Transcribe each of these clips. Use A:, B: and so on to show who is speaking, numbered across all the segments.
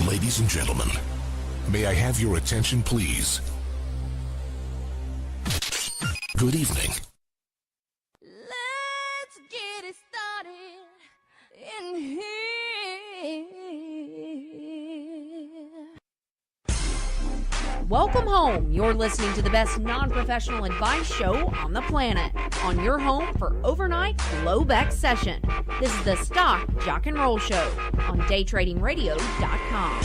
A: Ladies and gentlemen, may I have your attention, please? Good evening.
B: Let's get it started in here.
C: Welcome home. You're listening to the best non-professional advice show on the planet, on your home for overnight low-back session. This is the Stock, Jock, and Roll Show on daytradingradio.com.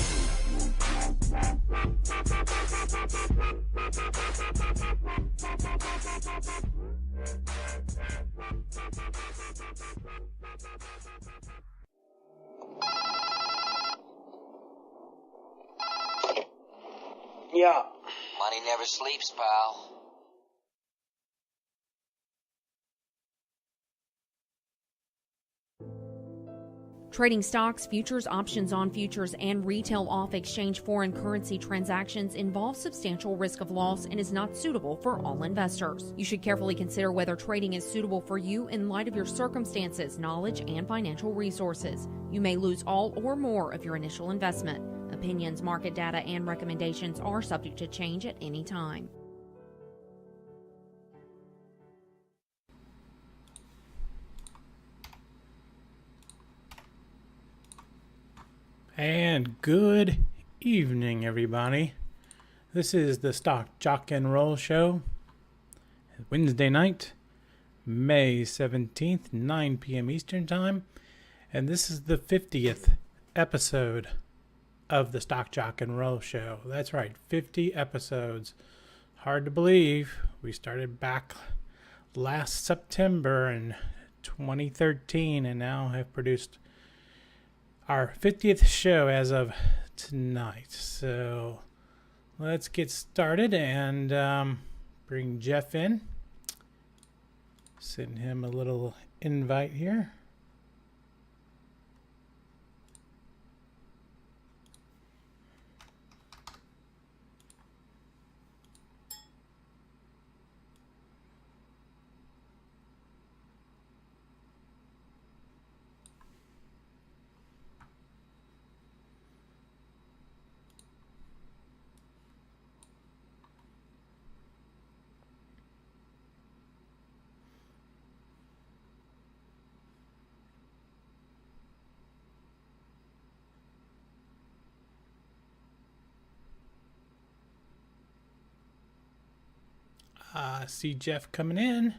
D: Yeah.
E: Money never sleeps, pal.
C: Trading stocks, futures, options on futures, and retail off-exchange foreign currency transactions involves substantial risk of loss and is not suitable for all investors. You should carefully consider whether trading is suitable for you in light of your circumstances, knowledge, and financial resources. You may lose all or more of your initial investment. Opinions, market data, and recommendations are subject to change at any time.
F: And good evening, everybody. This is the Stock, Jock, and Roll Show. Wednesday night, May 17th, 9 p.m. Eastern Time. And this is the 50th episode of the Stock, Jock, and Roll Show. That's right, 50 episodes. Hard to believe. We started back last September in 2013 and now have produced our 50th show as of tonight. So let's get started and bring Jeff in. Send him a little invite here. See Jeff coming in.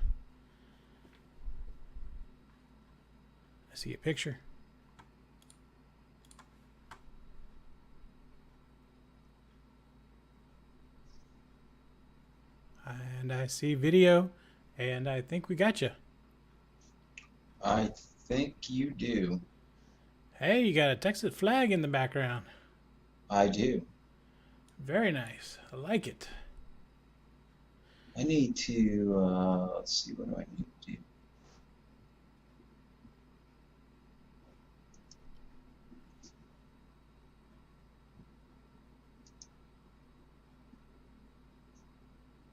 F: I see a picture. And I see video, and I think we got you.
D: I think you do.
F: Hey, you got a Texas flag in the background.
D: I do.
F: Very nice. I like it.
D: I need to, let's see, what do I need to do?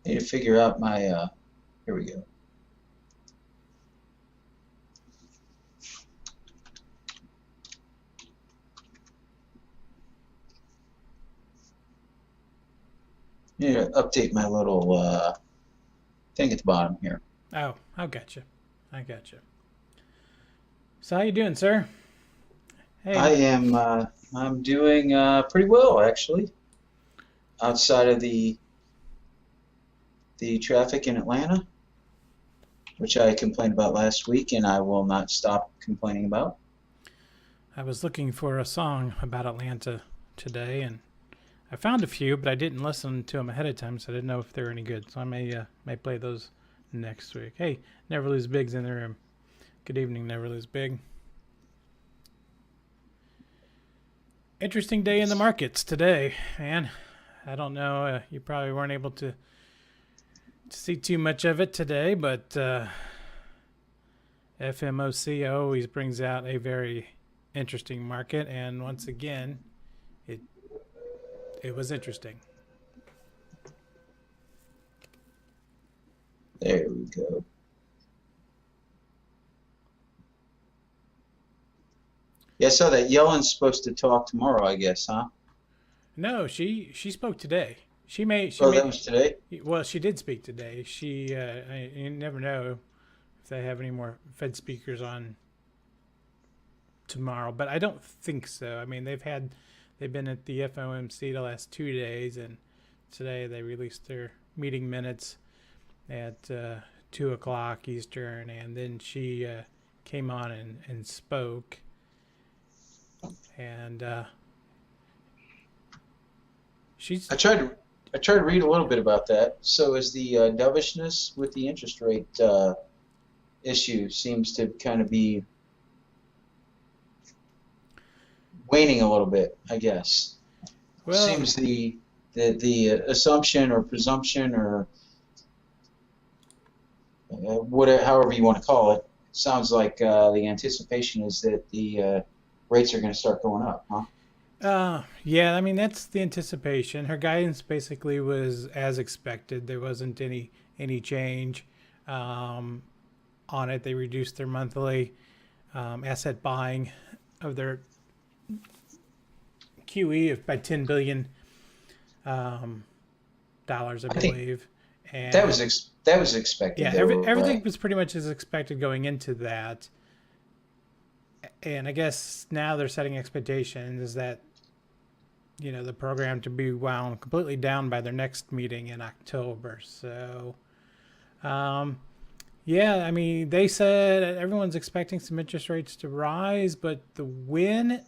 D: I need to figure out my, here we go. I need to update my little, thing at the bottom here.
F: Oh, I got you. So how you doing, sir? Hey.
D: I am, I'm doing pretty well, actually. Outside of the traffic in Atlanta, which I complained about last week, and I will not stop complaining about.
F: I was looking for a song about Atlanta today, and I found a few, but I didn't listen to them ahead of time, so I didn't know if they were any good. So I may play those next week. Hey, Never Lose Big's in the room. Good evening, Never Lose Big. Interesting day in the markets today, man. I don't know. You probably weren't able to see too much of it today, but FMOC always brings out a very interesting market, and once again, it was interesting.
D: There we go. Yeah, I saw that Yellen's supposed to talk tomorrow, I guess, huh?
F: No, she spoke today. She made
D: That was today.
F: well, she did speak today. You never know if they have any more Fed speakers on tomorrow, but I don't think so. I mean, they've been at the FOMC the last 2 days, and today they released their meeting minutes at 2 o'clock Eastern, and then she came on and spoke, and she's
D: I tried to read a little bit about that. So is the dovishness with the interest rate issue seems to kind of be waning a little bit, I guess.
F: well,
D: Seems the assumption or presumption or whatever, however you want to call it, sounds like the anticipation is that the rates are going to start going up, huh?
F: Yeah, I mean that's the anticipation. Her guidance basically was as expected. There wasn't any change on it. They reduced their monthly asset buying of their QE by $10 billion dollars, I believe. And
D: That was expected.
F: yeah,
D: though,
F: everything
D: right?
F: was pretty much as expected going into that. And I guess now they're setting expectations that the program to be wound completely down by their next meeting in October. So, yeah, I mean, they said everyone's expecting some interest rates to rise, but the when,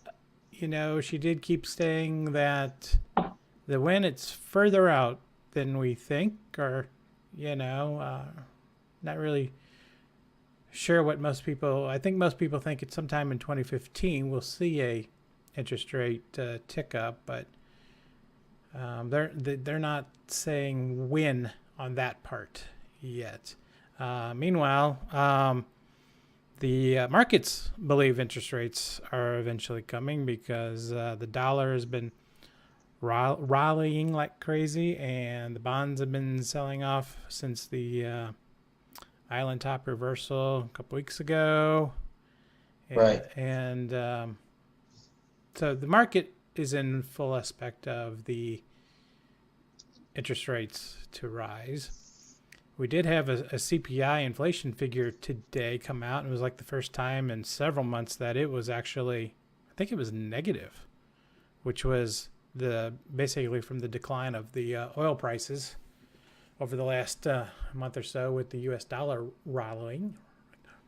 F: she did keep saying that the when it's further out than we think, or, not really sure what I think most people think it's sometime in 2015 we'll see a interest rate tick up, but they're not saying when on that part yet. Meanwhile, the markets believe interest rates are eventually coming because the dollar has been rallying like crazy, and the bonds have been selling off since the island top reversal a couple weeks ago.
D: Right.
F: And so the market is in full aspect of the interest rates to rise. We did have a CPI inflation figure today come out, and it was like the first time in several months that it was actually, I think it was negative, which was basically from the decline of the oil prices over the last month or so with the U.S. dollar rallying.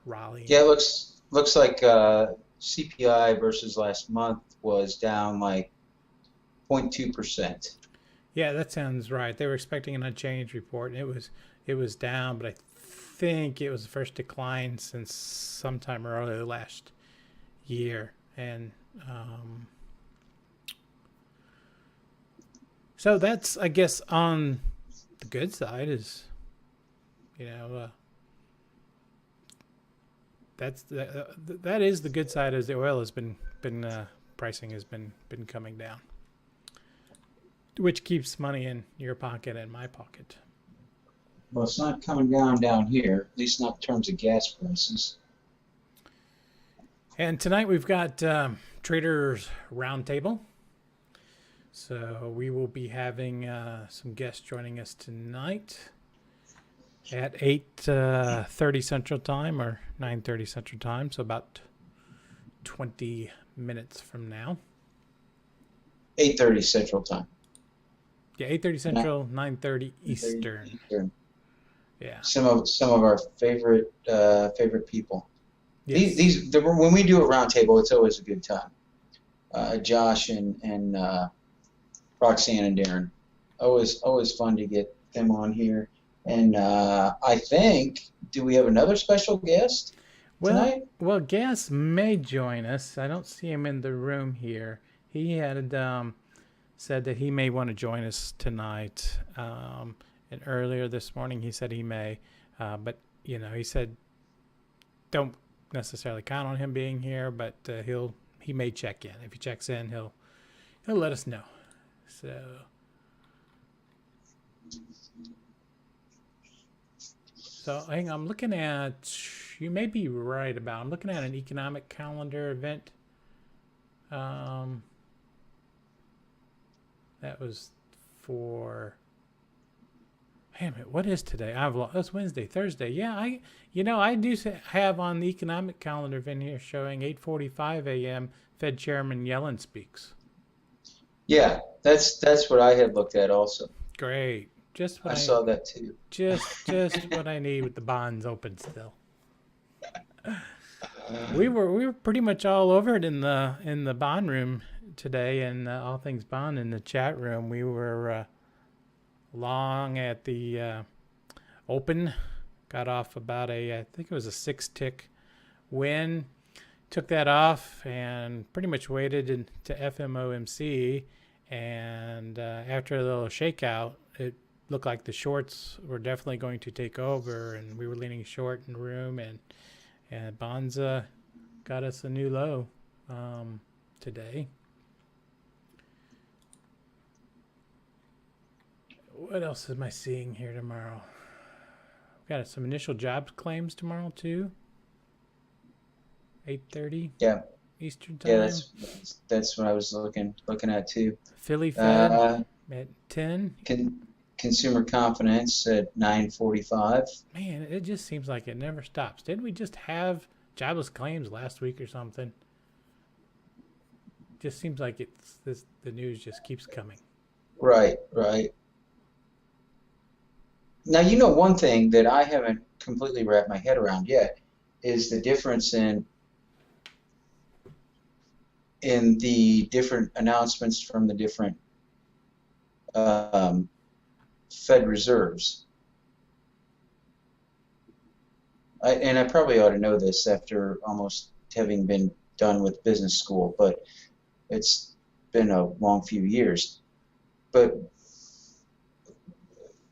D: Yeah, it looks like CPI versus last month was down like 0.2%.
F: Yeah, that sounds right. They were expecting an unchanged report, and it was down, but I think it was the first decline since sometime early last year, and so that's, I guess, on the good side is, that is the good side, as the oil has been pricing has been coming down, which keeps money in your pocket and my pocket.
D: Well, it's not coming down here, at least not in terms of gas prices.
F: And tonight we've got Traders Roundtable. So we will be having some guests joining us tonight at 8:30 Central Time or 9:30 Central Time, so about 20 minutes from now.
D: 8:30 Central Time.
F: Yeah, 8:30 Central, 9:30 Eastern. Yeah.
D: Some of our favorite people.
F: Yes.
D: When we do a roundtable, it's always a good time. Josh and Roxanne and Darren, always fun to get them on here. And I think, do we have another special guest tonight?
F: Well, Gas may join us. I don't see him in the room here. He had said that he may want to join us tonight. And earlier this morning he said he may, but he said don't necessarily count on him being here, but he may check in. If he checks in, he'll let us know. So hang on, I'm looking at, you may be right about, I'm looking at an economic calendar event. That was for. Wait a minute, what is today? It's Wednesday, Thursday. Yeah, I do have on the economic calendar in here showing 8:45 a.m. Fed Chairman Yellen speaks.
D: Yeah, that's what I had looked at also.
F: Great, just what
D: I saw that too.
F: Just what I need with the bonds open still. We were pretty much all over it in the bond room today, and all things bond in the chat room. We were long at the open, got off about I think it was a 6-tick win, took that off and pretty much waited to FOMC, and after a little shakeout, it looked like the shorts were definitely going to take over, and we were leaning short in the room, and bonds got us a new low today. What else am I seeing here tomorrow? We've got some initial jobs claims tomorrow too. 8:30.
D: Yeah.
F: Eastern time.
D: Yeah, that's what I was looking at too.
F: Philly Fed at 10.
D: Consumer confidence at 9:45.
F: Man, it just seems like it never stops. Didn't we just have jobless claims last week or something? Just seems like the news just keeps coming.
D: Right. Now, one thing that I haven't completely wrapped my head around yet is the difference in the different announcements from the different Fed reserves. I probably ought to know this after almost having been done with business school, but it's been a long few years. But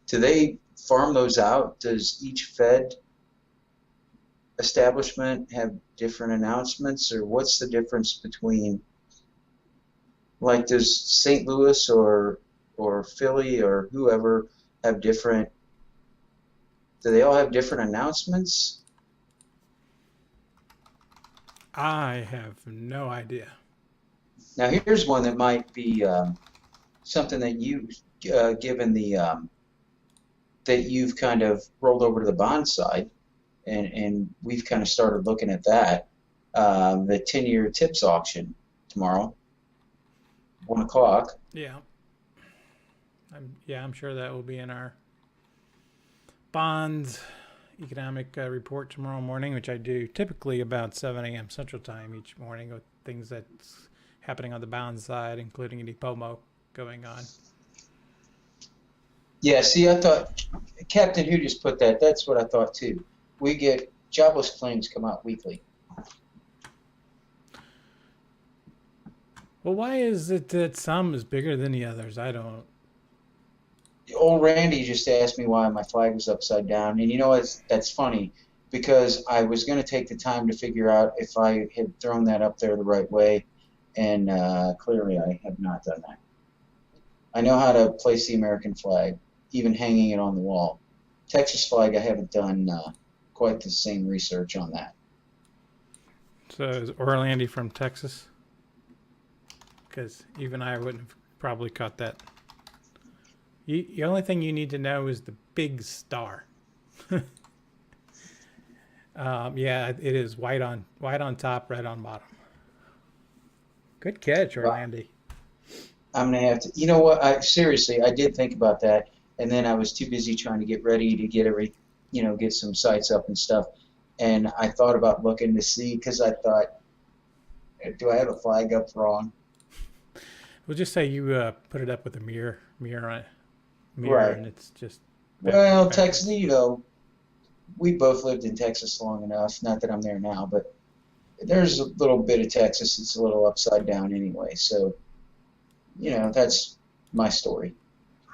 D: do they farm those out? Does each Fed establishment have different announcements, or what's the difference between, like, does St. Louis or Philly or whoever have different? Do they all have different announcements?
F: I have no idea.
D: Now here's one that might be something that you, given the that you've kind of rolled over to the bond side, and we've kind of started looking at that. The 10-year tips auction tomorrow, 1 o'clock.
F: Yeah. I'm sure that will be in our bonds economic report tomorrow morning, which I do typically about 7 a.m. Central Time each morning with things that's happening on the bond side, including any POMO going on.
D: Yeah, see, I thought, Captain Who just put that, that's what I thought too. We get jobless claims come out weekly.
F: Well, why is it that some is bigger than the others? I don't.
D: Old Randy just asked me why my flag was upside down, and that's funny, because I was going to take the time to figure out if I had thrown that up there the right way, and clearly I have not done that. I know how to place the American flag, even hanging it on the wall. Texas flag, I haven't done quite the same research on that.
F: So is Orlando from Texas? Because even I wouldn't have probably caught that. The only thing you need to know is the big star. Yeah, it is white on top, red on bottom. Good catch, Orlando.
D: I'm gonna have to. You know what? I did think about that, and then I was too busy trying to get ready to get some sites up and stuff, and I thought about looking to see, because I thought, do I have a flag up wrong?
F: We'll just say you put it up with a mirror on it.
D: Right.
F: And it's just.
D: Well, Texas, we both lived in Texas long enough. Not that I'm there now, but there's a little bit of Texas that's a little upside down anyway. So, that's my story.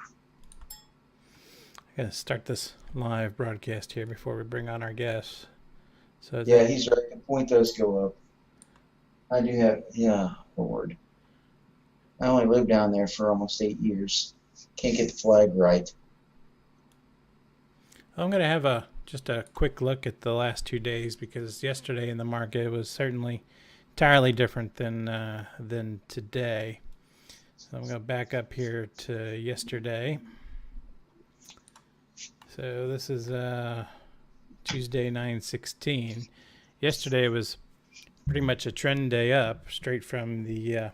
F: I gotta start this live broadcast here before we bring on our guests. So
D: yeah, he's right. The point does go up. I do have, Lord. I only lived down there for almost 8 years. Can't get the flag right.
F: I'm going to have just a quick look at the last 2 days, because yesterday in the market was certainly entirely different than today. So I'm going to back up here to yesterday. So this is Tuesday 9/16. Yesterday was pretty much a trend day up, straight from the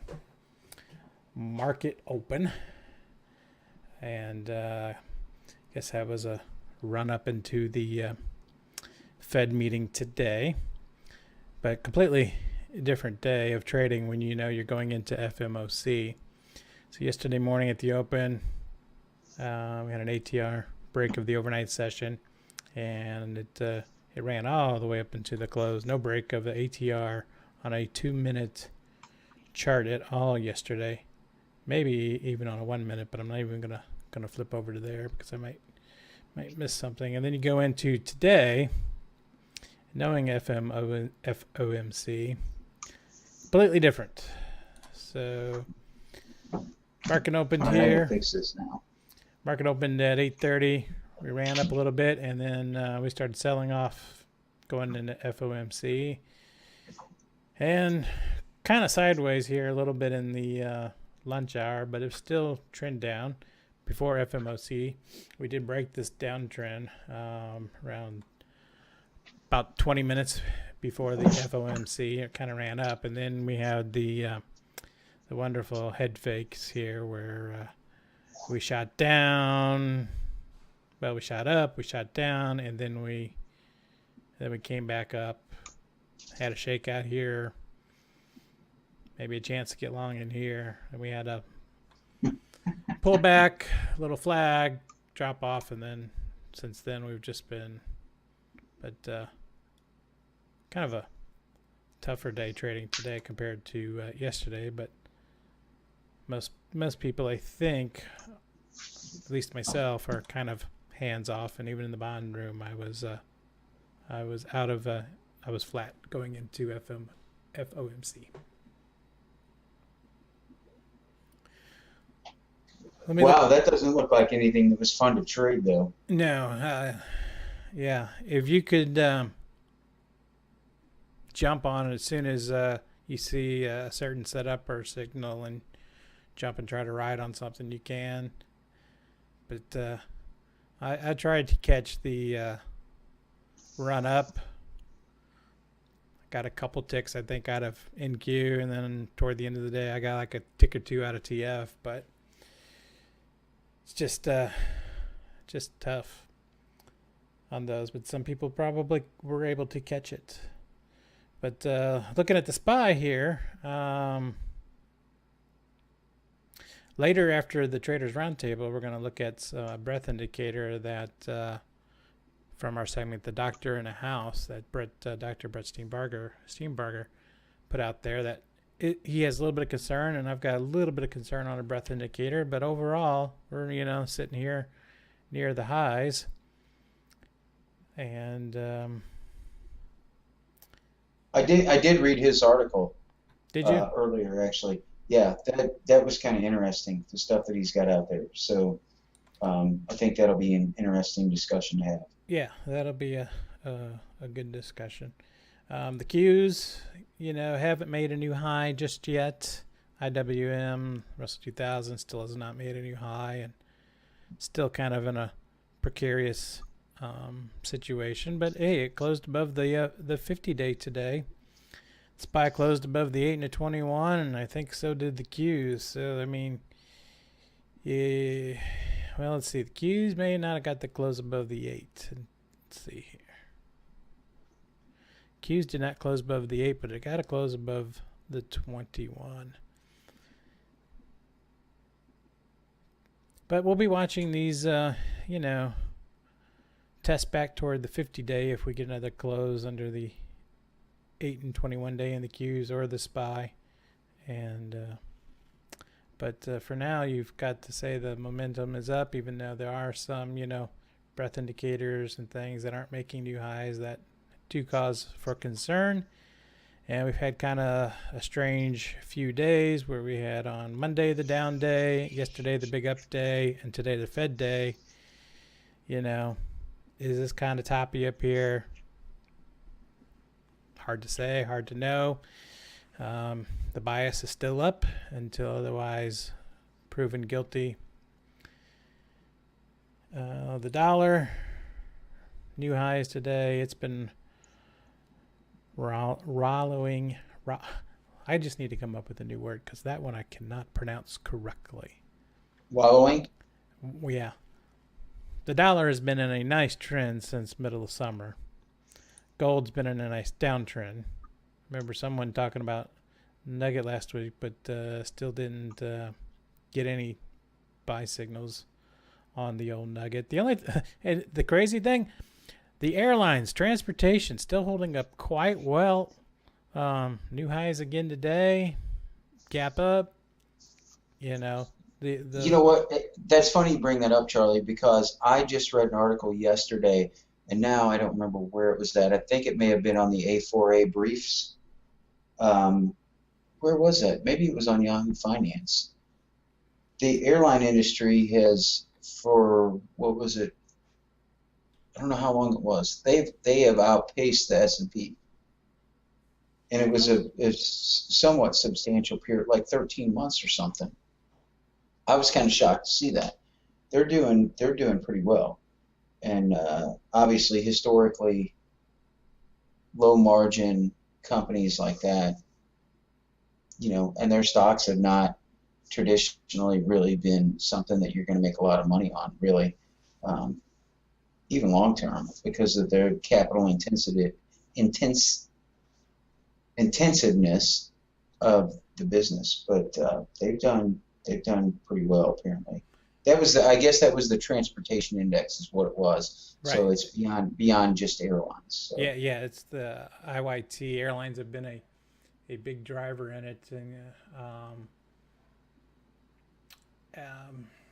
F: market open. And I guess that was a run up into the Fed meeting today. But completely different day of trading when you know you're going into FMOC. So yesterday morning at the open, we had an ATR break of the overnight session, and it ran all the way up into the close. No break of the ATR on a 2-minute chart at all yesterday. Maybe even on a 1 minute, but I'm not even gonna flip over to there because I might miss something. And then you go into today, knowing FOMC, completely different. So market opened here.
D: Fix this now.
F: Market opened at 8:30. We ran up a little bit, and then we started selling off, going into FOMC, and kind of sideways here a little bit in the lunch hour, but it's still trend down. Before FMOC, we did break this downtrend around about 20 minutes before the FOMC. It kind of ran up, and then we had the wonderful head fakes here where we shot down. Well, we shot up, we shot down, and then we came back up. Had a shakeout here, maybe a chance to get long in here, and we had a pull back, little flag, drop off, and then since then we've just been, but kind of a tougher day trading today compared to yesterday. But most people, I think, at least myself, are kind of hands off, and even in the bond room, I was flat going into FOMC.
D: Wow, that doesn't look like anything that was fun to trade, though.
F: No, yeah. If you could jump on it as soon as you see a certain setup or signal and jump and try to ride on something, you can. But I tried to catch the run up. Got a couple ticks, I think, out of NQ, and then toward the end of the day, I got like a tick or two out of TF, but it's just tough on those. But some people probably were able to catch it. But looking at the SPY here, later after the Traders Roundtable, we're going to look at a breadth indicator that from our segment, The Doctor in a House, that Dr. Brett Steenbarger put out there, that he has a little bit of concern, and I've got a little bit of concern on a breadth indicator. But overall, we're sitting here near the highs, and
D: I did read his article.
F: Did you?
D: Earlier, actually? Yeah, that was kind of interesting, the stuff that he's got out there. So I think that'll be an interesting discussion to have.
F: Yeah, that'll be a good discussion. The Qs, haven't made a new high just yet. IWM, Russell 2000 still has not made a new high, and still kind of in a precarious situation. But hey, it closed above the 50-day today. SPY closed above the 8 and the 21, and I think so did the Qs. So, I mean, yeah. Well, let's see. The Qs may not have got the close above the 8. Let's see here. Qs did not close above the 8, but it got to close above the 21. But we'll be watching these, test back toward the 50-day if we get another close under the 8 and 21 day in the Qs or the SPY. And but for now, you've got to say the momentum is up, even though there are some, breadth indicators and things that aren't making new highs that do cause for concern. And we've had kind of a strange few days where we had on Monday the down day, yesterday the big up day, and today the Fed day. Is this kind of toppy up here? Hard to say, hard to know. The bias is still up until otherwise proven guilty. The dollar, new highs today. It's been wallowing. I just need to come up with a new word because that one I cannot pronounce correctly.
D: Wallowing?
F: Yeah. The dollar has been in a nice trend since middle of summer. Gold's been in a nice downtrend. Remember someone talking about Nugget last week, but still didn't get any buy signals on the old Nugget. The crazy thing, the airlines, transportation, still holding up quite well. New highs again today. Gap up. You know
D: what? That's funny you bring that up, Charlie, because I just read an article yesterday, and now I don't remember where it was at. I think it may have been on the A4A briefs. Where was that? Maybe it was on Yahoo Finance. The airline industry has, for what was it? I don't know how long it was. They have outpaced the S&P, and it was a somewhat substantial period, like 13 months or something. I was kind of shocked to see that. They're doing pretty well, and obviously historically low margin companies like that, and their stocks have not traditionally really been something that you're going to make a lot of money on, really, even long term, because of their capital intensiveness of the business. But they've done pretty well, apparently. I guess that was the transportation index is what it was.
F: Right.
D: So it's beyond just airlines. So.
F: Yeah, it's the IYT. Airlines have been a big driver in it, and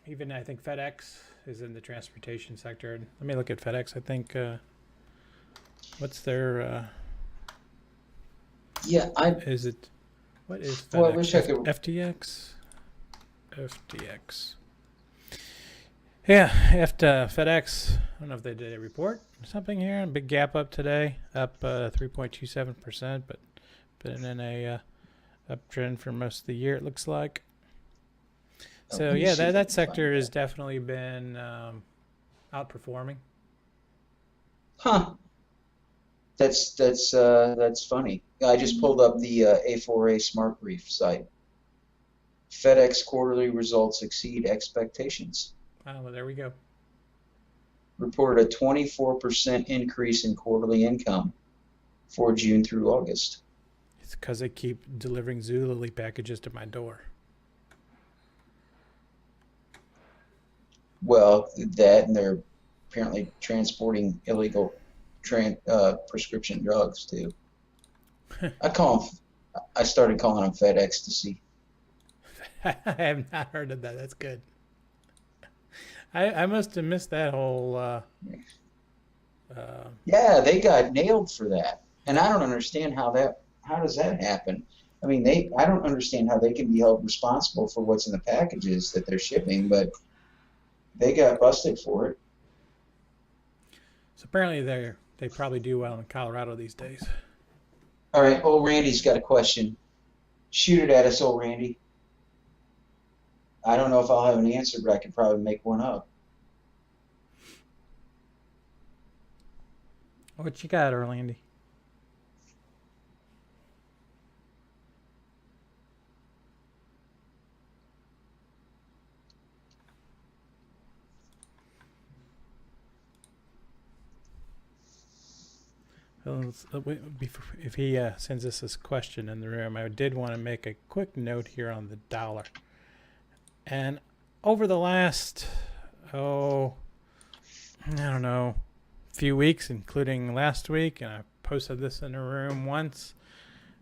F: even I think FedEx is in the transportation sector. Let me look at FedEx. I think what's their is it what is FedEx?
D: Well, I wish I could.
F: FTX. Yeah, FedEx. I don't know if they did a report or something here. A big gap up today, up 3.27%, but been in a uptrend for most of the year, it looks like. So yeah, that sector has definitely been outperforming.
D: Huh. That's funny. I just pulled up the A4A Smart Brief site. FedEx quarterly results exceed expectations.
F: Oh, well, there we go.
D: Reported a 24% increase in quarterly income for June through August.
F: It's because they keep delivering Zulily packages to my door.
D: Well, that, and they're apparently transporting illegal prescription drugs too. I started calling them FedEx to see.
F: I have not heard of that. That's good. I must have missed that whole.
D: Yeah, they got nailed for that, and I don't understand how does that happen. I mean, I don't understand how they can be held responsible for what's in the packages that they're shipping, but they got busted for it.
F: So apparently they probably do well in Colorado these days.
D: All right, old Randy's got a question. Shoot it at us, old Randy. I don't know if I'll have an answer, but I can probably make one up.
F: What you got, Orlando? Well, if he sends us this question in the room, I did want to make a quick note here on the dollar. And over the last, I don't know, few weeks, including last week, and I posted this in the room once,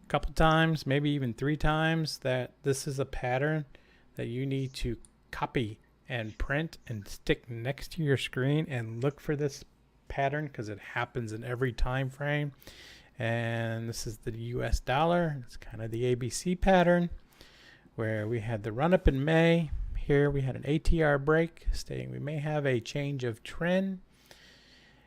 F: a couple times, maybe even 3 times, that this is a pattern that you need to copy and print and stick next to your screen and look for this pattern because it happens in every time frame. And this is the US dollar. It's kind of the ABC pattern where we had the run up in May. Here we had an ATR break stating we may have a change of trend.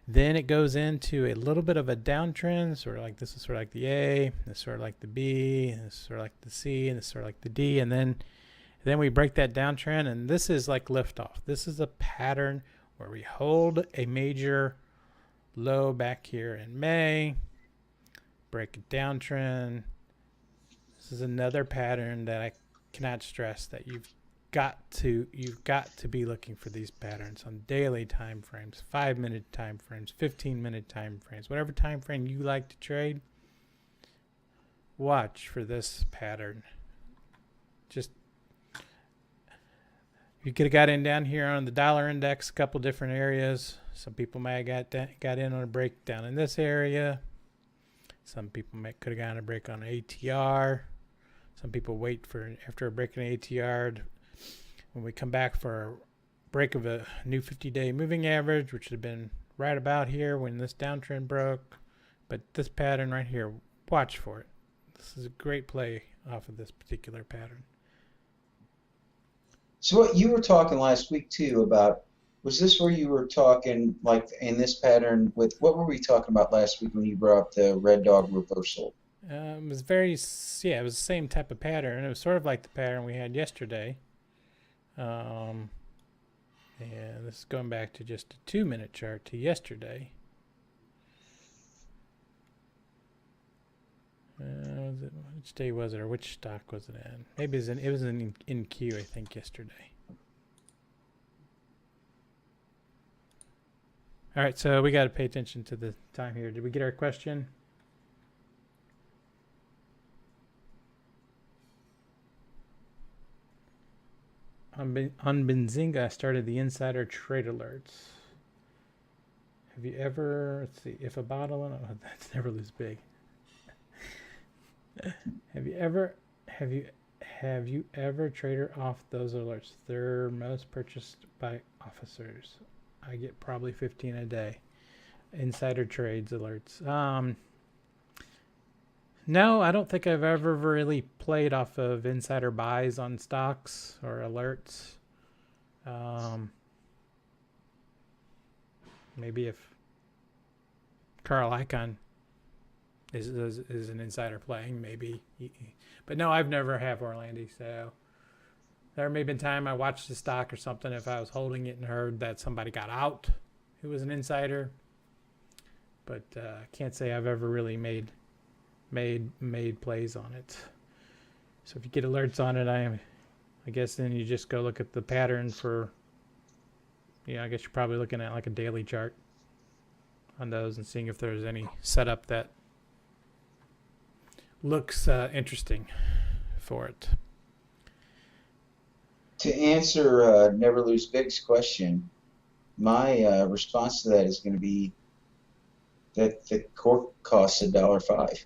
F: Then it goes into a little bit of a downtrend, sort of like this is sort of like the A, this is sort of like the B, this is sort of like the C, and this is sort of like the D, and then Then we break that downtrend, and this is like liftoff. This is a pattern where we hold a major low back here in May, break a downtrend. This is another pattern that I cannot stress that you've got to be looking for these patterns on daily time frames, 5-minute time frames, 15-minute time frames, whatever time frame you like to trade. Watch for this pattern. Just you could have got in down here on the dollar index, a couple different areas. Some people might have got in on a breakdown in this area. Some people could have gotten a break on ATR. Some people wait for after a break in ATR when we come back for a break of a new 50-day moving average, which would have been right about here when this downtrend broke. But this pattern right here, watch for it. This is a great play off of this particular pattern.
D: So what you were talking last week too about, was this where you were talking like in this pattern with, what were we talking about last week when you brought up the red dog reversal?
F: It was it was the same type of pattern. It was sort of like the pattern we had yesterday. And this is going back to just a 2-minute chart to yesterday. Which day was it, or which stock was it in? Maybe it was in Q, I think, yesterday. All right, so we got to pay attention to the time here. Did we get our question? On Benzinga, I started the insider trade alerts. Have you ever, let's see, if a bottle, oh, that's never lose big. Have you ever traded off those alerts? They're most purchased by officers. I get probably 15 a day. Insider trades alerts. No, I don't think I've ever really played off of insider buys on stocks or alerts. Maybe if Carl Icahn is an insider playing, maybe. But no, I've never have Orlandi. So there may have been time I watched the stock or something if I was holding it and heard that somebody got out who was an insider. But I can't say I've ever really made plays on it. So if you get alerts on it, I guess then you just go look at the pattern for, I guess you're probably looking at like a daily chart on those and seeing if there's any setup that looks interesting for it.
D: To answer Never Lose Big's question, my response to that is going to be that the cork costs $1.05,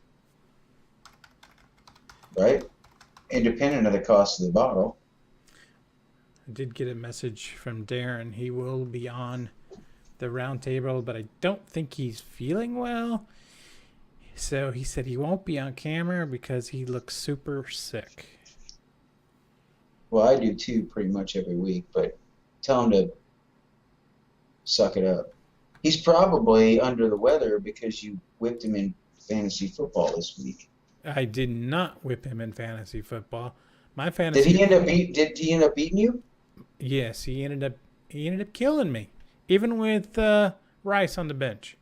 D: right? Independent of the cost of the bottle.
F: I did get a message from Darren. He will be on the round table, but I don't think he's feeling well. So he said he won't be on camera because he looks super sick.
D: Well, I do too pretty much every week, but tell him to suck it up. He's probably under the weather because you whipped him in fantasy football this week.
F: I did not whip him in fantasy football. My fantasy.
D: Did he end up beating you?
F: Yes, he ended up killing me, even with Rice on the bench.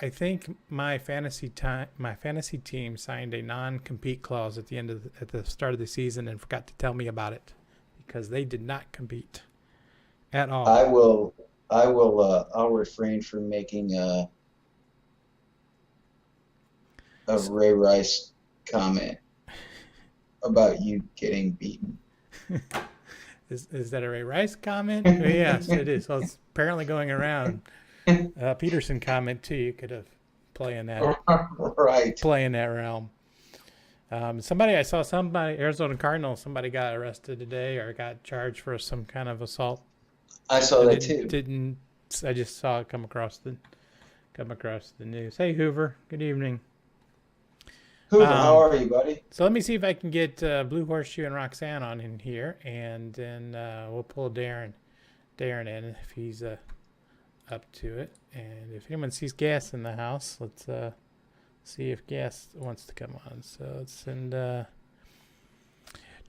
F: I think my fantasy team signed a non-compete clause at the start of the season and forgot to tell me about it because they did not compete at all. I'll refrain from making a Ray Rice comment about you getting beaten. Is that a Ray Rice comment? Yes, it is. Well, it's apparently going around. Peterson comment too. You could have play in that realm. Arizona Cardinals. Somebody got arrested today or got charged for some kind of assault.
D: I saw that too.
F: I just saw it come across the news. Hey Hoover, good evening.
D: Hoover, how are you, buddy?
F: So let me see if I can get Blue Horseshoe and Roxanne on in here, and then we'll pull Darren in if he's up to it. And if anyone sees Gas in the house, let's see if Gas wants to come on. So let's send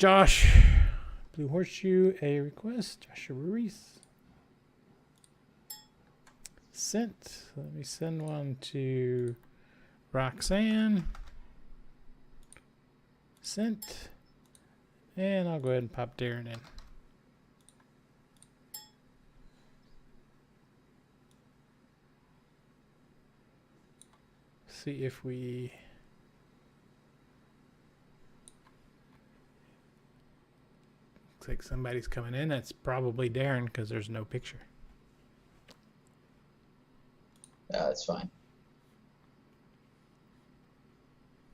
F: Josh, Blue Horseshoe, a request. Joshua Ruiz. Sent. Let me send one to Roxanne. Sent. And I'll go ahead and pop Darren in. See if we... Looks like somebody's coming in. That's probably Darren because there's no picture.
D: Yeah, that's fine.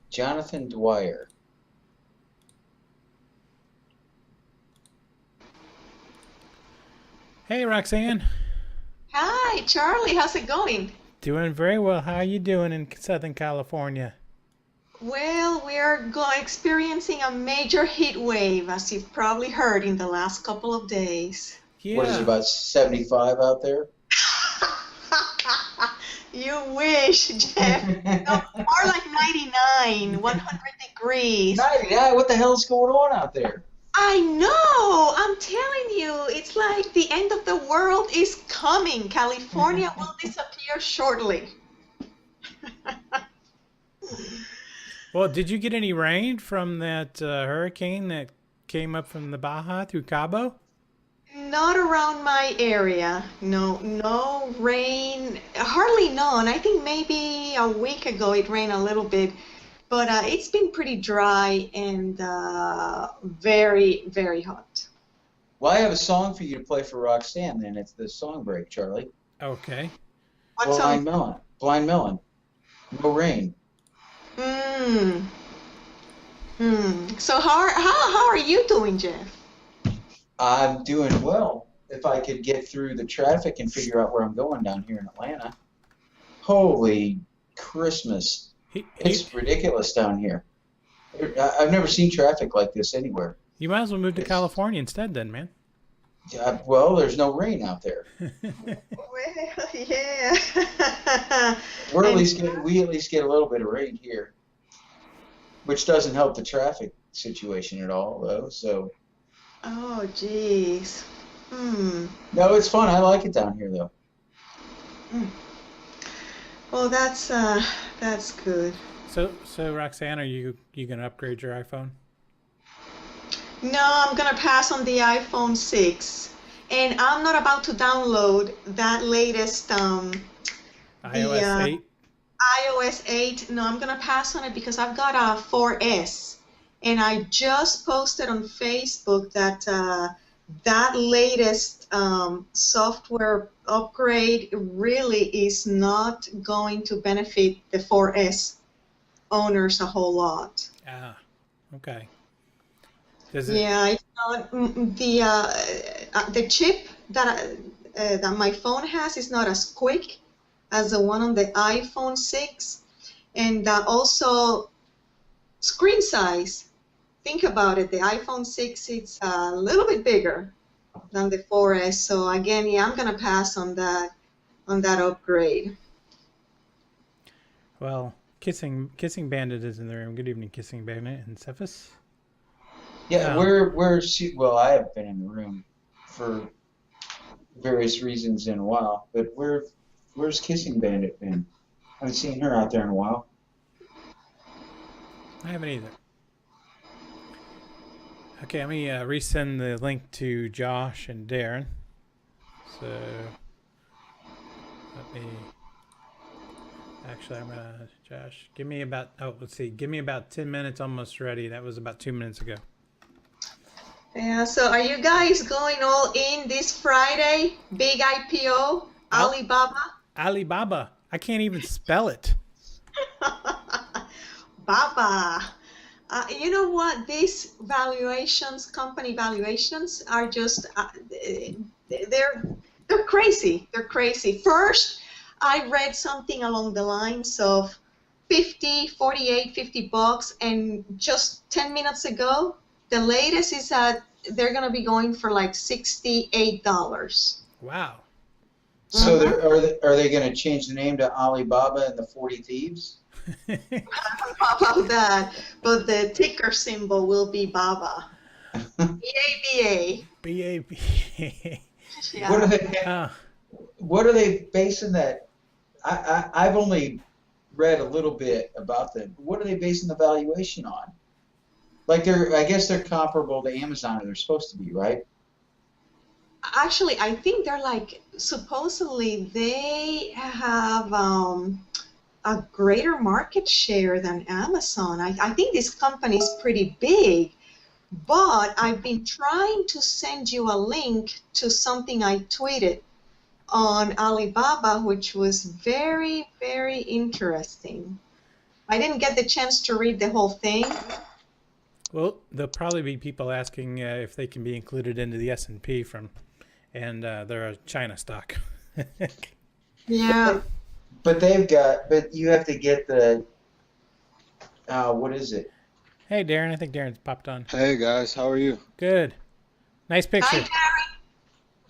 D: Jonathan Dwyer.
F: Hey, Roxanne.
G: Hi, Charlie. How's it going?
F: Doing very well. How are you doing in Southern California?
G: Well, we are experiencing a major heat wave, as you've probably heard in the last couple of days.
F: Yeah.
D: What is it, about 75 out there?
G: You wish, Jeff. No, more like 99, 100 degrees.
D: 99? What the hell's going on out there?
G: I know. I'm telling you, it's like the end of the world is coming. California will disappear shortly.
F: Well, did you get any rain from that hurricane that came up from the Baja through Cabo?
G: Not around my area. No rain. Hardly none. I think maybe a week ago it rained a little bit. But it's been pretty dry and very, very hot.
D: Well, I have a song for you to play for Roxanne, then. It's the song break, Charlie.
F: Okay.
G: What
D: Blind
G: song?
D: Melon. Blind Melon. No rain.
G: So how are you doing, Jeff?
D: I'm doing well. If I could get through the traffic and figure out where I'm going down here in Atlanta. Holy Christmas. It's ridiculous down here. I've never seen traffic like this anywhere.
F: You might as well move to California instead then, man.
D: Well, there's no rain out there.
G: Well, yeah.
D: We at least get a little bit of rain here, which doesn't help the traffic situation at all, though. So.
G: Oh, jeez.
D: No, it's fun. I like it down here, though.
G: Well, that's good.
F: So Roxanne, are you gonna upgrade your iPhone?
G: No, I'm gonna pass on the iPhone 6, and I'm not about to download that latest
F: iOS 8.
G: iOS 8. No, I'm gonna pass on it because I've got a 4S, and I just posted on Facebook that that latest software upgrade really is not going to benefit the 4S owners a whole lot.
F: Ah, okay.
G: Yeah, it's not, the chip that my phone has is not as quick as the one on the iPhone 6, and also screen size. Think about it. The iPhone 6 it's a little bit bigger than the 4S. So again, yeah, I'm gonna pass on that upgrade.
F: Well, Kissing Bandit is in the room. Good evening, Kissing Bandit and Cephas.
D: Yeah, well, I haven't been in the room for various reasons in a while, but where's Kissing Bandit been? I haven't seen her out there in a while.
F: I haven't either. Okay, let me resend the link to Josh and Darren. So let me. Actually, I'm gonna Josh. Give me about. Oh, let's see. Give me about 10 minutes. Almost ready. That was about 2 minutes ago.
G: Yeah. So are you guys going all in this Friday? Big IPO, Alibaba.
F: Alibaba. I can't even spell it.
G: Baba. You know what? These company valuations are just, they're crazy. They're crazy. First, I read something along the lines of 50, 48, 50 bucks, and just 10 minutes ago, the latest is that they're going to be going for like $68.
F: Wow.
D: So are they going to change the name to Alibaba and the 40 Thieves?
G: I don't know about that, but the ticker symbol will be Baba. BABA.
F: BAB.
G: Yeah.
D: What are they?
F: uh,
D: What are they basing that? I've only read a little bit about them. What are they basing the valuation on? Like I guess they're comparable to Amazon, or they're supposed to be, right?
G: Actually, I think they're like supposedly they have a greater market share than Amazon. I think this company is pretty big, but I've been trying to send you a link to something I tweeted on Alibaba, which was very, very interesting. I didn't get the chance to read the whole thing.
F: well, there'll probably be people asking if they can be included into the S&P and they're a China stock.
G: Yeah.
D: But but you have to get the, what is it?
F: Hey, Darren. I think Darren's popped on.
H: Hey guys, how are you?
F: Good. Nice
G: Hi,
F: picture.
G: Gary.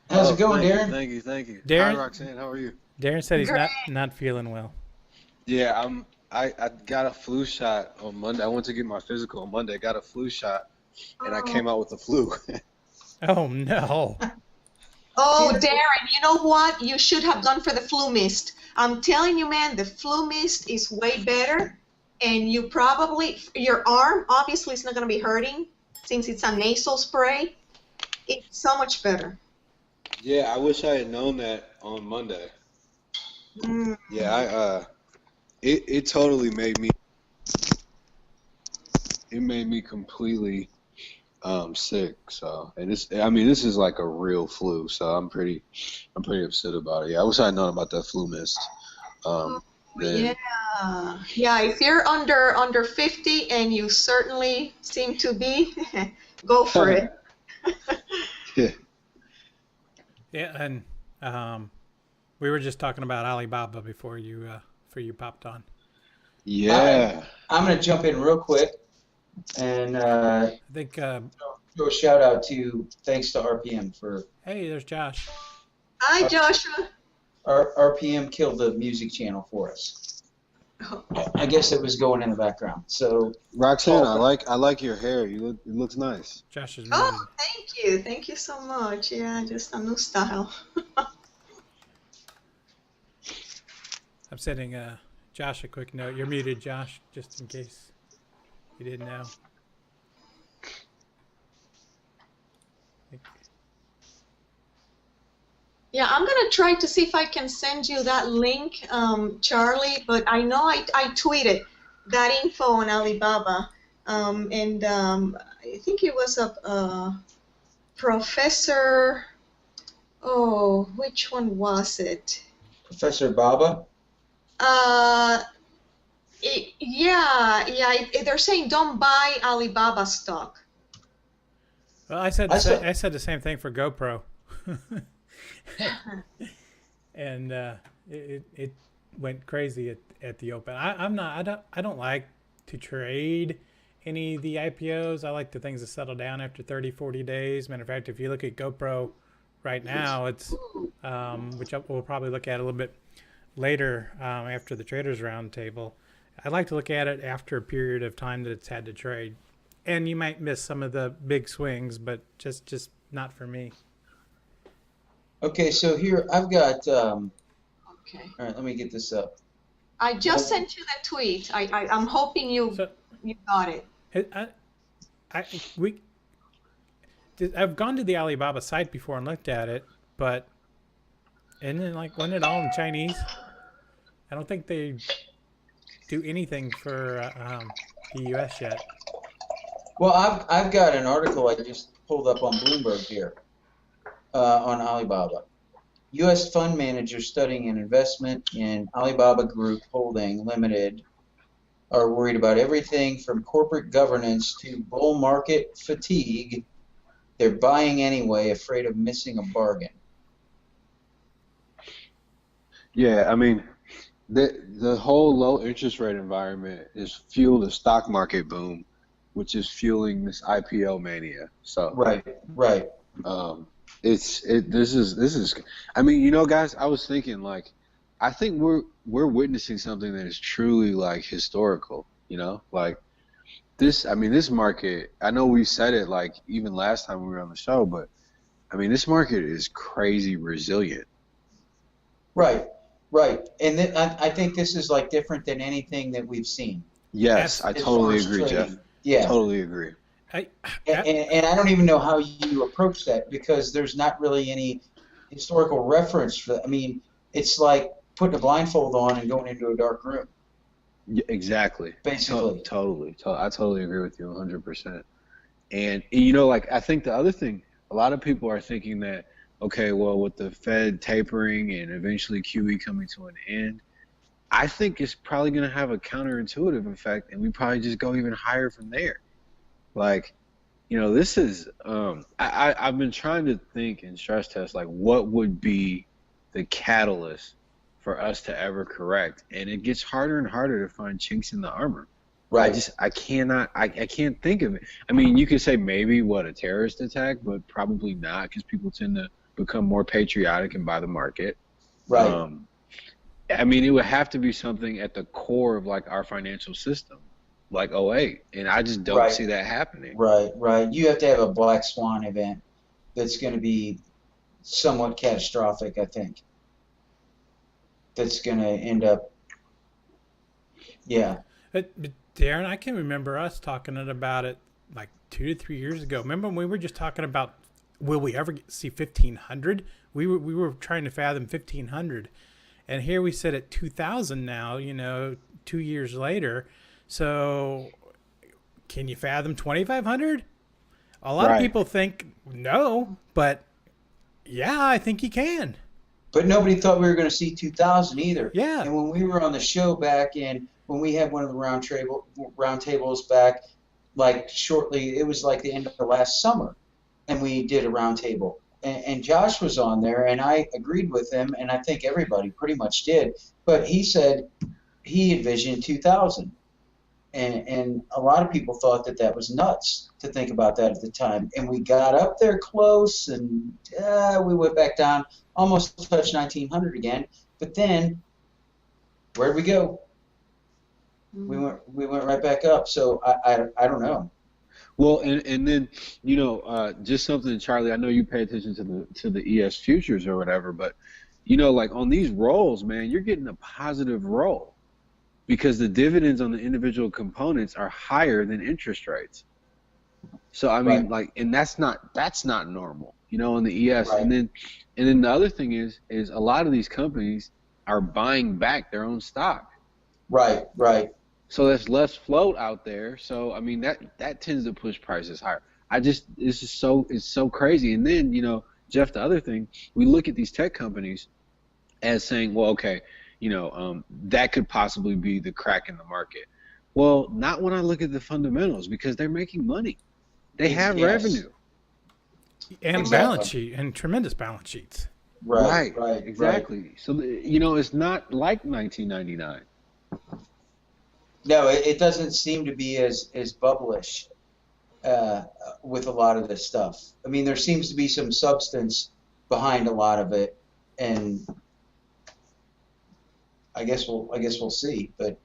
D: How's it going,
H: thank
D: Darren?
H: You, thank you, thank you.
F: Darren?
H: Hi Roxanne, how are you?
F: Darren said he's
G: Great.
F: not feeling well.
H: Yeah, I got a flu shot on Monday. I went to get my physical on Monday. Got a flu shot, and I came out with the flu.
F: Oh, no.
G: Oh, Darren, you know what? You should have gone for the flu mist. I'm telling you, man, the flu mist is way better. And you probably, your arm obviously is not going to be hurting since it's a nasal spray. It's so much better.
H: Yeah, I wish I had known that on Monday.
G: Mm.
H: Yeah, it totally made me. It made me completely sick. So, and this is like a real flu. So I'm pretty upset about it. Yeah, I wish I had known about that flu mist. Then,
G: Yeah, if you're under 50 and you certainly seem to be, go for it.
H: yeah.
F: Yeah, and we were just talking about Alibaba before you popped on.
H: Yeah.
D: I'm going to jump in real quick and
F: I think.
D: throw a shout out to thanks to RPM for
F: Hey, there's Josh.
G: Hi, Joshua.
D: RPM killed the music channel for us. I guess it was going in the background. So
H: Roxanne, I like your hair. It looks nice.
F: Josh is muted.
G: Oh, thank you. Thank you so much. Yeah, just a new style.
F: I'm sending Josh a quick note. You're muted, Josh, just in case you didn't know.
G: Yeah, I'm gonna try to see if I can send you that link, Charlie. But I know I tweeted that info on Alibaba, and I think it was a professor. Oh, which one was it?
D: Professor Baba.
G: They're saying don't buy Alibaba stock.
F: Well, I said the same thing for GoPro. And it went crazy at the open. I don't like to trade any of the IPOs. I like the things to settle down after 30, 40 days. Matter of fact, if you look at GoPro right now, it's which we'll probably look at a little bit later after the Traders Roundtable. I like to look at it after a period of time that it's had to trade. And you might miss some of the big swings, but just not for me.
D: Okay, so here I've got.
G: Okay.
D: All right, let me get this up.
G: I just sent you the tweet. I'm hoping you got it.
F: I've gone to the Alibaba site before and looked at it, but and then wasn't it all in Chinese? I don't think they do anything for the U.S. yet.
D: Well, I've got an article I just pulled up on Bloomberg here on Alibaba. U.S. fund managers studying an investment in Alibaba Group Holding Limited are worried about everything from corporate governance to bull market fatigue. They're buying anyway, afraid of missing a bargain.
H: Yeah, I mean, the whole low interest rate environment has fueled a stock market boom, which is fueling this IPO mania. So
D: Right.
H: This is. I mean, you know, guys, I was thinking I think we're witnessing something that is truly historical. You know, this market, I know we said it like even last time we were on the show, but I mean, this market is crazy resilient.
D: Right. And I think this is like different than anything that we've seen.
H: Yes, I
D: As
H: totally
D: far as
H: agree,
D: trading.
H: Jeff.
D: Yeah.
H: Totally agree.
D: And I don't even know how you approach that because there's not really any historical reference for that. I mean, it's like putting a blindfold on and going into a dark room.
H: Yeah, exactly.
D: Basically.
H: Totally. I totally agree with you 100%. And, you know, like, I think the other thing, a lot of people are thinking that, okay, well, with the Fed tapering and eventually QE coming to an end, I think it's probably going to have a counterintuitive effect, and we probably just go even higher from there. Like, you know, this is, I've been trying to think and stress test, like, what would be the catalyst for us to ever correct? And it gets harder and harder to find chinks in the armor.
D: Right.
H: I can't think of it. I mean, you could say maybe a terrorist attack, but probably not, because people tend to become more patriotic and buy the market.
D: Right.
H: I mean, it would have to be something at the core of like our financial system, like '08, and I just don't see that happening.
D: Right. You have to have a black swan event that's going to be somewhat catastrophic, I think. That's going to end up, yeah.
F: But Darren, I can remember us talking about it like 2 to 3 years ago. Remember when we were just talking about, will we ever see 1,500? We were trying to fathom 1,500. And here we sit at 2,000 now, you know, 2 years later. So can you fathom 2,500? A lot of people think no, but yeah, I think you can.
D: But nobody thought we were going to see 2,000 either.
F: Yeah.
D: And when we were on the show back in, when we had one of the round tables back, like shortly, it was like the end of the last summer, and we did a round table. And Josh was on there, and I agreed with him, and I think everybody pretty much did. But he said he envisioned 2,000. And a lot of people thought that was nuts to think about that at the time. And we got up there close, and we went back down, almost touched 1,900 again. But then, where'd we go? We went right back up. So I don't know.
H: Well, and then, you know, just something, Charlie, I know you pay attention to the ES futures or whatever, but, you know, like on these rolls, man, you're getting a positive roll because the dividends on the individual components are higher than interest rates. So, I mean, like, and that's not normal, you know, on the ES.
D: Right.
H: And then the other thing is a lot of these companies are buying back their own stock.
D: Right.
H: So there's less float out there. So I mean that tends to push prices higher. It's so crazy. And then, you know, Jeff, the other thing, we look at these tech companies as saying, well, okay, you know, that could possibly be the crack in the market. Well, not when I look at the fundamentals, because they're making money. They have revenue.
F: And balance sheet, and tremendous balance sheets.
D: Right.
H: Exactly. So, you know, it's not like 1999.
D: No, it doesn't seem to be as bubblish with a lot of this stuff. I mean, there seems to be some substance behind a lot of it, and I guess we'll see. But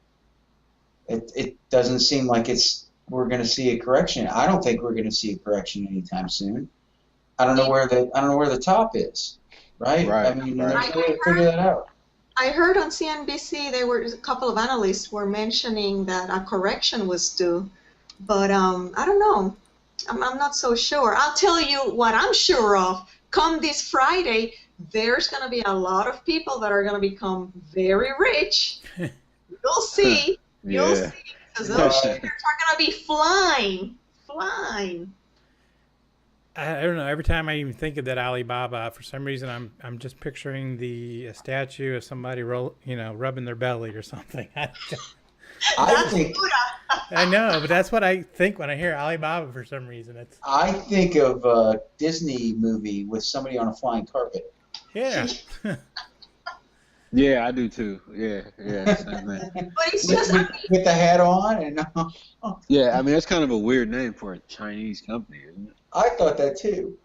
D: it doesn't seem like we're going to see a correction. I don't think we're going to see a correction anytime soon. I don't know where the top is. Right. I mean, there's no way to figure that out.
G: I heard on CNBC a couple of analysts were mentioning that a correction was due, but I don't know. I'm not so sure. I'll tell you what I'm sure of. Come this Friday, there's going to be a lot of people that are going to become very rich. You'll see. You'll see. Because those shares are going to be flying.
F: I don't know. Every time I even think of that Alibaba, for some reason, I'm just picturing the statue of somebody rubbing their belly or something. I know, but that's what I think when I hear Alibaba for some reason.
D: I think of a Disney movie with somebody on a flying carpet.
F: Yeah.
H: Yeah, I do too. Yeah, same thing.
G: But it's just
D: with the hat on and.
H: Yeah, I mean that's kind of a weird name for a Chinese company, isn't it?
D: I thought that too.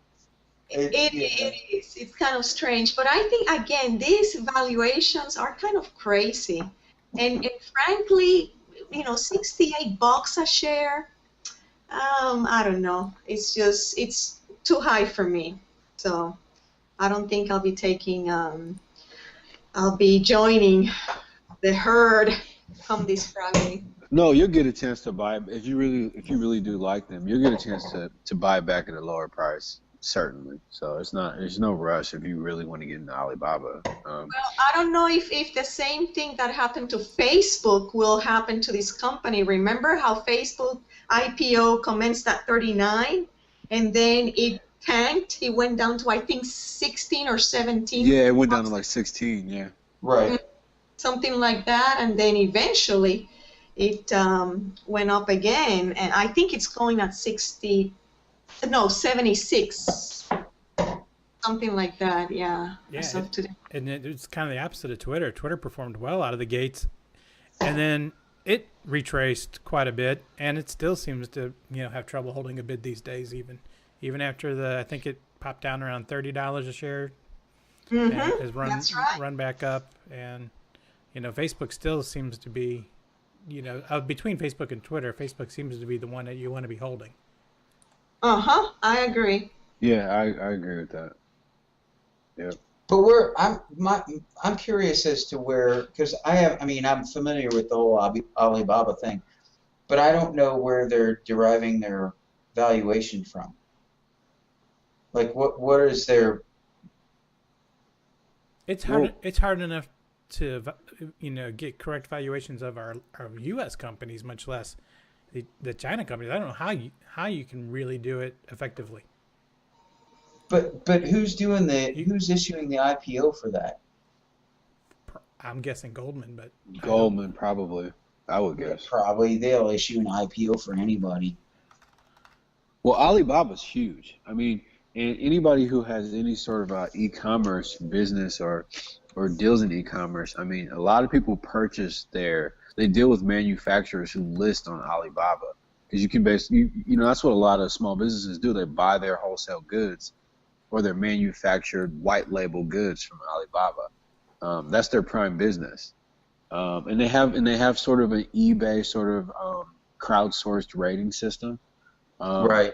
G: It is. It's kind of strange, but I think again these valuations are kind of crazy, and frankly, $68 a share. I don't know. It's too high for me. So I don't think I'll be taking. I'll be joining the herd come this Friday.
H: No, you'll get a chance to buy if you really do like them. You'll get a chance to buy back at a lower price, certainly. So there's no rush if you really want to get into Alibaba.
G: Well, I don't know if the same thing that happened to Facebook will happen to this company. Remember how Facebook IPO commenced at 39 and then it tanked? It went down to, I think, 16 or 17.
H: Yeah, it went down to like 16. Yeah.
D: Right.
G: Something like that, and then eventually it went up again, and I think it's going at 76, something like that. Yeah.
F: Yeah. And it's kind of the opposite of Twitter. Twitter performed well out of the gates, and then it retraced quite a bit, and it still seems to have trouble holding a bid these days, even after I think it popped down around $30 a share.
G: Mm-hmm.
F: And has
G: That's right.
F: run back up, and Facebook still seems to be, between Facebook and Twitter, Facebook seems to be the one that you want to be holding.
G: I agree.
H: Yeah, I agree with that. Yeah.
D: But I'm curious as to where, because I'm familiar with the whole Alibaba thing, but I don't know where they're deriving their valuation from. Like what is their?
F: It's hard enough to get correct valuations of our U.S. companies, much less the China companies. I don't know how you can really do it effectively.
D: But who's issuing the IPO for that?
F: I'm guessing Goldman, but
H: Goldman probably. I would guess.
D: Probably they'll issue an IPO for anybody.
H: Well, Alibaba's huge. I mean, and anybody who has any sort of e-commerce business or deals in e-commerce, I mean, a lot of people they deal with manufacturers who list on Alibaba, because you can basically, that's what a lot of small businesses do. They buy their wholesale goods or their manufactured white label goods from Alibaba. That's their prime business, and they have sort of an eBay sort of crowdsourced rating system.
D: Right.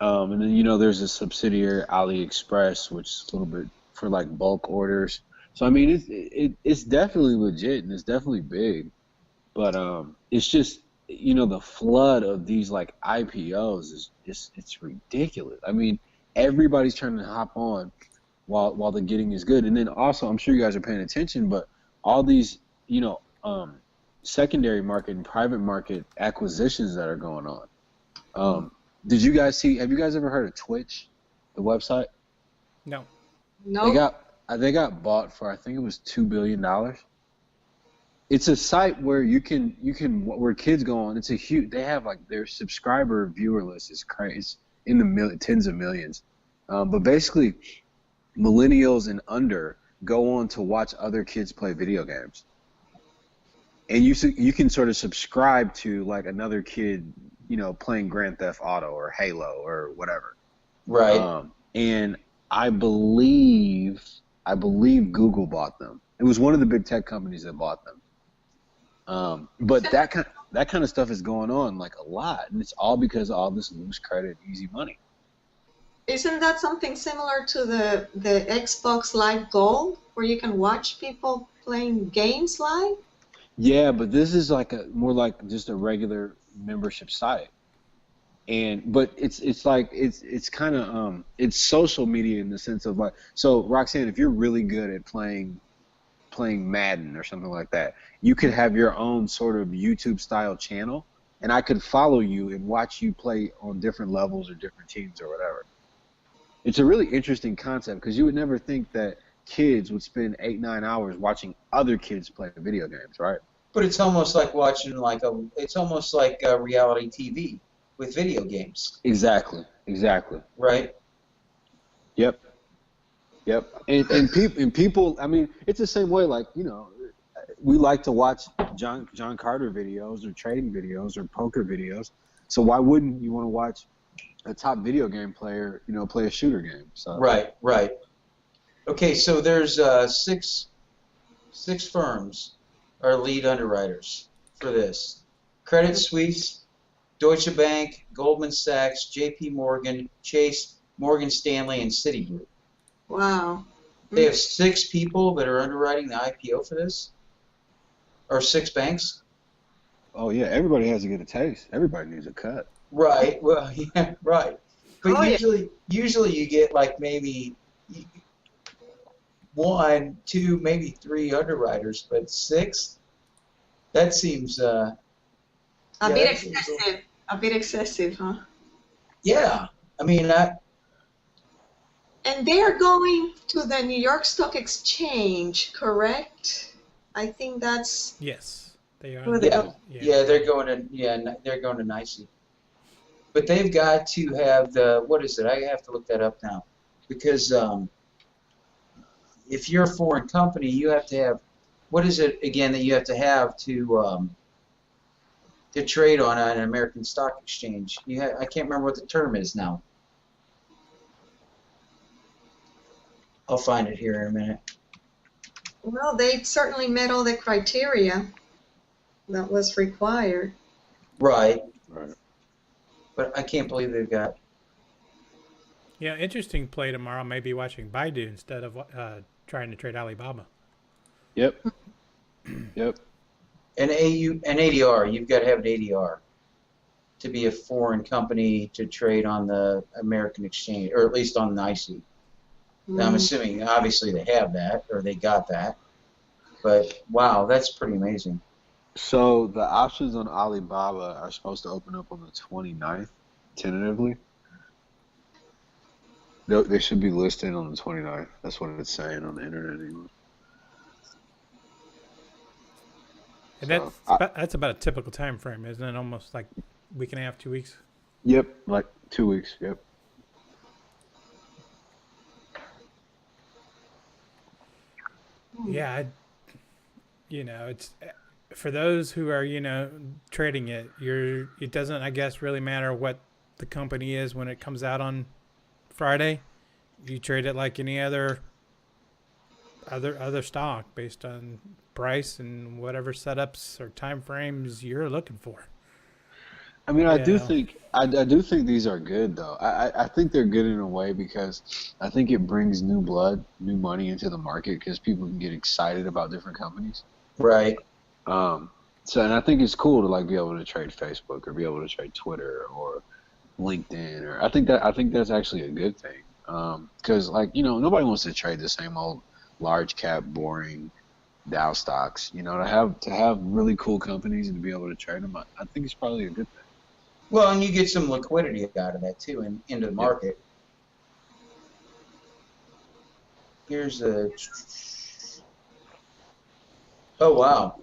H: And then there's a subsidiary AliExpress, which is a little bit for like bulk orders. So I mean, it's definitely legit and it's definitely big, but it's just the flood of these like IPOs is just, it's ridiculous. I mean, everybody's trying to hop on while the getting is good, and then also I'm sure you guys are paying attention, but all these secondary market and private market acquisitions that are going on. Have you guys ever heard of Twitch, the website?
F: No.
H: They got bought for, I think it was $2 billion. It's a site where where kids go on. It's a huge. They have like their subscriber viewer list is crazy. It's in the tens of millions. But basically, millennials and under go on to watch other kids play video games, and you can sort of subscribe to like another kid, playing Grand Theft Auto or Halo or whatever.
D: Right.
H: And I believe Google bought them. It was one of the big tech companies that bought them. But that kind of stuff is going on like a lot, and it's all because of all this loose credit, easy money.
G: Isn't that something similar to the Xbox Live Gold, where you can watch people playing games live?
H: Yeah, but this is like more like just a regular membership site, but it's kind of it's social media in the sense of like, so Roxanne, if you're really good at playing Madden or something like that, you could have your own sort of YouTube style channel, and I could follow you and watch you play on different levels or different teams or whatever. It's a really interesting concept because you would never think that kids would spend 8-9 hours watching other kids play video games, right?
D: But it's almost like watching it's almost like reality TV with video games.
H: Exactly.
D: Right.
H: Yep. And people, I mean, it's the same way. Like, we like to watch John Carter videos or trading videos or poker videos. So why wouldn't you want to watch a top video game player, play a shooter game? So.
D: Right. Okay, so there's six firms are lead underwriters for this. Credit Suisse, Deutsche Bank, Goldman Sachs, J.P. Morgan, Chase, Morgan Stanley, and Citigroup.
G: Wow.
D: They have 6 people that are underwriting the IPO for this, or 6 banks.
H: Oh yeah, everybody has to get a taste. Everybody needs a cut.
D: Right. Well, yeah, right. But
G: Oh, yeah.
D: usually you get like maybe 1, 2, maybe 3 underwriters, but 6. That seems
G: A
D: yeah,
G: bit
D: that seems
G: excessive. A bit excessive, huh?
D: yeah. I mean,
G: And they are going to the New York Stock Exchange, correct? I think that's
F: Yes, they are.
G: where they
D: yeah,
G: go.
D: yeah. They're going to NYSE. But they've got to have the, what is it? I have to look that up now, because if you're a foreign company, you have to have, what is it again that you have to have to trade on an American stock exchange? I can't remember what the term is now. I'll find it here in a minute.
G: Well, they certainly met all the criteria that was required.
D: Right.
H: Right.
D: But I can't believe they've got.
F: Yeah, interesting play tomorrow. Maybe watching Baidu instead of trying to trade Alibaba.
H: Yep. Yep.
D: An ADR, you've got to have an ADR to be a foreign company to trade on the American exchange, or at least on NYSE. Now, I'm assuming, obviously, they have that, or they got that. But, wow, that's pretty amazing.
H: So the options on Alibaba are supposed to open up on the 29th, tentatively. They should be listed on the 29th. That's what it's saying on the internet anyway.
F: And
H: So,
F: that's about a typical time frame, isn't it? Almost like a week and a half, 2 weeks.
H: Yep, like 2 weeks. Yep.
F: Yeah, it's for those who are, trading it. It doesn't, I guess, really matter what the company is when it comes out on Friday. You trade it like any other stock based on price and whatever setups or time frames you're looking for.
H: I mean, I do think these are good though. I think they're good in a way because I think it brings new blood, new money into the market because people can get excited about different companies.
D: Right.
H: So, and I think it's cool to like be able to trade Facebook or be able to trade Twitter or LinkedIn, or I think that's actually a good thing. Because nobody wants to trade the same old large cap, boring Dow stocks. To have really cool companies and to be able to trade them, I think it's probably a good thing.
D: Well, and you get some liquidity out of that too, into the market. Here's the. Oh wow!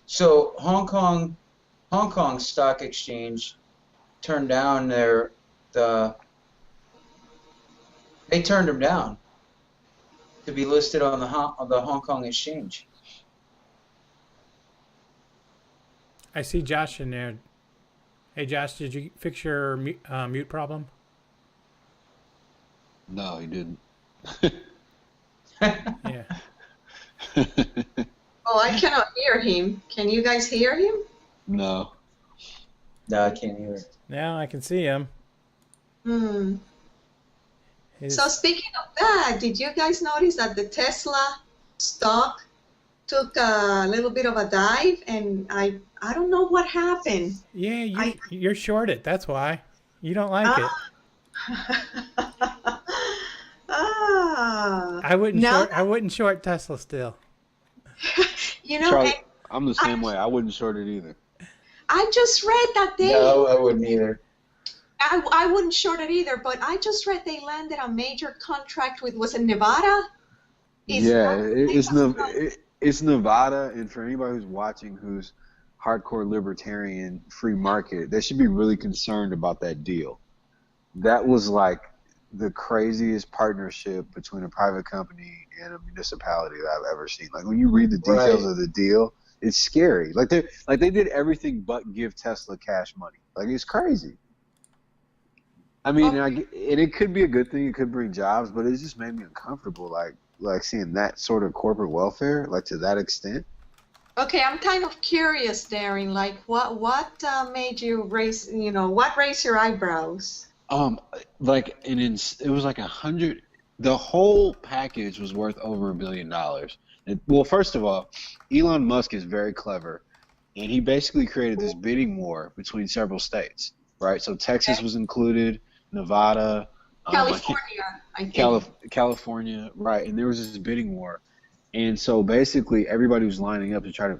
D: So Hong Kong Stock Exchange turned down they turned them down to be listed on the Hong Kong Exchange.
F: I see Josh in there. Hey, Josh, did you fix your mute problem?
H: No, he didn't.
F: Yeah.
G: Oh, I cannot hear him. Can you guys hear him?
H: No.
D: No, I can't hear it.
F: Now I can see him.
G: So speaking of that, did you guys notice that the Tesla stock took a little bit of a dive, and I don't know what happened.
F: Yeah, you're shorted. That's why you don't like it. I wouldn't short Tesla still.
H: Charlie, I'm the same way. I wouldn't short it either.
G: I just read that they.
D: No, I wouldn't either.
G: I wouldn't short it either, but I just read they landed a major contract with, was it Nevada?
H: It's Nevada, and for anybody who's watching who's hardcore libertarian free market, they should be really concerned about that deal. That was like the craziest partnership between a private company and a municipality that I've ever seen. Like when you read the details of the deal, it's scary. Like they did everything but give Tesla cash money. Like it's crazy. I mean, and it could be a good thing. It could bring jobs, but it just made me uncomfortable. Like seeing that sort of corporate welfare, like to that extent.
G: Okay, I'm kind of curious, Darren. Like, what made you raise, what raised your eyebrows?
H: Like it was like 100. The whole package was worth over $1 billion. Well, first of all, Elon Musk is very clever, and he basically created this bidding war between several states, right? So Texas was included, Nevada,
G: California, I think.
H: California, right? And there was this bidding war, and so basically everybody was lining up to try to,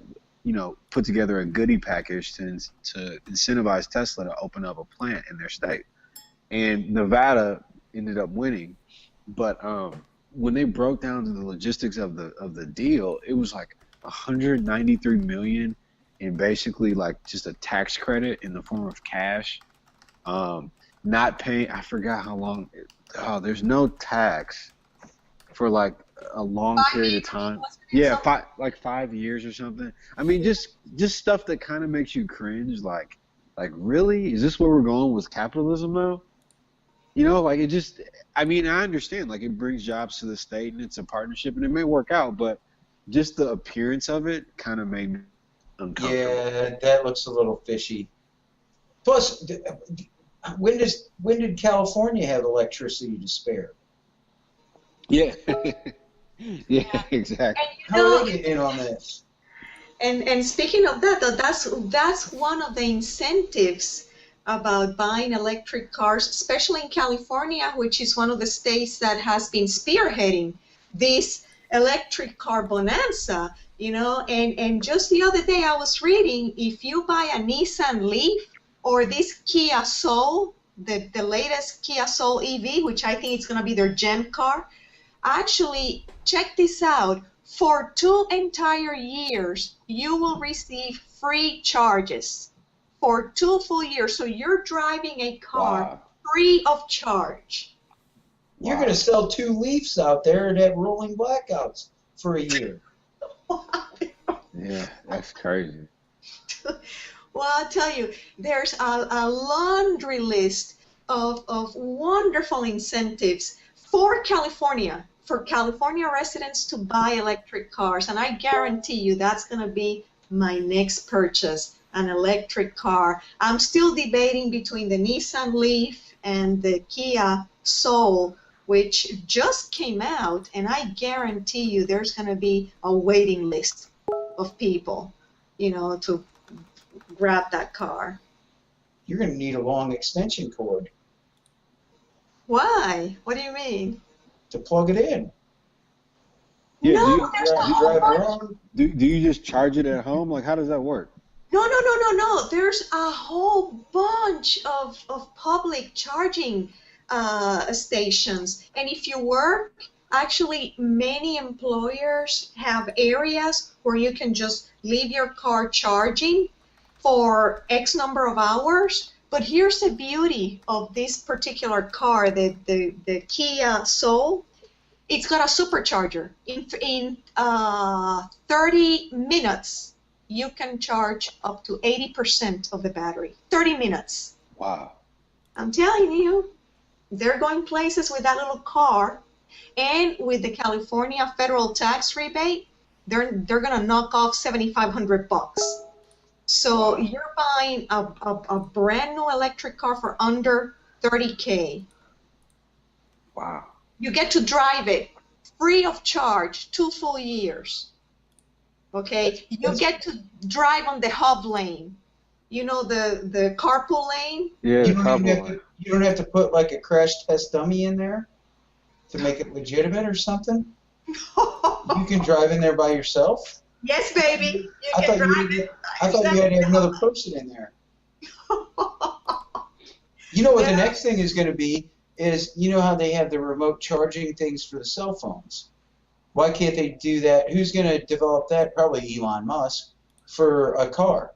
H: put together a goodie package to incentivize Tesla to open up a plant in their state. And Nevada ended up winning, but when they broke down to the logistics of the deal, it was like 193 million in basically like just a tax credit in the form of cash, not paying. I forgot how long. There's no tax for like a long period of time. Yeah, 5 years or something. I mean, just stuff that kind of makes you cringe. Like really, is this where we're going with capitalism now? Like it just, I mean, I understand, like it brings jobs to the state and it's a partnership and it may work out, but just the appearance of it kind of made me uncomfortable.
D: Yeah, that looks a little fishy. Plus, when did California have electricity to spare?
H: Yeah. Yeah, exactly.
D: How are they getting in on this?
G: And speaking of that, that's one of the incentives about buying electric cars, especially in California, which is one of the states that has been spearheading this electric car bonanza, and just the other day I was reading, if you buy a Nissan Leaf or this Kia Soul, the latest Kia Soul EV, which I think it's going to be their gem car, actually, check this out, for 2 entire years, you will receive free charges. For 2 full years, so you're driving a car free of charge.
D: You're going to sell 2 Leafs out there and have rolling blackouts for a year.
H: Yeah, that's crazy.
G: Well, I'll tell you, there's a laundry list of wonderful incentives for California residents to buy electric cars, and I guarantee you that's going to be my next purchase. An electric car. I'm still debating between the Nissan Leaf and the Kia Soul, which just came out, and I guarantee you there's going to be a waiting list of people, to grab that car.
D: You're going to need a long extension cord.
G: Why? What do you mean?
D: To plug it in.
H: Yeah,
G: no, there's a whole bunch.
H: Do you just charge it at home? Like, how does that work?
G: No. There's a whole bunch of public charging stations. And if you work, actually, many employers have areas where you can just leave your car charging for X number of hours. But here's the beauty of this particular car, the Kia Soul. It's got a supercharger. In 30 minutes, you can charge up to 80% of the battery. 30 minutes.
H: Wow.
G: I'm telling you, they're going places with that little car, and with the California federal tax rebate, they're going to knock off $7,500. So you're buying a brand new electric car for under $30K.
H: Wow.
G: You get to drive it free of charge 2 full years. Okay, you get to drive on the hub lane. The carpool lane?
H: Yeah,
D: you don't have to put like a crash test dummy in there to make it legitimate or something? You can drive in there by yourself?
G: Yes, baby.
D: I thought you had to have another person in there. You know what the next thing is going to be is, how they have the remote charging things for the cell phones? Why can't they do that? Who's going to develop that? Probably Elon Musk for a car.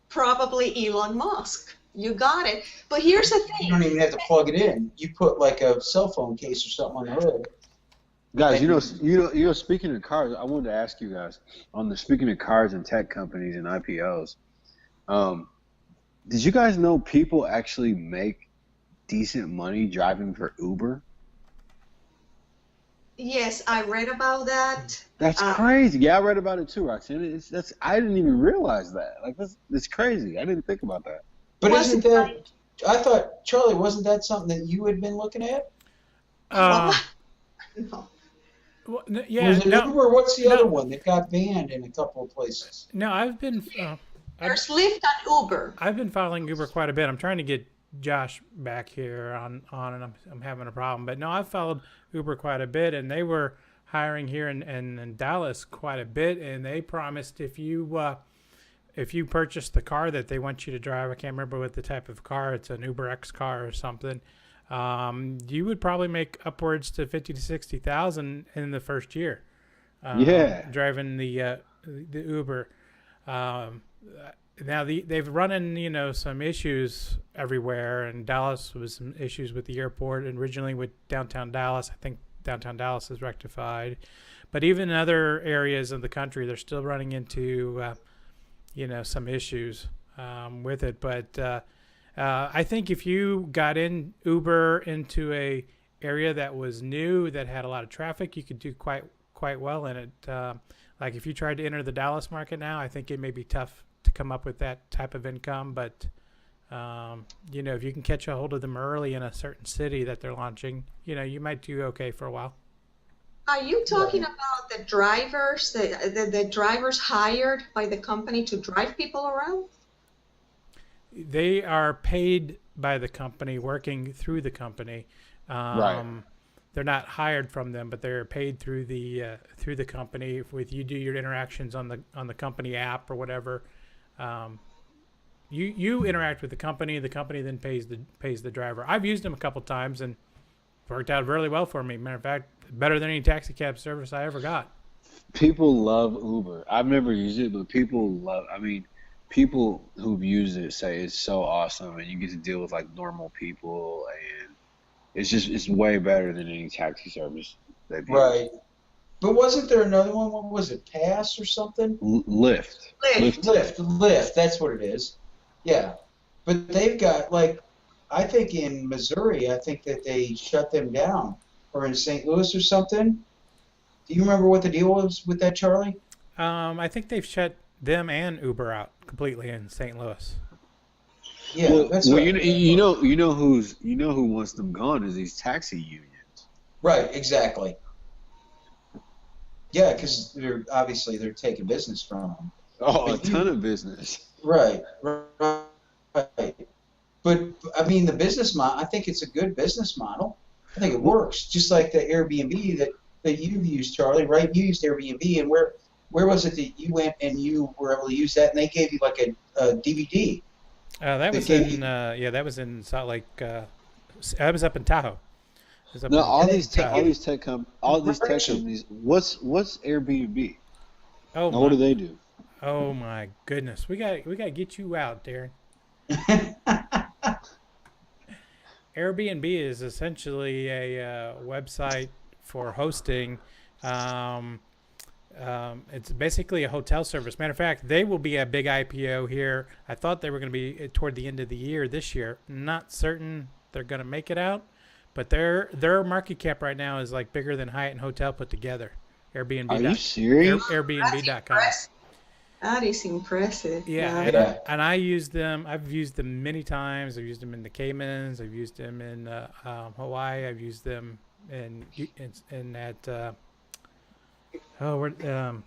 G: Probably Elon Musk. You got it. But here's the thing.
D: You don't even have to plug it in. You put like a cell phone case or something on the hood.
H: Guys, speaking of cars, I wanted to ask you guys speaking of cars and tech companies and IPOs. Did you guys know people actually make decent money driving for Uber?
G: Yes, I read about that.
H: That's crazy. Yeah, I read about it too, Roxanne. I didn't even realize that. Like that's crazy. I didn't think about that.
D: But
G: Was
D: isn't
G: it
D: that? I thought, Charlie, wasn't that something that you had been looking at?
F: Um,
G: No.
F: well,
D: Or
F: yeah,
D: was it
F: no,
D: Uber? What's the
F: no,
D: other one that got banned in a couple of places?
F: no. I've been
G: There's Lyft and Uber.
F: I've been following Uber quite a bit. I'm trying to get Josh back here on and I'm having a problem. But no, I've followed Uber quite a bit, and they were hiring here in Dallas quite a bit, and they promised if you purchase the car that they want you to drive, I can't remember what the type of car, it's an Uber X car or something, you would probably make upwards to 50 to 60,000 in the first year. Driving the Uber. Now they've run in some issues everywhere, and Dallas was some issues with the airport, and originally with downtown Dallas. I think downtown Dallas is rectified, but even in other areas of the country, they're still running into some issues with it. But I think if you got in Uber into a area that was new, that had a lot of traffic, you could do quite well in it. Like if you tried to enter the Dallas market now, I think it may be tough to come up with that type of income. But if you can catch a hold of them early in a certain city that they're launching, you might do okay for a while.
G: Are you talking about the drivers, the drivers hired by the company to drive people around?
F: They are paid by the company, working through the company.
H: Right.
F: They're not hired from them, but they're paid through the company. If you do your interactions on the company app or whatever, you interact with the company then pays the driver. I've used them a couple times and worked out really well for me. Matter of fact, better than any taxi cab service I ever got.
H: People love Uber. I've never used it, but people who've used it say it's so awesome, and you get to deal with like normal people, and it's way better than any taxi service.
D: Right. But wasn't there another one? What was it? Pass or something?
H: Lyft.
D: Lyft. That's what it is. Yeah. But they've got I think in Missouri, I think that they shut them down, or in St. Louis or something. Do you remember what the deal was with that, Charlie?
F: I think they've shut them and Uber out completely in St. Louis.
D: Yeah, that's right.
H: You know who wants them gone is these taxi unions.
D: Right, exactly. Yeah, because they're taking business from them.
H: Oh, a ton of business.
D: Right. But I mean, the business model, I think it's a good business model. I think it works, just like the Airbnb that you've used, Charlie. Right? You used Airbnb, and where was it that you went and you were able to use that, and they gave you like a DVD?
F: That was in Salt Lake. I was up in Tahoe.
H: All these tech companies. What's Airbnb? What do they do?
F: Oh my goodness, we got to get you out, Darren. Airbnb is essentially a website for hosting. It's basically a hotel service. Matter of fact, they will be a big IPO here. I thought they were going to be toward the end of the year this year. Not certain they're going to make it out, but their market cap right now is like bigger than Hyatt and Hotel put together. Airbnb.
H: Are you serious?
F: Airbnb.com.
G: That is impressive.
F: Yeah. And I use them. I've used them many times. I've used them in the Caymans. I've used them in Hawaii. I've used them in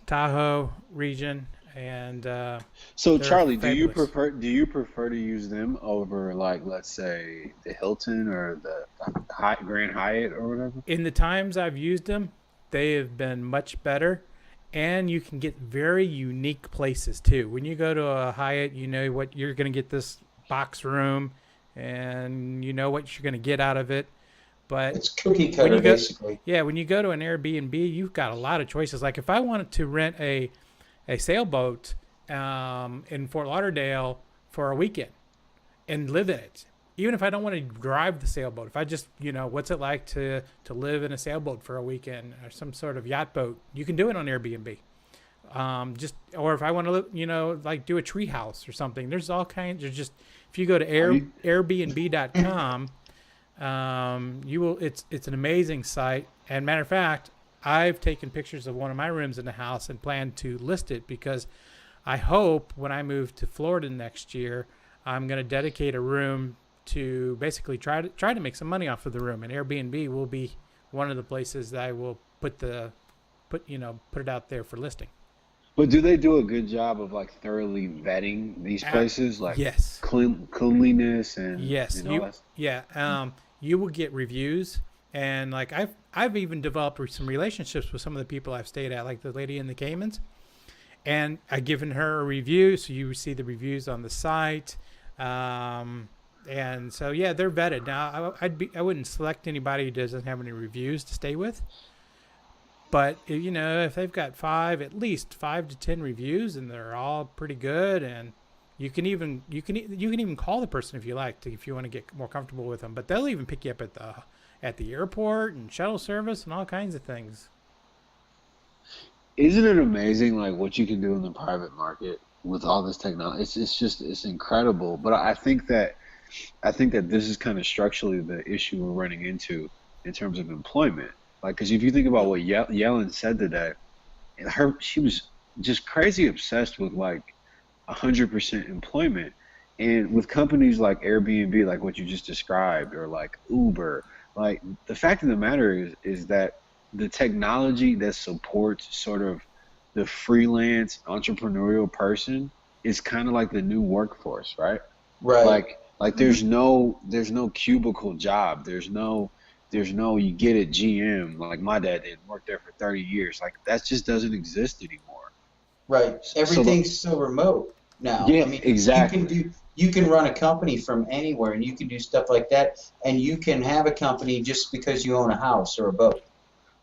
F: Tahoe region. And
H: so, Charlie, do you prefer to use them over, like, let's say the Hilton or the Grand Hyatt or whatever?
F: In the times I've used them, they have been much better. And you can get very unique places too. When you go to a Hyatt, you know what you're going to get, this box room, and you know what you're going to get out of it. But
D: it's cookie cutter, basically.
F: Yeah, when you go to an Airbnb, you've got a lot of choices. Like if I wanted to rent a sailboat in Fort Lauderdale for a weekend and live in it, even if I don't want to drive the sailboat, if I just, what's it like to live in a sailboat for a weekend or some sort of yacht boat, you can do it on Airbnb. Or if I want to live, like do a tree house or something, there's all kinds. There's just, if you go to Airbnb.com, it's an amazing site. And matter of fact, I've taken pictures of one of my rooms in the house and plan to list it because I hope when I move to Florida next year, I'm going to dedicate a room to basically try to make some money off of the room, and Airbnb will be one of the places that I will put it out there for listing.
H: But do they do a good job of like thoroughly vetting these places, like
F: yes,
H: cleanliness and
F: yes, you will get reviews, and like I've even developed some relationships with some of the people I've stayed at, like the lady in the Caymans, and I've given her a review, so you see the reviews on the site, and so yeah, they're vetted. Now I wouldn't select anybody who doesn't have any reviews to stay with. But if they've got at least 5 to 10 reviews, and they're all pretty good, and you can even call the person if you like if you want to get more comfortable with them. But they'll even pick you up at the airport and shuttle service and all kinds of things.
H: Isn't it amazing, like what you can do in the private market with all this technology? It's incredible. But I think that this is kind of structurally the issue we're running into in terms of employment. Like, because if you think about what Yellen said today, she was just crazy obsessed with like 100% employment, and with companies like Airbnb, like what you just described, or like Uber, like the fact of the matter is that the technology that supports sort of the freelance entrepreneurial person is kind of like the new workforce, right?
D: Right.
H: Like there's no cubicle job. There's no you get at GM, like my dad did, worked there for 30 years. Like that just doesn't exist anymore.
D: Right. Everything's so remote now.
H: Yeah,
D: I mean,
H: exactly.
D: You can run a company from anywhere, and you can do stuff like that, and you can have a company just because you own a house or a boat.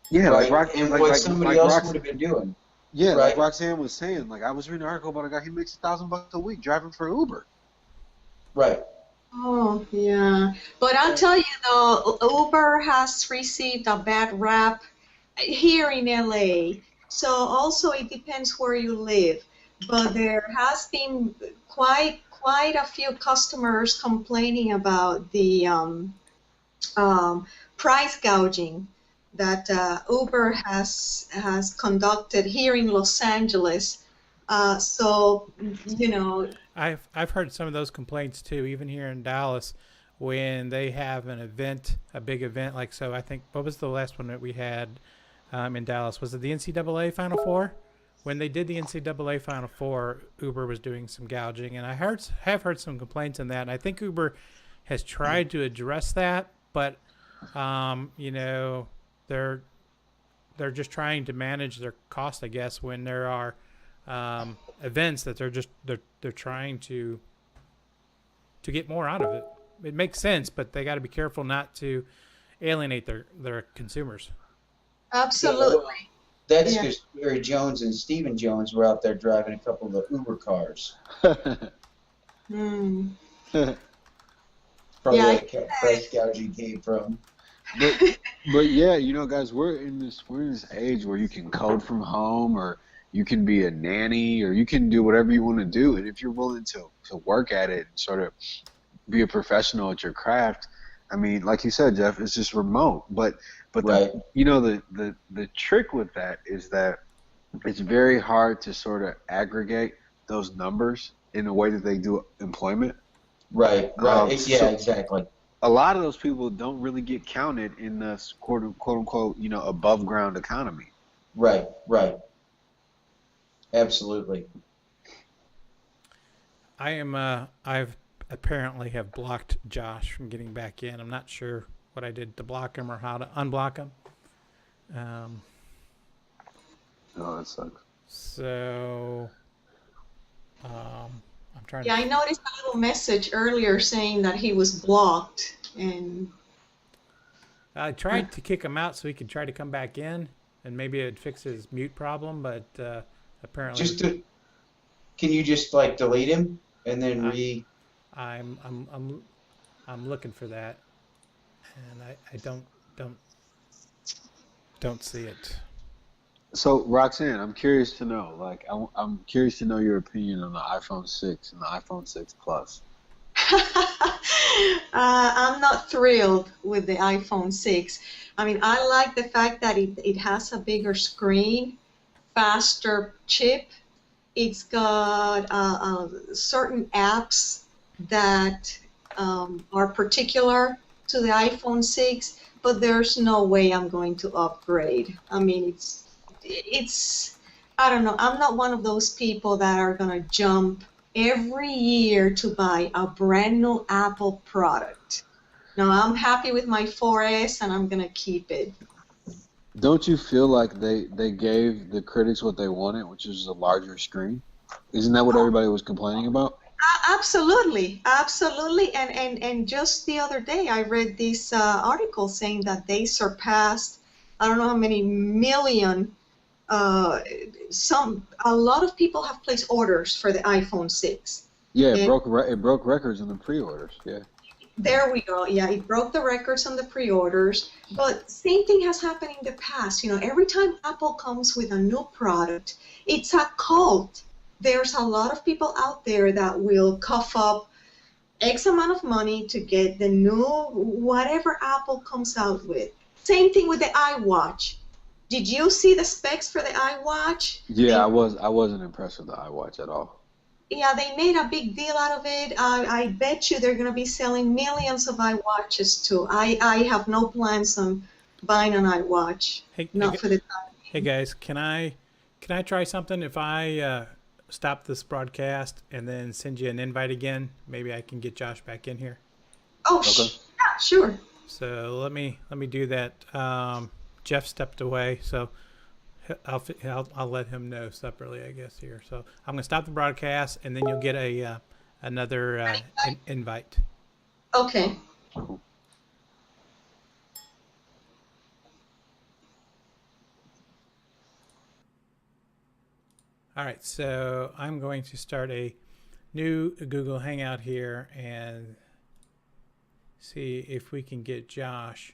H: Yeah,
D: right?
H: like
D: somebody else would have been doing.
H: Yeah,
D: right?
H: like Roxanne was saying. Like I was reading an article about a guy, he makes $1,000 a week driving for Uber.
D: Right.
G: Oh, yeah. But I'll tell you, though, Uber has received a bad rap here in LA. So also it depends where you live. But there has been quite a few customers complaining about the price gouging that Uber has conducted here in Los Angeles. So,
F: I've heard some of those complaints too, even here in Dallas, when they have an event, a big event. Like, so I think, what was the last one that we had in Dallas? Was it the NCAA Final Four? When they did the NCAA Final Four, Uber was doing some gouging, and I have heard some complaints on that. And I think Uber has tried to address that, but they're just trying to manage their cost, I guess, when there are events that they're trying to get more out of it. It makes sense, but they got to be careful not to alienate their consumers.
G: Absolutely.
D: That's because Jerry Jones and Stephen Jones were out there driving a couple of the Uber cars. Probably where the price gouging came from.
H: But yeah, guys, we're in this age where you can code from home, or you can be a nanny, or you can do whatever you want to do. And if you're willing to work at it and sort of be a professional at your craft, I mean, like you said, Jeff, it's just remote. But
D: right.
H: the trick with that is that it's very hard to sort of aggregate those numbers in the way that they do employment.
D: Right. Yeah, exactly.
H: A lot of those people don't really get counted in the quote unquote, above ground economy.
D: Right. Absolutely.
F: I've apparently have blocked Josh from getting back in. I'm not sure what I did to block him or how to unblock him.
H: Oh, that sucks.
F: So, I'm trying to...
G: I noticed a little message earlier saying that he was blocked, and
F: I tried to kick him out so he could try to come back in, and maybe it'd fix his mute problem, but apparently...
D: Can you just delete him and then
F: I'm looking for that, and I don't see it.
H: So Roxanne, I'm curious to know. I'm curious to know your opinion on the iPhone 6 and the iPhone 6 Plus.
G: I'm not thrilled with the iPhone 6. I mean, I like the fact that it has a bigger screen, faster chip. It's got certain apps that are particular to the iPhone 6, but there's no way I'm going to upgrade. I mean, it's I don't know. I'm not one of those people that are going to jump every year to buy a brand new Apple product. No, I'm happy with my 4S and I'm going to keep it.
H: Don't you feel like they gave the critics what they wanted, which is a larger screen? Isn't that what everybody was complaining about?
G: Absolutely, absolutely. And just the other day, I read this article saying that they surpassed, I don't know how many million. A lot of people have placed orders for the iPhone 6.
H: Yeah, it broke records in the pre-orders. Yeah.
G: There we go. Yeah, it broke the records on the pre-orders. But same thing has happened in the past. You know, every time Apple comes with a new product, it's a cult. There's a lot of people out there that will cough up X amount of money to get the new whatever Apple comes out with. Same thing with the iWatch. Did you see the specs for the iWatch?
H: Yeah, I wasn't impressed with the iWatch at all.
G: Yeah, they made a big deal out of it. I bet you they're going to be selling millions of iWatches too. I have no plans on buying an iWatch. Not for the time.
F: Hey guys, can I try something? If I stop this broadcast and then send you an invite again, maybe I can get Josh back in here.
G: Oh, okay. Yeah, sure.
F: So let me do that. Jeff stepped away, so I'll let him know separately, I guess, here. So I'm going to stop the broadcast, and then you'll get another invite.
G: Okay.
H: Cool.
F: All right, so I'm going to start a new Google Hangout here and see if we can get Josh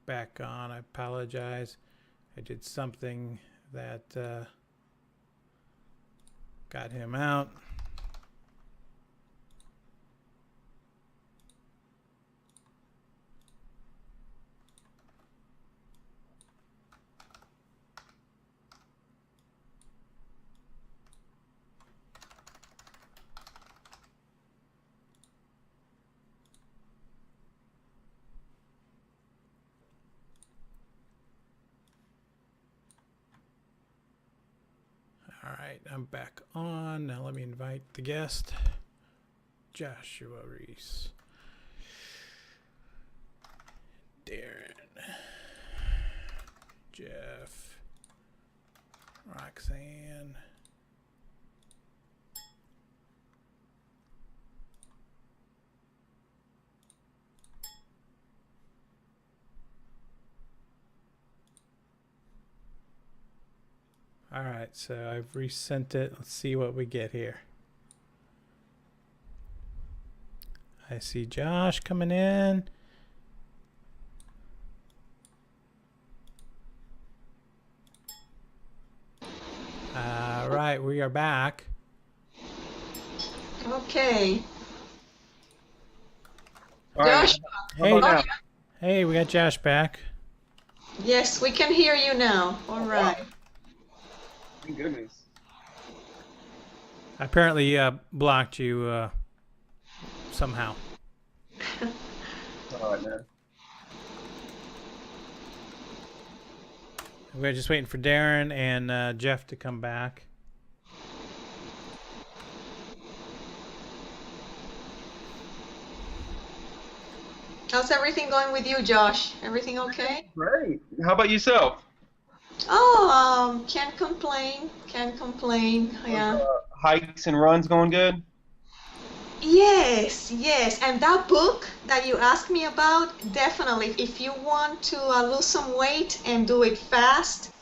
F: back on. I apologize. I did something that got him out. All right, I'm back on. Now let me invite the guest, Joshua Reese, Darren, Jeff, Roxanne, all right, so I've resent it. Let's see what we get here. I see Josh coming in. All right, we are back.
G: Okay.
I: All right.
G: Josh.
F: Hey, hey, we got Josh back.
G: Yes, we can hear you now. All right.
I: Thank goodness.
F: I apparently blocked you somehow.
I: All right, man.
F: We're just waiting for Darren and Jeff to come back.
G: How's everything going with you, Josh? Everything okay?
I: Great. How about yourself?
G: Oh, can't complain. Can't complain. Yeah.
I: Hikes and runs going good?
G: Yes, yes. And that book that you asked me about, definitely. If you want to lose some weight and do it fast,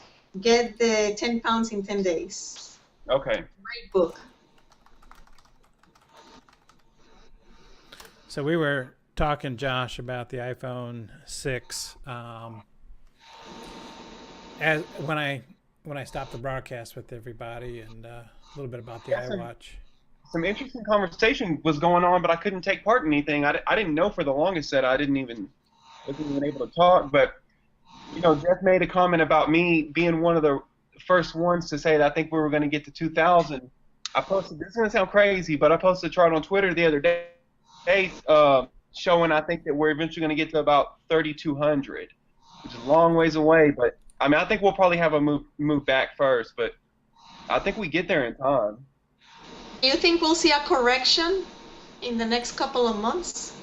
G: get the 10 pounds in 10 days.
I: Okay.
G: Great book.
F: So we were talking, Josh, about the iPhone 6. As when I stopped the broadcast with everybody, and a little bit about the iWatch.
I: some interesting conversation was going on, but I couldn't take part in anything. I didn't know for the longest that I wasn't even able to talk. But Jeff made a comment about me being one of the first ones to say that I think we were going to get to 2,000. I posted. This is going to sound crazy, but I posted a chart on Twitter the other day, showing I think that we're eventually going to get to about 3,200, which is a long ways away. But I mean, I think we'll probably have a move back first, but I think we get there in time.
G: Do you think we'll see a correction in the next couple of months?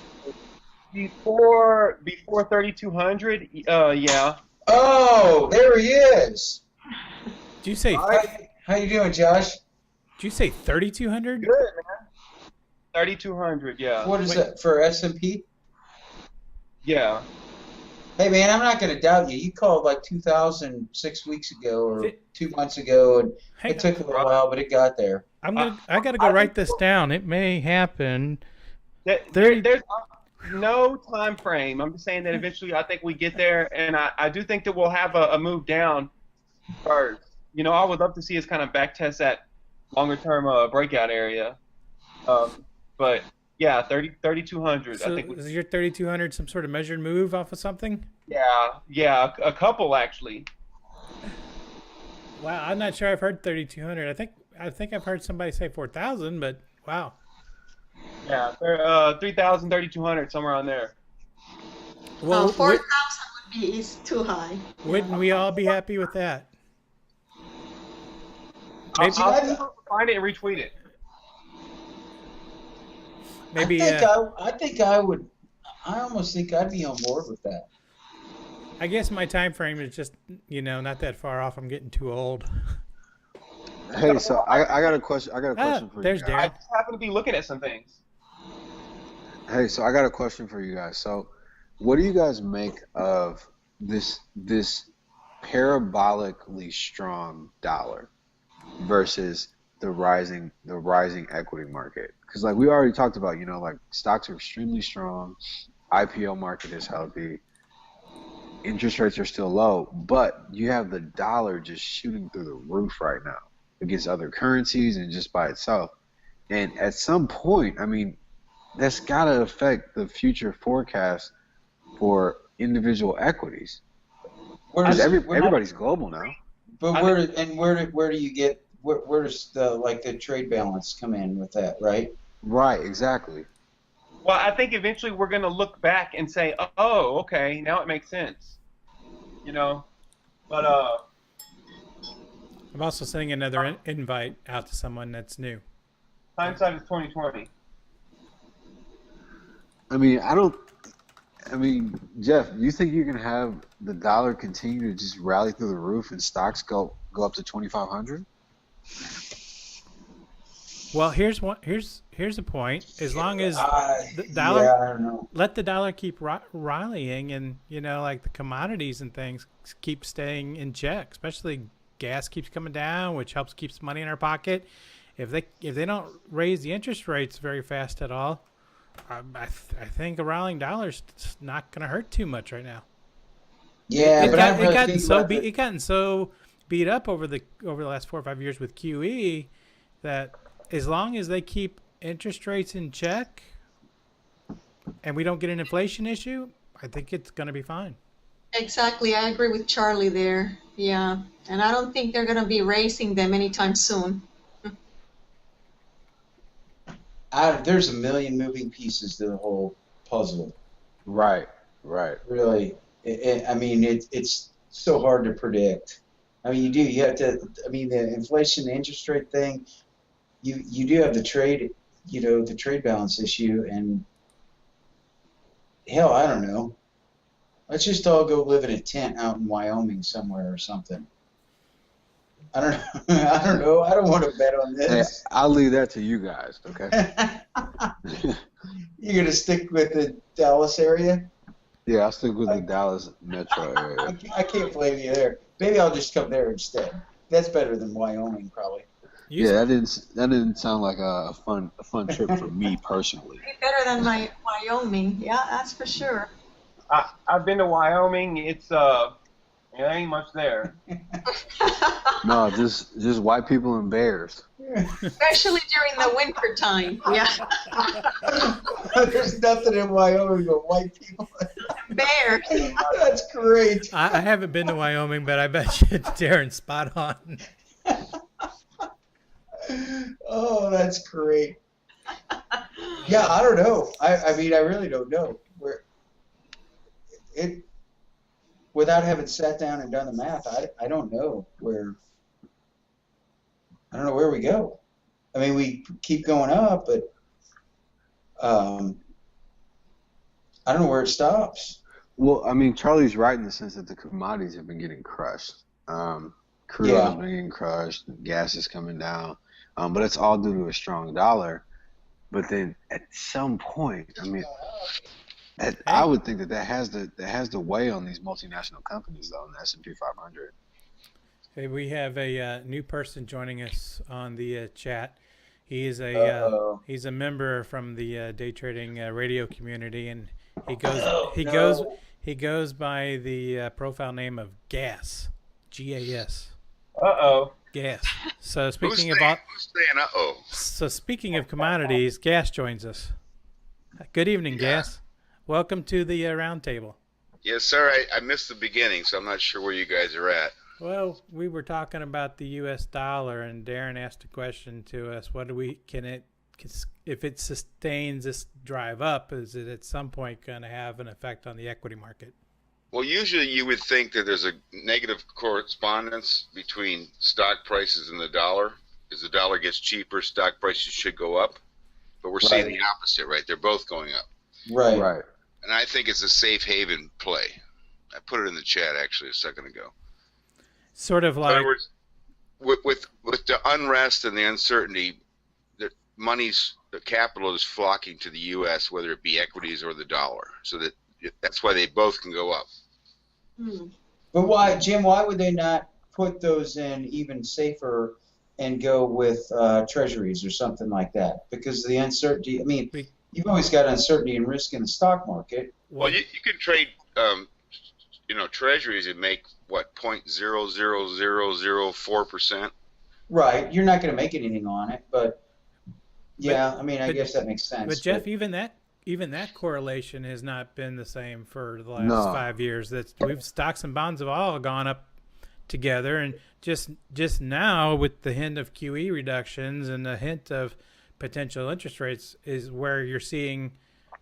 I: Before 3,200, yeah.
D: Oh, there he is.
F: Did you say?
D: How you doing, Josh?
F: Did you say 3,200?
I: Good, man. 3,200, yeah.
D: What is that for S&P?
I: Yeah.
D: Hey, man, I'm not going to doubt you. You called like 2,000 6 weeks ago or 2 months ago, and it took a little while, but it got there.
F: I got to go write this down. It may happen.
I: There's no time frame. I'm just saying that eventually I think we get there, and I do think that we'll have a move down first. I would love to see us kind of back test that longer-term breakout area. But yeah, 3,200.
F: So
I: I think.
F: Is your 3,200 some sort of measured move off of something?
I: Yeah, a couple actually.
F: Wow, I'm not sure I've heard 3,200. I think I've heard somebody say 4,000, but wow.
I: Yeah, 3,000, 3,200, somewhere on there.
F: Well,
G: 4,000 is too high.
F: Wouldn't we all be happy with that?
I: I'll find it and retweet it.
F: Maybe.
D: I think I would. I almost think I'd be on board with that.
F: I guess my time frame is just not that far off. I'm getting too old.
H: Hey, so I got a question. I got a question for you.
F: There's
H: guys.
F: Darren.
I: I just happen to be looking at some things.
H: Hey, so I got a question for you guys. So, what do you guys make of this parabolically strong dollar versus the rising equity market? Because like we already talked about, like stocks are extremely strong, IPO market is healthy, interest rates are still low, but you have the dollar just shooting through the roof right now against other currencies and just by itself. And at some point, I mean, that's got to affect the future forecast for individual equities. Everybody's global now.
D: But where do you get where does the trade balance come in with that, right?
H: Right, exactly.
I: Well, I think eventually we're going to look back and say, oh, okay, now it makes sense. But
F: I'm also sending another invite out to someone that's new.
I: hindsight is 20/20.
H: I mean, Jeff, you think you can have the dollar continue to just rally through the roof and stocks go up to 2,500?
F: Well, here's the point. As long as the dollar,
D: I don't know.
F: let the dollar keep rallying, and like the commodities and things keep staying in check. Especially gas keeps coming down, which helps keeps money in our pocket. If they don't raise the interest rates very fast at all, I think a rallying dollar's not going to hurt too much right now.
D: Yeah,
F: It
D: but
F: gotten so beat up over the last 4 or 5 years with QE that as long as they keep interest rates in check and we don't get an inflation issue, I think it's going to be fine.
G: Exactly, I agree with Charlie there. Yeah, and I don't think they're going to be raising them anytime soon.
D: There's a million moving pieces to the whole puzzle.
H: Right.
D: Really, it's so hard to predict. I mean, you have to. I mean, the inflation, the interest rate thing. You do have the trade, the trade balance issue, and hell, I don't know. Let's just all go live in a tent out in Wyoming somewhere or something. I don't know. I don't know. I don't want to bet on
H: Hey,
D: this.
H: I'll leave that to you guys, okay?
D: You're gonna stick with the Dallas area?
H: Yeah, I'll stick with the Dallas metro area.
D: I can't blame you there. Maybe I'll just come there instead. That's better than Wyoming, probably.
H: Yeah, that didn't sound like a fun trip for me personally.
G: Better than my Wyoming, yeah, that's for sure.
I: I've been to Wyoming. It's Yeah, ain't much there.
H: No, just white people and bears.
G: Especially during the winter time. Yeah.
D: There's nothing in Wyoming but white people.
G: Bears.
D: That's great.
F: I haven't been to Wyoming, but I bet you Darren's spot on.
D: Oh, that's great. Yeah, I don't know. I mean, I really don't know. Without having sat down and done the math, I don't know where. I don't know where we go. I mean, we keep going up, but I don't know where it stops.
H: Well, I mean, Charlie's right in the sense that the commodities have been getting crushed. Crude oil's been getting crushed. Gas is coming down. But it's all due to a strong dollar. But then at some point, I mean, I would think that has to weigh on these multinational companies, though, in the S&P 500.
F: Hey, we have a new person joining us on the chat. He is he's a member from the day trading radio community, and he goes by the profile name of Gas, Gas. Gas. So speaking
J: who's saying uh-oh?
F: So speaking of commodities, Gas joins us. Good evening, Gas. Welcome to the round table.
J: Yes, sir. I missed the beginning, so I'm not sure where you guys are at.
F: Well, we were talking about the U.S. dollar, and Darren asked a question to us: if it sustains this drive up, is it at some point going to have an effect on the equity market?
J: Well, usually you would think that there's a negative correspondence between stock prices and the dollar. As the dollar gets cheaper, stock prices should go up. But we're seeing the opposite, right? They're both going up.
D: Right.
J: And I think it's a safe haven play. I put it in the chat actually a second ago.
F: Sort of like.
J: In other words, with the unrest and the uncertainty, the capital is flocking to the U.S., whether it be equities or the dollar. So that's why they both can go up.
D: But why, Jim? Why would they not put those in even safer and go with treasuries or something like that? Because the uncertainty. I mean, you've always got uncertainty and risk in the stock market.
J: Well, you can trade, treasuries and make what 0.00004%.
D: Right. You're not going to make anything on it, but I guess that makes sense.
F: But Jeff, even that correlation has not been the same for the last 5 years. Stocks and bonds have all gone up together, and just now with the hint of QE reductions and the hint of potential interest rates is where you're seeing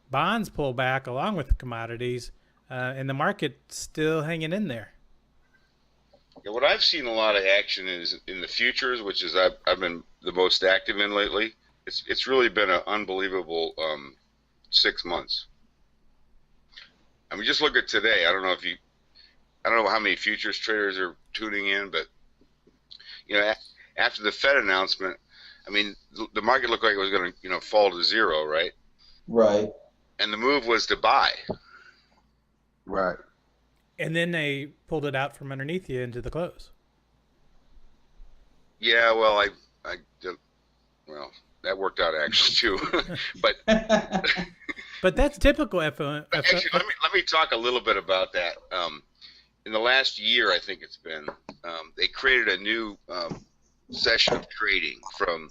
F: bonds pull back along with the commodities, and the market still hanging in there.
J: Yeah, what I've seen a lot of action is in the futures, which is I've been the most active in lately. It's really been an unbelievable 6 months. I mean, just look at today. I don't know how many futures traders are tuning in, but after the Fed announcement, I mean, the market looked like it was going to fall to zero, right?
D: Right.
J: And the move was to buy.
H: Right.
F: And then they pulled it out from underneath you into the close.
J: Yeah, well, that worked out actually too. but
F: that's typical FOM.
J: Actually, let me talk a little bit about that. In the last year, I think it's been, they created a new session of trading from,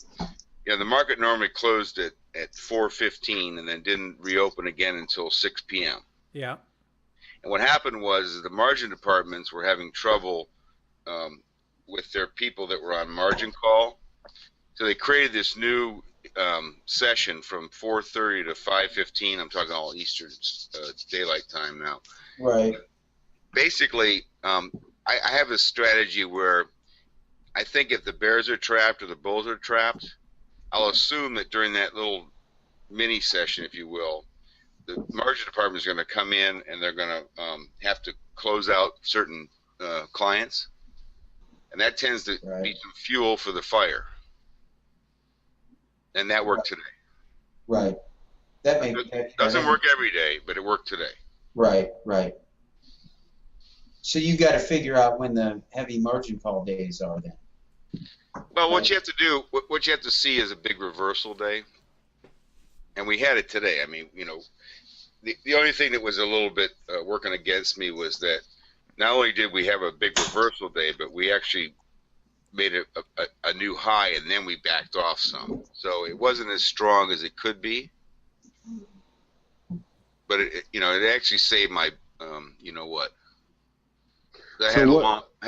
J: the market normally closed at 4:15 and then didn't reopen again until 6 p.m.
F: Yeah.
J: And what happened was the margin departments were having trouble with their people that were on margin call. So they created this new session from 4:30 to 5:15. I'm talking all Eastern daylight time now.
D: Right.
J: Basically, I have a strategy where I think if the bears are trapped or the bulls are trapped, I'll assume that during that little mini session, if you will, the margin department is going to come in and they're going to have to close out certain clients, and that tends to be some fuel for the fire. And that worked today.
D: Right.
J: It doesn't work every day, but it worked today.
D: Right. So you got to figure out when the heavy margin call days are then.
J: Well, what you have to do, what you have to see is a big reversal day, and we had it today. I mean, the only thing that was a little bit working against me was that not only did we have a big reversal day, but we actually made a new high, and then we backed off some. So it wasn't as strong as it could be, but it actually saved my, you know what? I had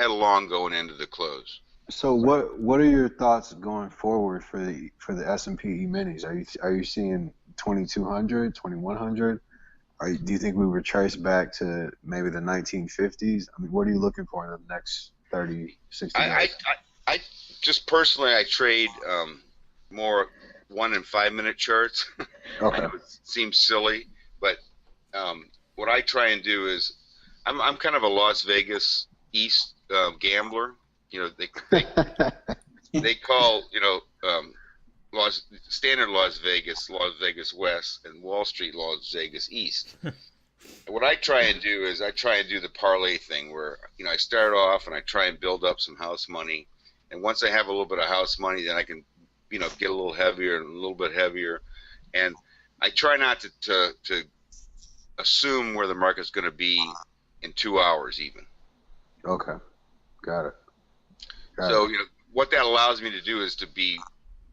J: a long going into the close.
H: So what are your thoughts going forward for the S&P E-minis? Are you seeing 2200, 2100? Do you think we retrace back to maybe the 1950s? I mean, what are you looking for in the next 30, 60 days?
J: I just personally, I trade more 1 and 5 minute charts.
H: Okay.
J: I know it seems silly, but what I try and do is I'm kind of a Las Vegas East gambler. You know, they call, standard Las Vegas West, and Wall Street Las Vegas East. What I try and do is I try and do the parlay thing where, I start off and I try and build up some house money. And once I have a little bit of house money, then I can, get a little heavier and a little bit heavier. And I try not to assume where the market's going to be in 2 hours even.
H: Okay. Got it.
J: So, what that allows me to do is to be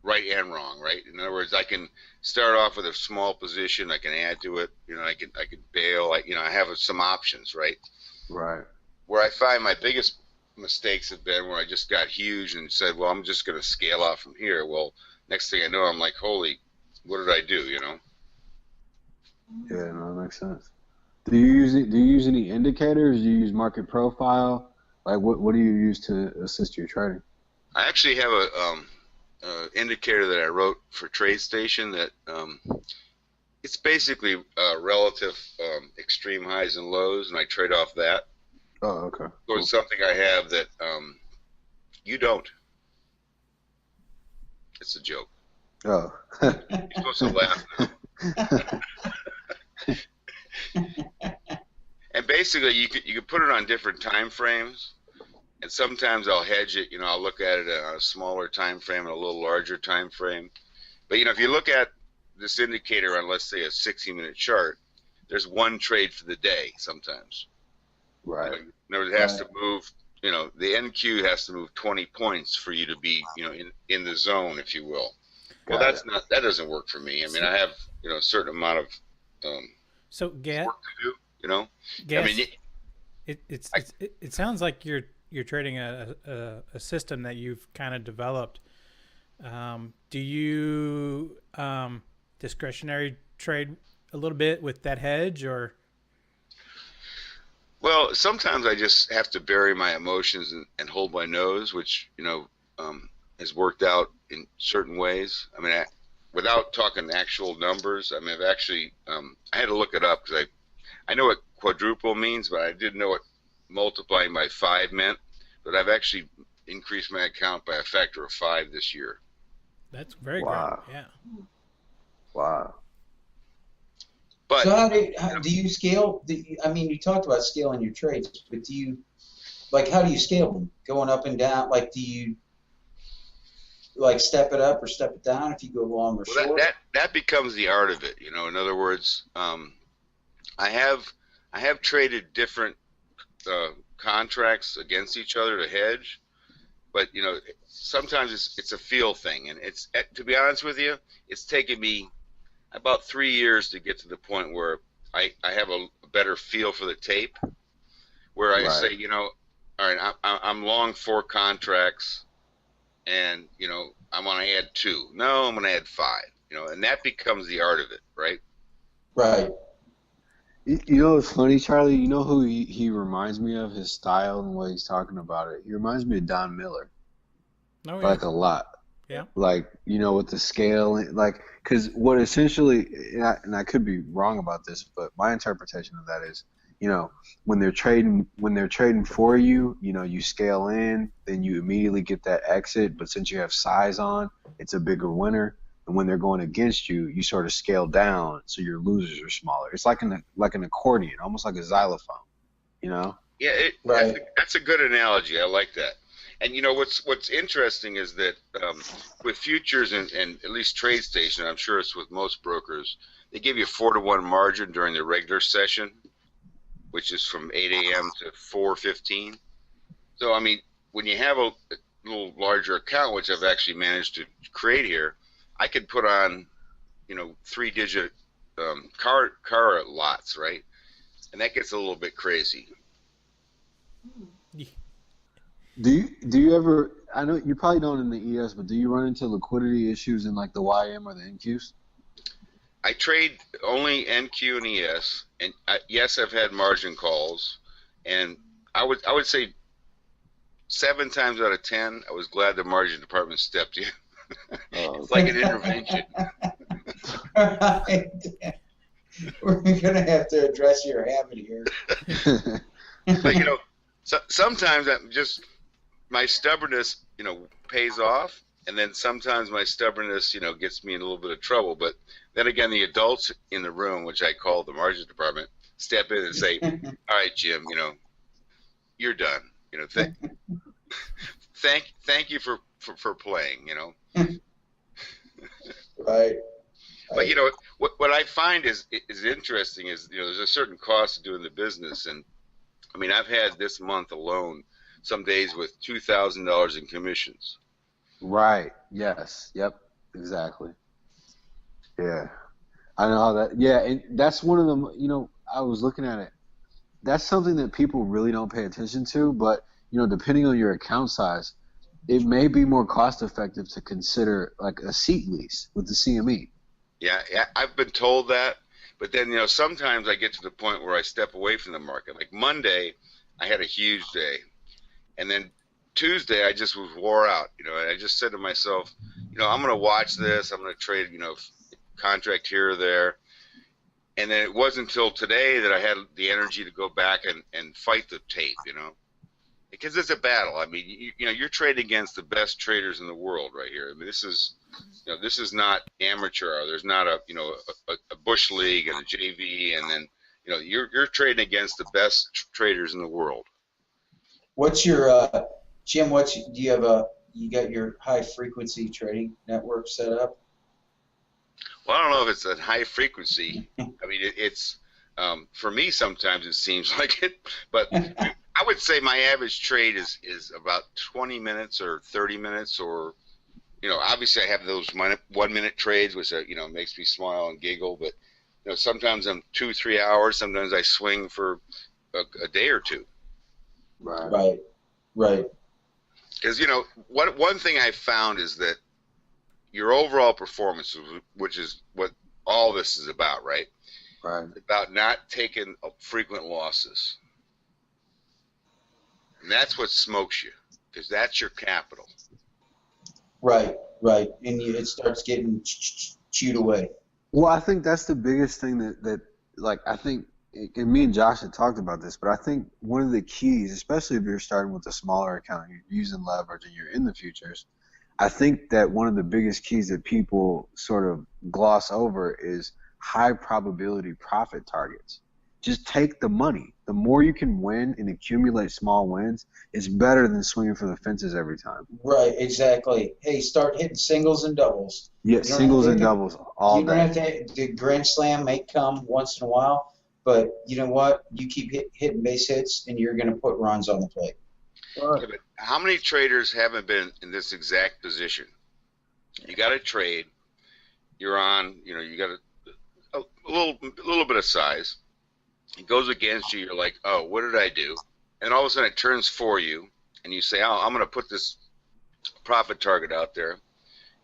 J: right and wrong, right? In other words, I can start off with a small position. I can add to it. I can bail. I have some options, right?
H: Right.
J: Where I find my biggest mistakes have been where I just got huge and said, well, I'm just going to scale out from here. Well, next thing I know, I'm like, holy, what did I do,
H: Yeah, no, that makes sense. Do you use any indicators? Do you use market profile? Like, what do you use to assist your trading?
J: I actually have a indicator that I wrote for TradeStation that it's basically relative extreme highs and lows, and I trade off that.
H: Oh, okay.
J: So it's something I have that you don't. It's a joke.
H: Oh.
J: You're supposed to laugh now. And basically, you could put it on different time frames, and sometimes I'll hedge it. I'll look at it on a smaller time frame and a little larger time frame. But if you look at this indicator on, let's say, a 60-minute chart, there's one trade for the day sometimes.
H: Right.
J: In other words, it has to move. The NQ has to move 20 points for you to be, in the zone, if you will. Well, that doesn't work for me. I mean, I have, a certain amount of work to do.
F: It sounds like you're trading a system that you've kind of developed. Do you discretionary trade a little bit with that hedge, or?
J: Well, sometimes I just have to bury my emotions and hold my nose, which has worked out in certain ways. I mean, without talking actual numbers, I mean, I've actually I had to look it up because I know what quadruple means, but I didn't know what multiplying by 5 meant. But I've actually increased my account by a factor of 5 this year.
F: That's very good. Yeah.
H: Wow.
J: But
D: so how do you scale? You talked about scaling your trades, but how do you scale them? Going up and down? Do you step it up or step it down if you go long or short?
J: That becomes the art of it. In other words, I have traded different contracts against each other to hedge, but sometimes it's a feel thing, and it's, to be honest with you, it's taken me about 3 years to get to the point where I have a better feel for the tape, where I say, all right, I'm long 4 contracts, and I want to add 2. No, I'm going to add 5. And that becomes the art of it, right?
D: Right.
H: It's funny, Charlie. You know who he reminds me of? His style and the way he's talking about it. He reminds me of Don Miller.
F: Oh, yeah.
H: A lot.
F: Yeah.
H: With the scale, because what essentially, and I could be wrong about this, but my interpretation of that is, when they're trading for you, you scale in, then you immediately get that exit. But since you have size on, it's a bigger winner. And when they're going against you, you sort of scale down, so your losers are smaller. It's like an accordion, almost like a xylophone,
J: Yeah,
D: right.
J: That's a good analogy. I like that. And what's interesting is that with futures and at least TradeStation, I'm sure it's with most brokers, they give you a 4-to-1 margin during the regular session. which is from 8 a.m. to 4:15. So I mean, when you have a little larger account, which I've actually managed to create here, I could put on, 3-digit car lots, right? And that gets a little bit crazy.
H: Do you ever? I know you probably don't in the ES, but do you run into liquidity issues in like the YM or the NQs?
J: I trade only NQ and ES, and yes, I've had margin calls, and I would say 7 times out of 10, I was glad the margin department stepped in. It's like an intervention.
D: Right. We're gonna have to address your habit here.
J: But sometimes I'm just my stubbornness, pays off, and then sometimes my stubbornness, gets me in a little bit of trouble. But then again, the adults in the room, which I call the margin department, step in and say, "All right, Jim, you're done. Thank you for playing.
D: Right.
J: But what I find is interesting is there's a certain cost to doing the business, and I mean I've had this month alone some days with $2,000 in commissions.
H: Right. Yes. Yep. Exactly. Yeah. I know how that. Yeah, and that's one of them. I was looking at it. That's something that people really don't pay attention to, but depending on your account size, it may be more cost effective to consider like a seat lease with the CME.
J: Yeah, I've been told that, but then sometimes I get to the point where I step away from the market. Like Monday, I had a huge day, and then Tuesday I just was wore out. And I just said to myself, I'm going to watch this. I'm going to trade, contract here or there, and then it wasn't until today that I had the energy to go back and fight the tape. Because it's a battle. I mean, you're trading against the best traders in the world right here. I mean, this is not amateur. There's not a Bush League and a JV, and then you're trading against the best traders in the world.
D: What's your Jim? Do you have you got your high frequency trading network set up?
J: Well, I don't know if it's a high frequency. I mean, it's for me sometimes it seems like it, but. I would say my average trade is about 20 minutes or 30 minutes, or obviously I have those 1 minute trades, which makes me smile and giggle. But sometimes I'm 2-3 hours. Sometimes I swing for a day or two.
D: Right.
J: Because one thing I found is that your overall performance, which is what all this is about, right?
H: Right.
J: It's about not taking frequent losses. And that's what smokes you, because that's your capital.
D: Right. And it starts getting chewed away.
H: Well, I think that's the biggest thing that I think, and me and Josh had talked about this, but I think one of the keys, especially if you're starting with a smaller account, you're using leverage and you're in the futures, I think that one of the biggest keys that people sort of gloss over is high probability profit targets. Just take the money. The more you can win and accumulate small wins, it's better than swinging for the fences every time.
D: Right, exactly. Hey, start hitting singles and doubles.
H: Yeah, singles and doubles all day.
D: You don't have to. The grand slam may come once in a while, but you know what? You keep hitting base hits, and you're going to put runs on the plate.
J: Yeah, but how many traders haven't been in this exact position? You got to trade. You're on. You got a little bit of size. It goes against you. You're like, oh, what did I do? And all of a sudden it turns for you, and you say, oh, I'm going to put this profit target out there.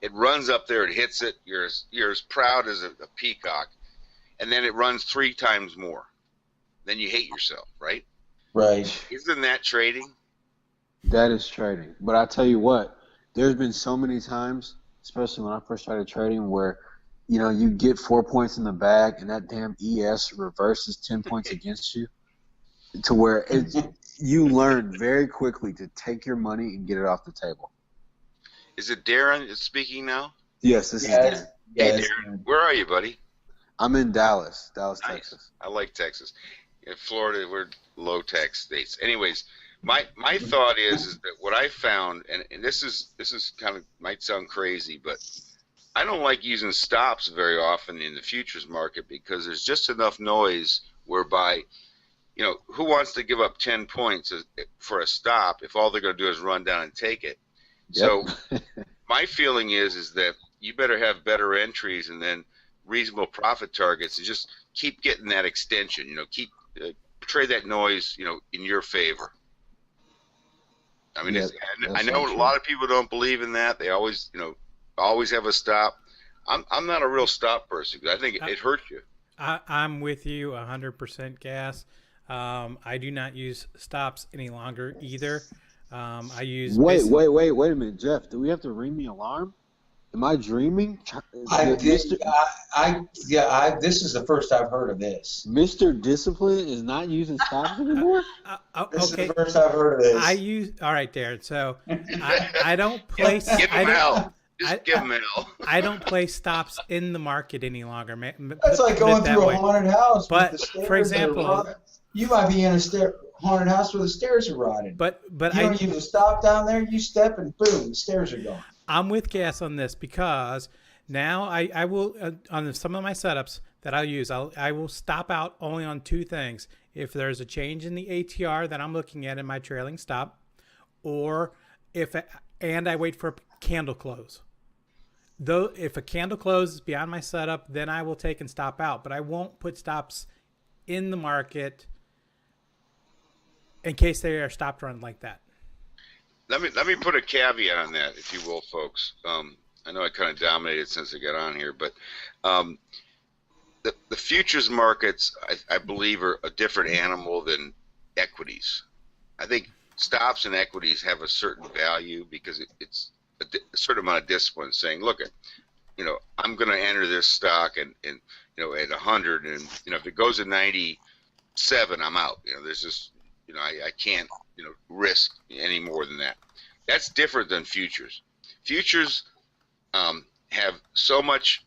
J: It runs up there. It hits it. You're as proud as a peacock. And then it runs 3 times more. Then you hate yourself, right?
D: Right.
J: Isn't that trading?
H: That is trading. But I tell you what, there's been so many times, especially when I first started trading, where you get 4 points in the bag, and that damn ES reverses 10 points against you, to where you learn very quickly to take your money and get it off the table.
J: Is it Darren speaking now?
H: Yes, this is Darren.
J: Hey, Darren, where are you, buddy?
H: I'm in Dallas, nice. Texas.
J: I like Texas. In Florida, we're low-tax states. Anyways, my thought is that what I found, and this is kind of might sound crazy, but I don't like using stops very often in the futures market because there's just enough noise whereby you know, who wants to give up 10 points for a stop if all they're going to do is run down and take it? So my feeling is that you better have better entries and then reasonable profit targets and just keep getting that extension. You know, keep trade that noise, you know, in your favor. I mean, I know a lot of people don't believe in that. They always, you know, always have a stop. I'm not a real stop person because I think it hurts you.
F: I'm with you 100%, Gas. I do not use stops any longer either. I use.
H: Wait a minute, Jeff. Do we have to ring the alarm? Am I dreaming?
D: This is the first I've heard of this.
H: Mr. Discipline is not using stops anymore?
D: This is the first I've heard of this.
F: All right, Darren. So I don't place.
J: Give him hell. Just give him hell.
F: I don't place stops in the market any longer.
D: That's like going through a haunted house.
F: But
D: with the stairs
F: for example,
D: you might be in a haunted house where the stairs are rotted.
F: But
D: you don't use a stop down there. You step and boom, the stairs are gone.
F: I'm with Gas on this because now I will on some of my setups that I'll use. I will stop out only on two things: if there's a change in the ATR that I'm looking at in my trailing stop, or and I wait for a candle close. Though if a candle closes beyond my setup, then I will take and stop out. But I won't put stops in the market in case they are stopped run like that.
J: Let me put a caveat on that, if you will, folks. I know I kind of dominated since I got on here, but the futures markets, I believe, are a different animal than equities. I think stops and equities have a certain value because it's a certain amount of discipline. Saying, look, you know, I'm going to enter this stock and you know at 100, and you know if it goes to 97, I'm out. You know, there's just you know I can't you know risk any more than that. That's different than futures. Futures have so much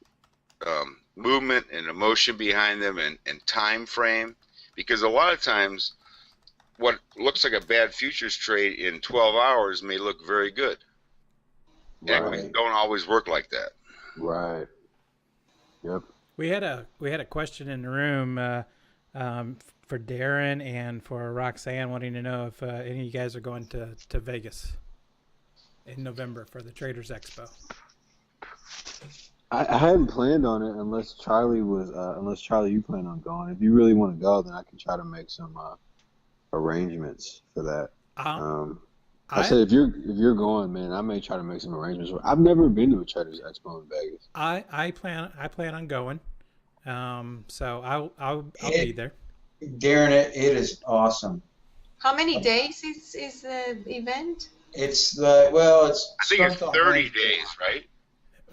J: movement and emotion behind them and time frame, because a lot of times what looks like a bad futures trade in 12 hours may look very good.
H: Right.
J: Equities don't always work like that.
H: Right. Yep.
F: We had a question in the room for Darren and for Roxanne, wanting to know if any of you guys are going to Vegas in November for the Traders Expo.
H: I hadn't planned on it unless Charlie you plan on going. If you really want to go, then I can try to make some arrangements for that. I said if you're going, man, I may try to make some arrangements. I've never been to a Traders Expo in Vegas.
F: I plan on going. So I'll be there.
D: Darren, it is awesome.
G: How many days is the event?
D: It's
J: I think it's 30 days, right?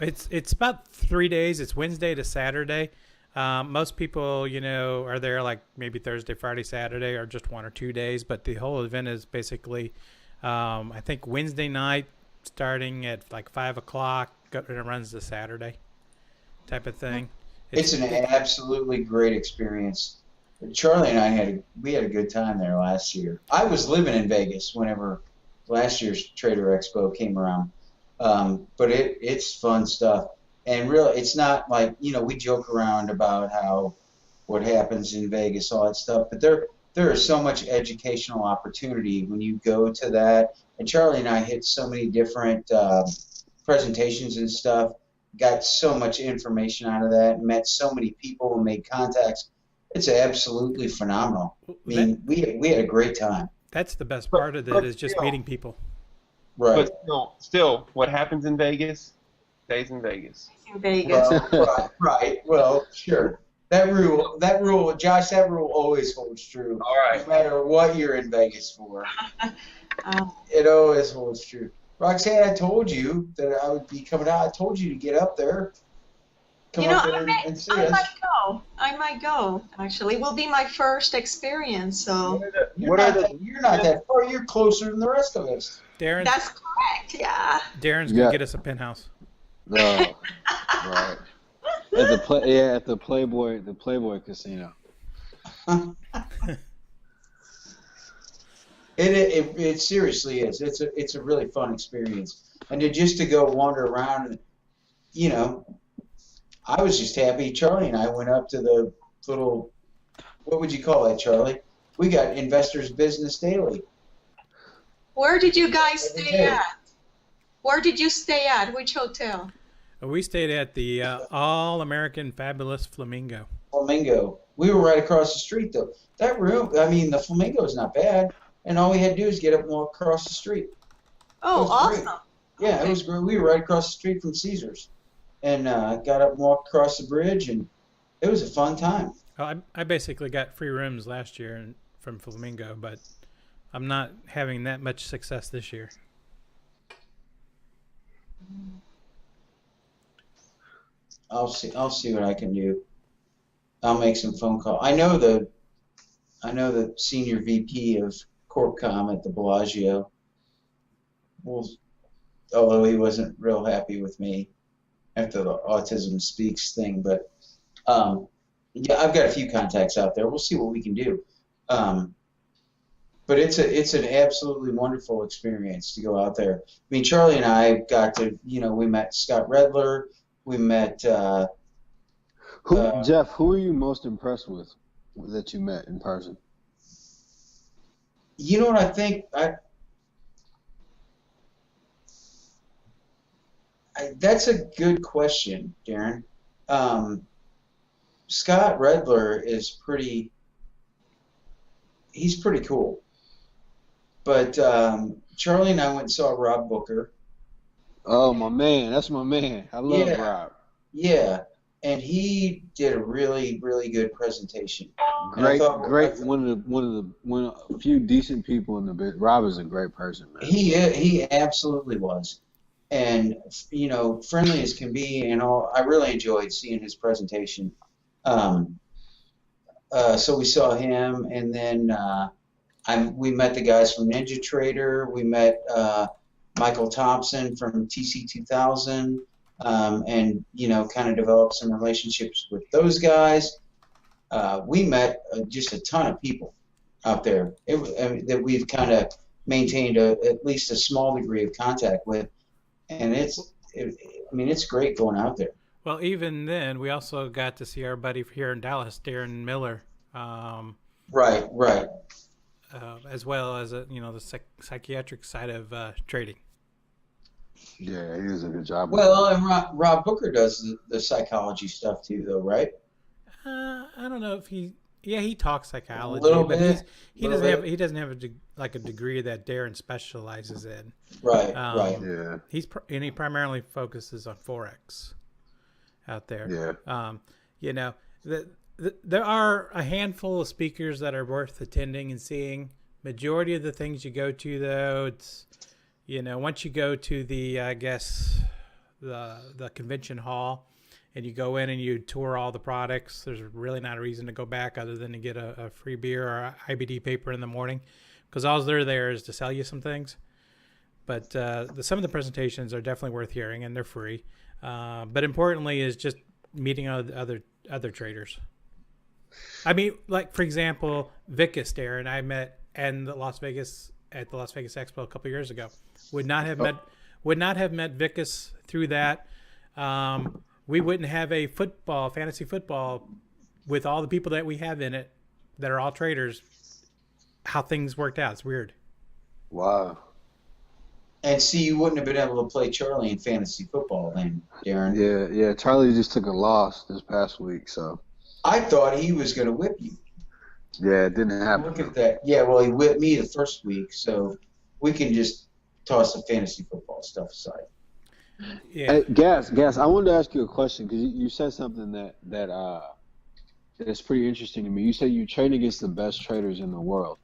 F: It's about 3 days. It's Wednesday to Saturday. Most people, you know, are there like maybe Thursday, Friday, Saturday, or just 1 or 2 days. But the whole event is basically, I think Wednesday night, starting at like 5 o'clock, and it runs to Saturday, type of thing.
D: It's an absolutely great experience. Charlie and I had a good time there last year. I was living in Vegas whenever last year's Trader Expo came around. But it's fun stuff. And really, it's not like, you know, we joke around about what happens in Vegas, all that stuff. But there is so much educational opportunity when you go to that. And Charlie and I hit so many different presentations and stuff, got so much information out of that, met so many people and made contacts. It's absolutely phenomenal. I mean, we had a great time.
F: That's the best part of it, is just meeting people.
D: Right.
I: But still, what happens in Vegas stays in Vegas.
G: In Vegas.
D: Well, right. Well, sure. That rule, Josh, that rule always holds true.
I: All right.
D: No matter what you're in Vegas for. It always holds true. Roxanne, I told you that I would be coming out. I told you to get up there. Come up there and see us.
G: I might go. Actually, it will be my first experience. So
D: You're not that far. You're closer than the rest of us.
F: Darren.
G: That's correct. Yeah.
F: Darren's gonna get us a penthouse.
H: No. Right. At the Playboy Casino.
D: It seriously is. It's a really fun experience, and just to go wander around, and you know, I was just happy. Charlie and I went up to the little, what would you call that, Charlie? We got Investors Business Daily.
G: Where did you guys
D: Every
G: stay
D: day.
G: at? Where did you stay at? Which hotel?
F: We stayed at the All-American Fabulous Flamingo.
D: Flamingo. We were right across the street, though. That room, I mean, the Flamingo is not bad, and all we had to do is get up and walk across the street.
G: Oh, awesome.
D: Great. Yeah,
G: Okay.
D: it was great. We were right across the street from Caesars, and got up and walked across the bridge, and it was a fun time.
F: I basically got free rooms last year from Flamingo, but I'm not having that much success this year.
D: I'll see what I can do. I'll make some phone call. I know the senior VP of CorpCom at the Bellagio. Well, although he wasn't real happy with me after the Autism Speaks thing, but yeah, I've got a few contacts out there. We'll see what we can do. But it's an absolutely wonderful experience to go out there. I mean, Charlie and I got to, we met Scott Redler. We met.
H: Jeff, who are you most impressed with that you met in person?
D: You know what I think? That's a good question, Darren. Scott Redler is he's pretty cool. But Charlie and I went and saw Rob Booker.
H: Oh, my man. That's my man. I love Rob.
D: Yeah, and he did a really, really good presentation.
H: Great. One of a few decent people in the bit. Rob is a great person, man.
D: He absolutely was, and friendly as can be, and all. I really enjoyed seeing his presentation. So we saw him, and then we met the guys from Ninja Trader. We met Michael Thompson from TC2000, and kind of developed some relationships with those guys. We met just a ton of people out there that we've kind of maintained at least a small degree of contact with, and it's great going out there.
F: Well, even then, we also got to see our buddy here in Dallas, Darren Miller.
D: Right.
F: As well as the psychiatric side of trading.
H: Yeah, he does a good job.
D: Well, and Rob Booker does the psychology stuff too, though, right?
F: I don't know if he talks psychology,
D: A little
F: but
D: bit,
F: he doesn't have a degree that Darren specializes in.
D: Right.
H: Yeah.
F: He primarily focuses on forex out there.
H: Yeah.
F: There are a handful of speakers that are worth attending and seeing. Majority of the things you go to, though, it's once you go to the the convention hall and you go in and you tour all the products, there's really not a reason to go back other than to get a free beer or a IBD paper in the morning, because all they're there is to sell you some things. But some of the presentations are definitely worth hearing, and they're free. But importantly is just meeting other traders. I mean, like, for example, Vicus there, and I met at the Las Vegas Expo a couple years ago. Would not have met Vicus through that. We wouldn't have a fantasy football with all the people that we have in it that are all traders. How things worked out, it's weird.
H: Wow.
D: And see, you wouldn't have been able to play Charlie in fantasy football then, Darren.
H: Yeah. Charlie just took a loss this past week, so.
D: I thought he was going to whip you.
H: Yeah, it didn't happen.
D: Look at that. Yeah, well, he whipped me the first week, so we can just toss the fantasy football stuff aside.
F: Yeah.
H: Hey, Gas, I wanted to ask you a question, because you said something that's pretty interesting to me. You said you trade against the best traders in the world.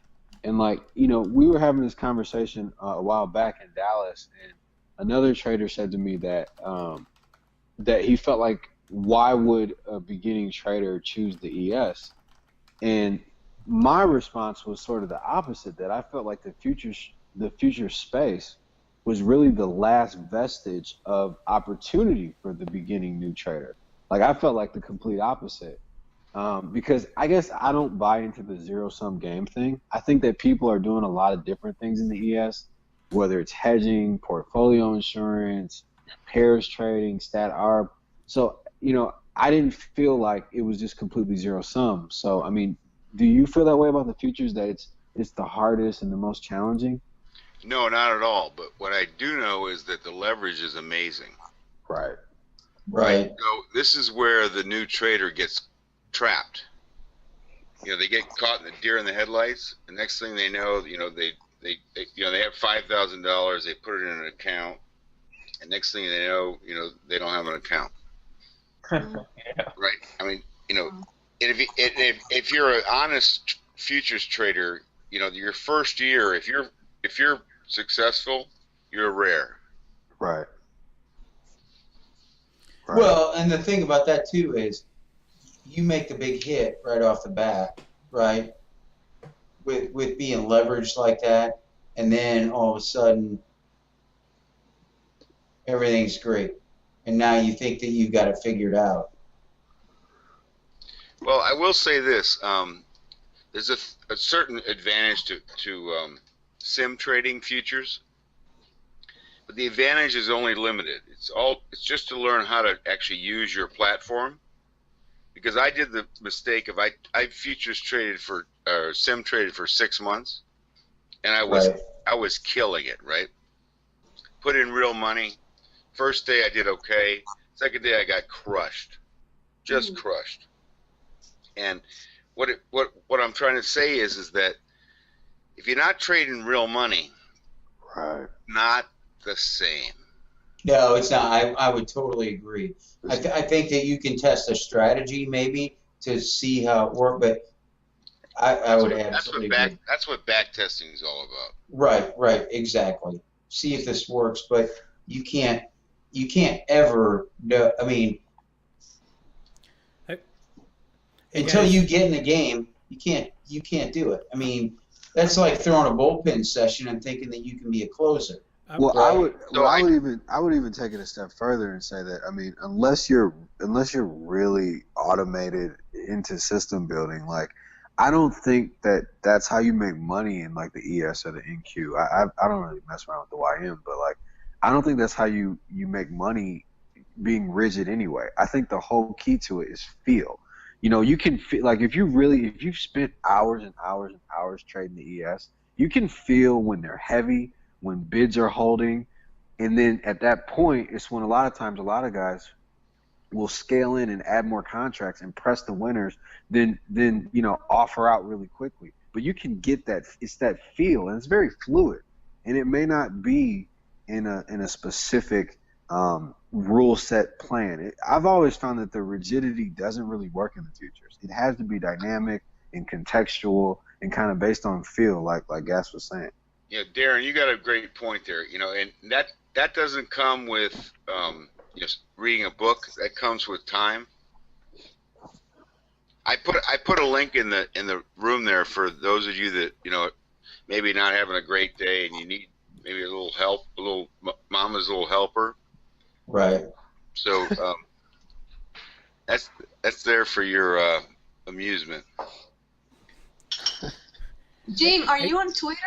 H: And, we were having this conversation a while back in Dallas, and another trader said to me that he felt like, why would a beginning trader choose the ES? And my response was sort of the opposite, that I felt like the future space was really the last vestige of opportunity for the beginning new trader. Like, I felt like the complete opposite. Because I guess I don't buy into the zero-sum game thing. I think that people are doing a lot of different things in the ES, whether it's hedging, portfolio insurance, pairs trading, stat arb. So, I didn't feel like it was just completely zero-sum. So, I mean, do you feel that way about the futures, that it's the hardest and the most challenging?
J: No, not at all. But what I do know is that the leverage is amazing.
H: Right.
D: Right.
J: So this is where the new trader gets trapped. They get caught in the deer in the headlights. The next thing they know, they have $5,000. They put it in an account, and next thing they know, they don't have an account.
I: Yeah.
J: Right. I mean, if you're an honest futures trader, your first year, if you're successful, you're rare.
H: Right.
D: Well, and the thing about that too is, you make the big hit right off the bat, right? With being leveraged like that, and then all of a sudden everything's great, and now you think that you've got it figured out.
J: Well, I will say this: there's a certain advantage to sim trading futures, but the advantage is only limited. It's just to learn how to actually use your platform. Because I did the mistake of I futures traded for sim traded for 6 months, and I was killing it, right? Put in real money. First day I did okay. Second day I got crushed, just crushed. And what I'm trying to say is that if you're not trading real money,
H: right,
J: not the same.
D: No, it's not. I would totally agree. I think that you can test a strategy maybe to see how it works, but I would absolutely agree.
J: That's what back testing is all about.
D: Right, exactly. See if this works, but you can't ever know. I mean, until you get in the game, you can't do it. I mean, that's like throwing a bullpen session and thinking that you can be a closer.
H: Well,
D: right.
H: I would even take it a step further and say that, I mean, unless you're really automated into system building, like, I don't think that's how you make money in like the ES or the NQ. I don't really mess around with the YM, but like, I don't think that's how you make money being rigid anyway. I think the whole key to it is feel. You can feel, like, if you've spent hours and hours and hours trading the ES, you can feel when they're heavy, when bids are holding, and then at that point, it's when a lot of guys will scale in and add more contracts and press the winners, then offer out really quickly. But you can get that, it's that feel, and it's very fluid, and it may not be in a specific rule set plan. I've always found that the rigidity doesn't really work in the futures. It has to be dynamic and contextual and kind of based on feel, like Gas was saying.
J: Yeah, Darren, you got a great point there. And that doesn't come with reading a book. That comes with time. I put a link in the room there for those of you that maybe not having a great day and you need maybe a little help, a little mama's little helper.
D: Right.
J: So that's there for your amusement.
G: Jim, are you on Twitter?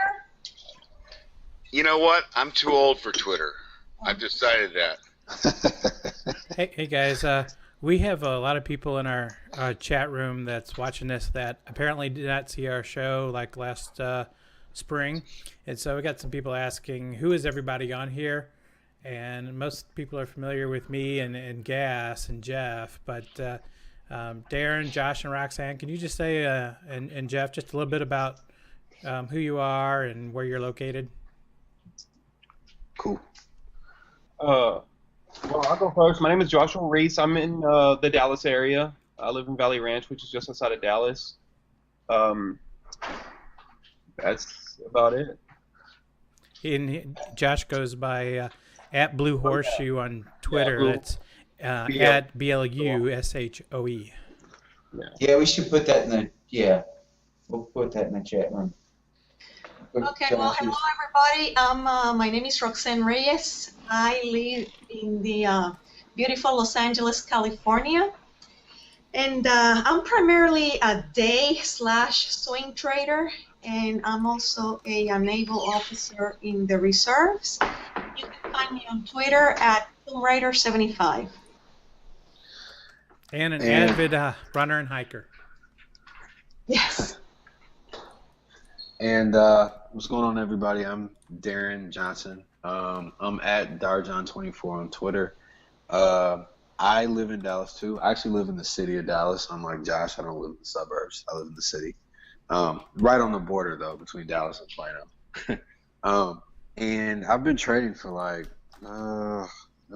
J: You know what? I'm too old for Twitter. I've decided that.
F: Hey guys, we have a lot of people in our chat room that's watching this that apparently did not see our show like last spring, and so we got some people asking, who is everybody on here? And most people are familiar with me and Gas and Jeff, but Darren, Josh, and Roxanne, can you just say, and Jeff, just a little bit about who you are and where you're located?
H: Cool.
I: Well, I'll go first. My name is Joshua Reese. I'm in the Dallas area. I live in Valley Ranch, which is just outside of Dallas. That's about it.
F: And Josh goes by at Blue Horseshoe on Twitter.
I: Blue.
F: That's at BLUSHOE.
D: Yeah, we should put that in the we'll put that in the chat room.
G: Okay, well, hello everybody. My name is Roxanne Reyes. I live in the beautiful Los Angeles, California. And I'm primarily a day/swing trader, and I'm also a naval officer in the reserves. You can find me on Twitter at Yes.
H: And what's going on, everybody? I'm Darren Johnson. I'm at Darjon24 on Twitter. I live in Dallas too. I actually live in the city of Dallas. Unlike Josh, I don't live in the suburbs. I live in the city. Right on the border though, between Dallas and Plano. And I've been trading for like it'll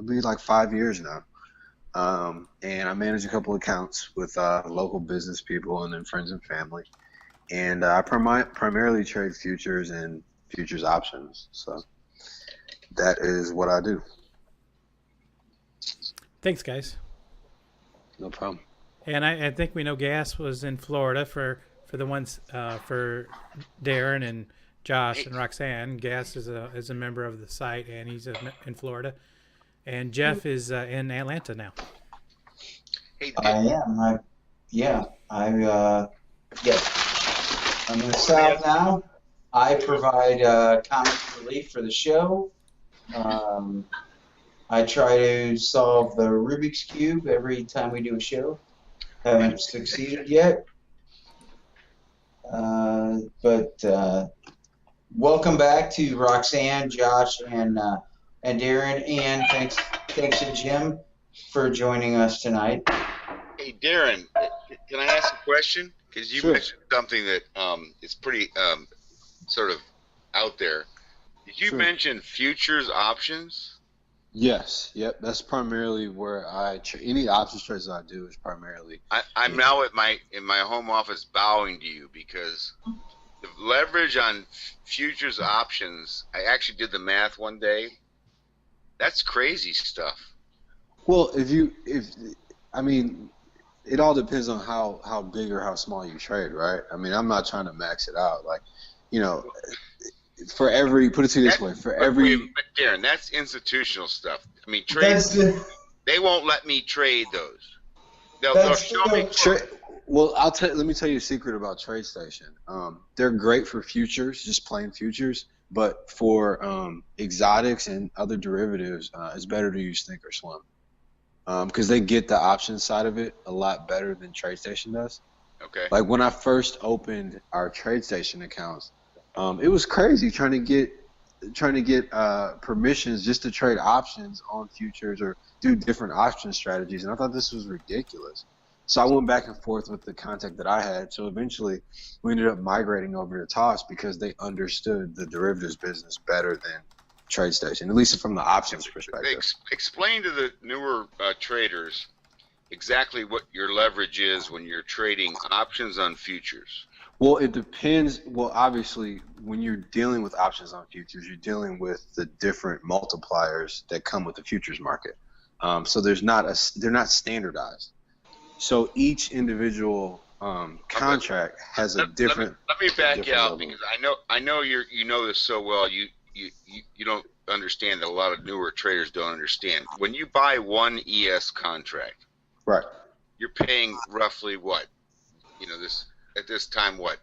H: be like 5 years now. And I manage a couple accounts with local business people and then friends and family. And I primarily trade futures and futures options. So that is what I do.
F: Thanks, guys.
H: No problem.
F: And I think we know Gas was in Florida for the ones for Darren and Josh and Roxanne. Gas is a member of the site, and he's in Florida. And Jeff is in Atlanta now.
J: Hey,
D: I am. I'm in the South now. I provide comic relief for the show. I try to solve the Rubik's Cube every time we do a show. Haven't succeeded yet. But welcome back to Roxanne, Josh, and Darren, and thanks to Jim for joining us tonight.
J: Hey, Darren, can I ask a question? Because you mentioned something that is pretty sort of out there. Did you mention futures options?
H: Yes. Yep. That's primarily where any options trades I do is primarily.
J: I'm now in my home office bowing to you because the leverage on futures options. I actually did the math one day. That's crazy stuff.
H: Well, it all depends on how big or how small you trade, right? I mean, I'm not trying to max it out. Like, put it to you this way,
J: But Darren, that's institutional stuff. I mean, they won't let me trade those. They'll show me.
H: Well, let me tell you a secret about TradeStation. They're great for futures, just plain futures, but for exotics and other derivatives, it's better to use Thinkorswim. Because they get the options side of it a lot better than TradeStation does.
J: Okay.
H: Like when I first opened our TradeStation accounts, it was crazy trying to get permissions just to trade options on futures or do different option strategies, and I thought this was ridiculous. So I went back and forth with the contact that I had. So eventually, we ended up migrating over to TOS because they understood the derivatives business better than TradeStation, at least from the options perspective.
J: Explain to the newer traders exactly what your leverage is when you're trading options on futures.
H: Well, it depends. Well, obviously, when you're dealing with options on futures, you're dealing with the different multipliers that come with the futures market. So they're not standardized. So each individual contract has a different.
J: Let me back you out
H: level.
J: because I know you know this so well. You don't understand that a lot of newer traders don't understand. When you buy one ES contract,
H: right,
J: you're paying roughly what? At this time what?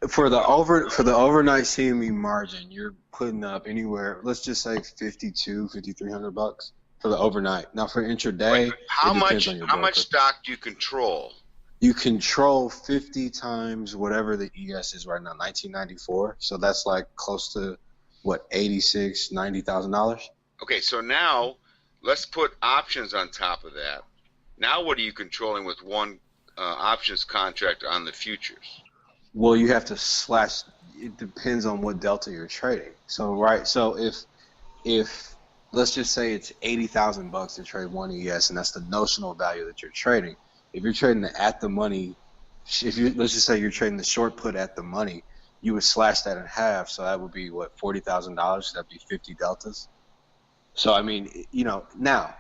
H: For the overnight CME margin, you're putting up anywhere, let's just say $5,300 for the overnight. Now for intraday,
J: how much stock do you control?
H: You control 50 times whatever the ES is right now, 1994. So that's like close to what, $90,000.
J: Okay, so now let's put options on top of that. Now what are you controlling with one options contract on the futures?
H: Well, you have to slash. It depends on what delta you're trading. So if let's just say it's $80,000 to trade one ES, and that's the notional value that you're trading. If you're trading at the money, let's just say you're trading the short put at the money, you would slash that in half. So that would be what, $40,000. That'd be 50 deltas. So I mean, now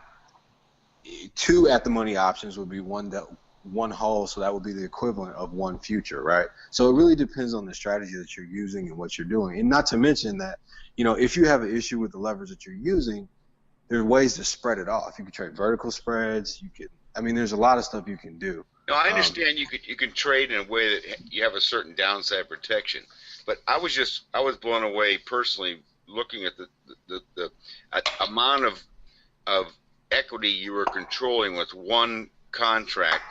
H: two at the money options would be one whole, so that would be the equivalent of one future, right? So it really depends on the strategy that you're using and what you're doing. And not to mention that, if you have an issue with the leverage that you're using, there are ways to spread it off. You can trade vertical spreads. There's a lot of stuff you can do.
J: No, I understand you can trade in a way that you have a certain downside protection, but I was blown away personally looking at the amount of equity you were controlling with one contract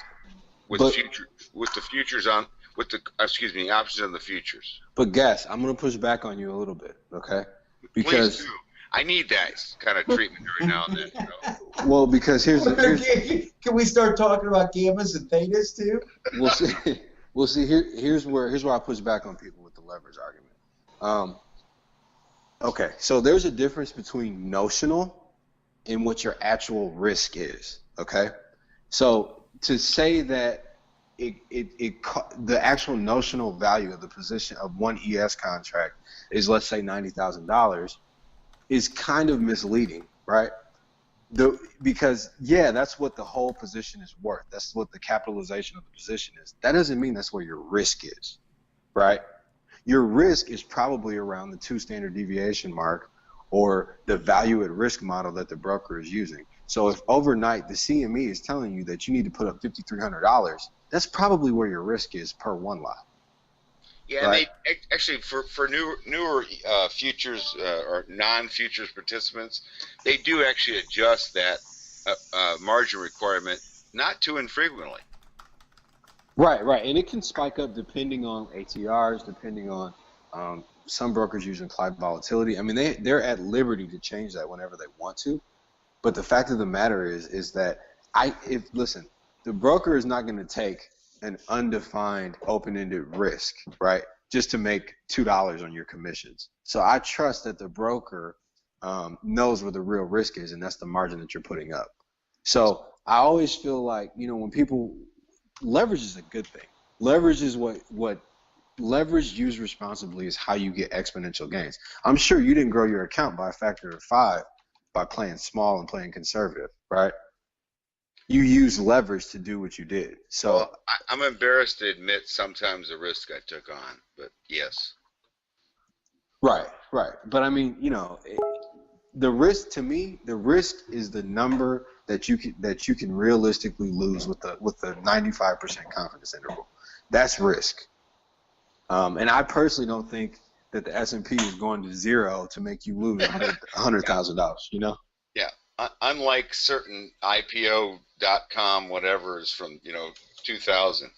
J: with the futures on with the options on the futures.
H: But Gas, I'm gonna push back on you a little bit, okay? Because
J: Please do. I need that kind of treatment every now and then.
H: well, because here's
D: Can we start talking about gammas and thetas too?
H: we'll see. We'll see. Here's where I push back on people with the leverage argument. Okay, so there's a difference between notional and what your actual risk is. Okay, so to say that the actual notional value of the position of one ES contract is, let's say, $90,000 is kind of misleading, right? Because that's what the whole position is worth. That's what the capitalization of the position is. That doesn't mean that's where your risk is, right? Your risk is probably around the 2 standard deviation mark or the value at risk model that the broker is using. So if overnight the CME is telling you that you need to put up $5,300, that's probably where your risk is per one lot.
J: Yeah, right? And they actually for newer futures or non-futures participants, they do actually adjust that margin requirement not too infrequently.
H: Right, and it can spike up depending on ATRs, depending on some brokers use implied volatility. I mean, they're at liberty to change that whenever they want to. But the fact of the matter is that listen, the broker is not going to take an undefined open-ended risk, right, just to make $2 on your commissions. So I trust that the broker knows where the real risk is, and that's the margin that you're putting up. So I always feel like, when people leverage is a good thing. Leverage is what leverage used responsibly is how you get exponential gains. I'm sure you didn't grow your account by a factor of 5 by playing small and playing conservative, right? You use leverage to do what you did. So
J: well, I'm embarrassed to admit sometimes the risk I took on, but yes.
H: Right. But I mean, the risk to me, the risk is the number that you can realistically lose with the 95% confidence interval. That's risk. And I personally don't think that the S&P is going to zero to make you lose $100,000.
J: Yeah. Unlike certain IPO.com whatever's from 2000.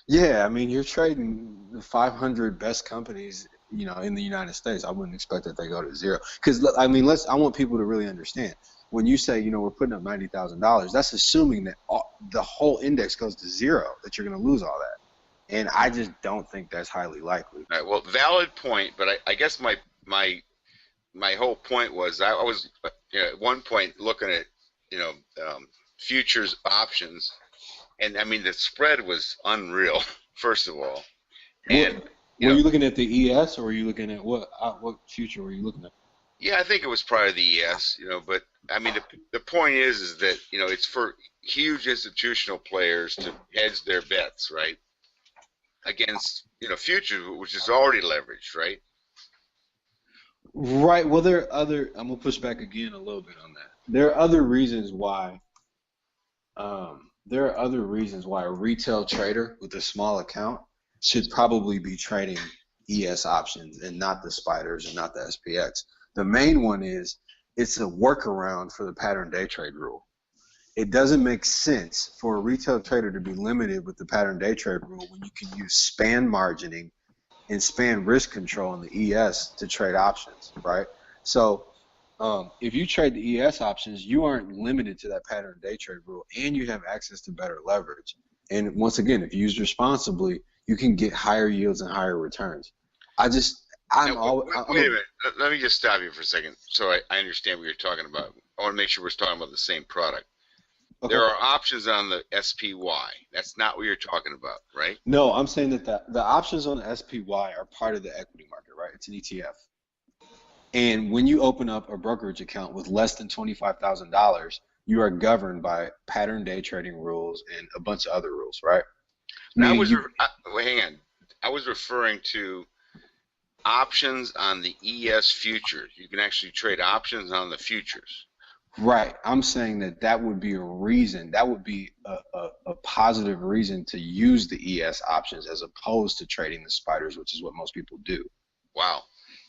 H: Yeah, I mean, you're trading the 500 best companies in the United States. I wouldn't expect that they go to zero. Because I mean, I want people to really understand. When you say we're putting up $90,000, that's assuming that the whole index goes to zero, that you're going to lose all that. And I just don't think that's highly likely.
J: All right, well, valid point, but I guess my whole point was I was at one point looking at futures options, and I mean the spread was unreal. First of all, and
H: were you looking at the ES or were you looking at what future were you looking at?
J: Yeah, I think it was probably the ES, but I mean the point is that it's for huge institutional players to hedge their bets, right, against futures, which is already leveraged, right?
H: Right. Well, there are other. I'm gonna push back again a little bit on that. There are other reasons why. There are other reasons why a retail trader with a small account should probably be trading ES options and not the spiders and not the SPX. The main one is it's a workaround for the pattern day trade rule. It doesn't make sense for a retail trader to be limited with the pattern day trade rule when you can use span margining and span risk control in the ES to trade options, right? So if you trade the ES options, you aren't limited to that pattern day trade rule, and you have access to better leverage. And once again, if used responsibly, you can get higher yields and higher returns. Wait a
J: minute. Let me just stop you for a second so I understand what you're talking about. I want to make sure we're talking about the same product. Okay. There are options on the SPY. That's not what you're talking about, right?
H: No, I'm saying that the options on the SPY are part of the equity market, right? It's an ETF. And when you open up a brokerage account with less than $25,000, you are governed by pattern day trading rules and a bunch of other rules, right?
J: Now, hang on. I was referring to options on the ES futures. You can actually trade options on the futures.
H: Right. I'm saying that would be a reason. That would be a positive reason to use the ES options as opposed to trading the spiders, which is what most people do.
J: Wow.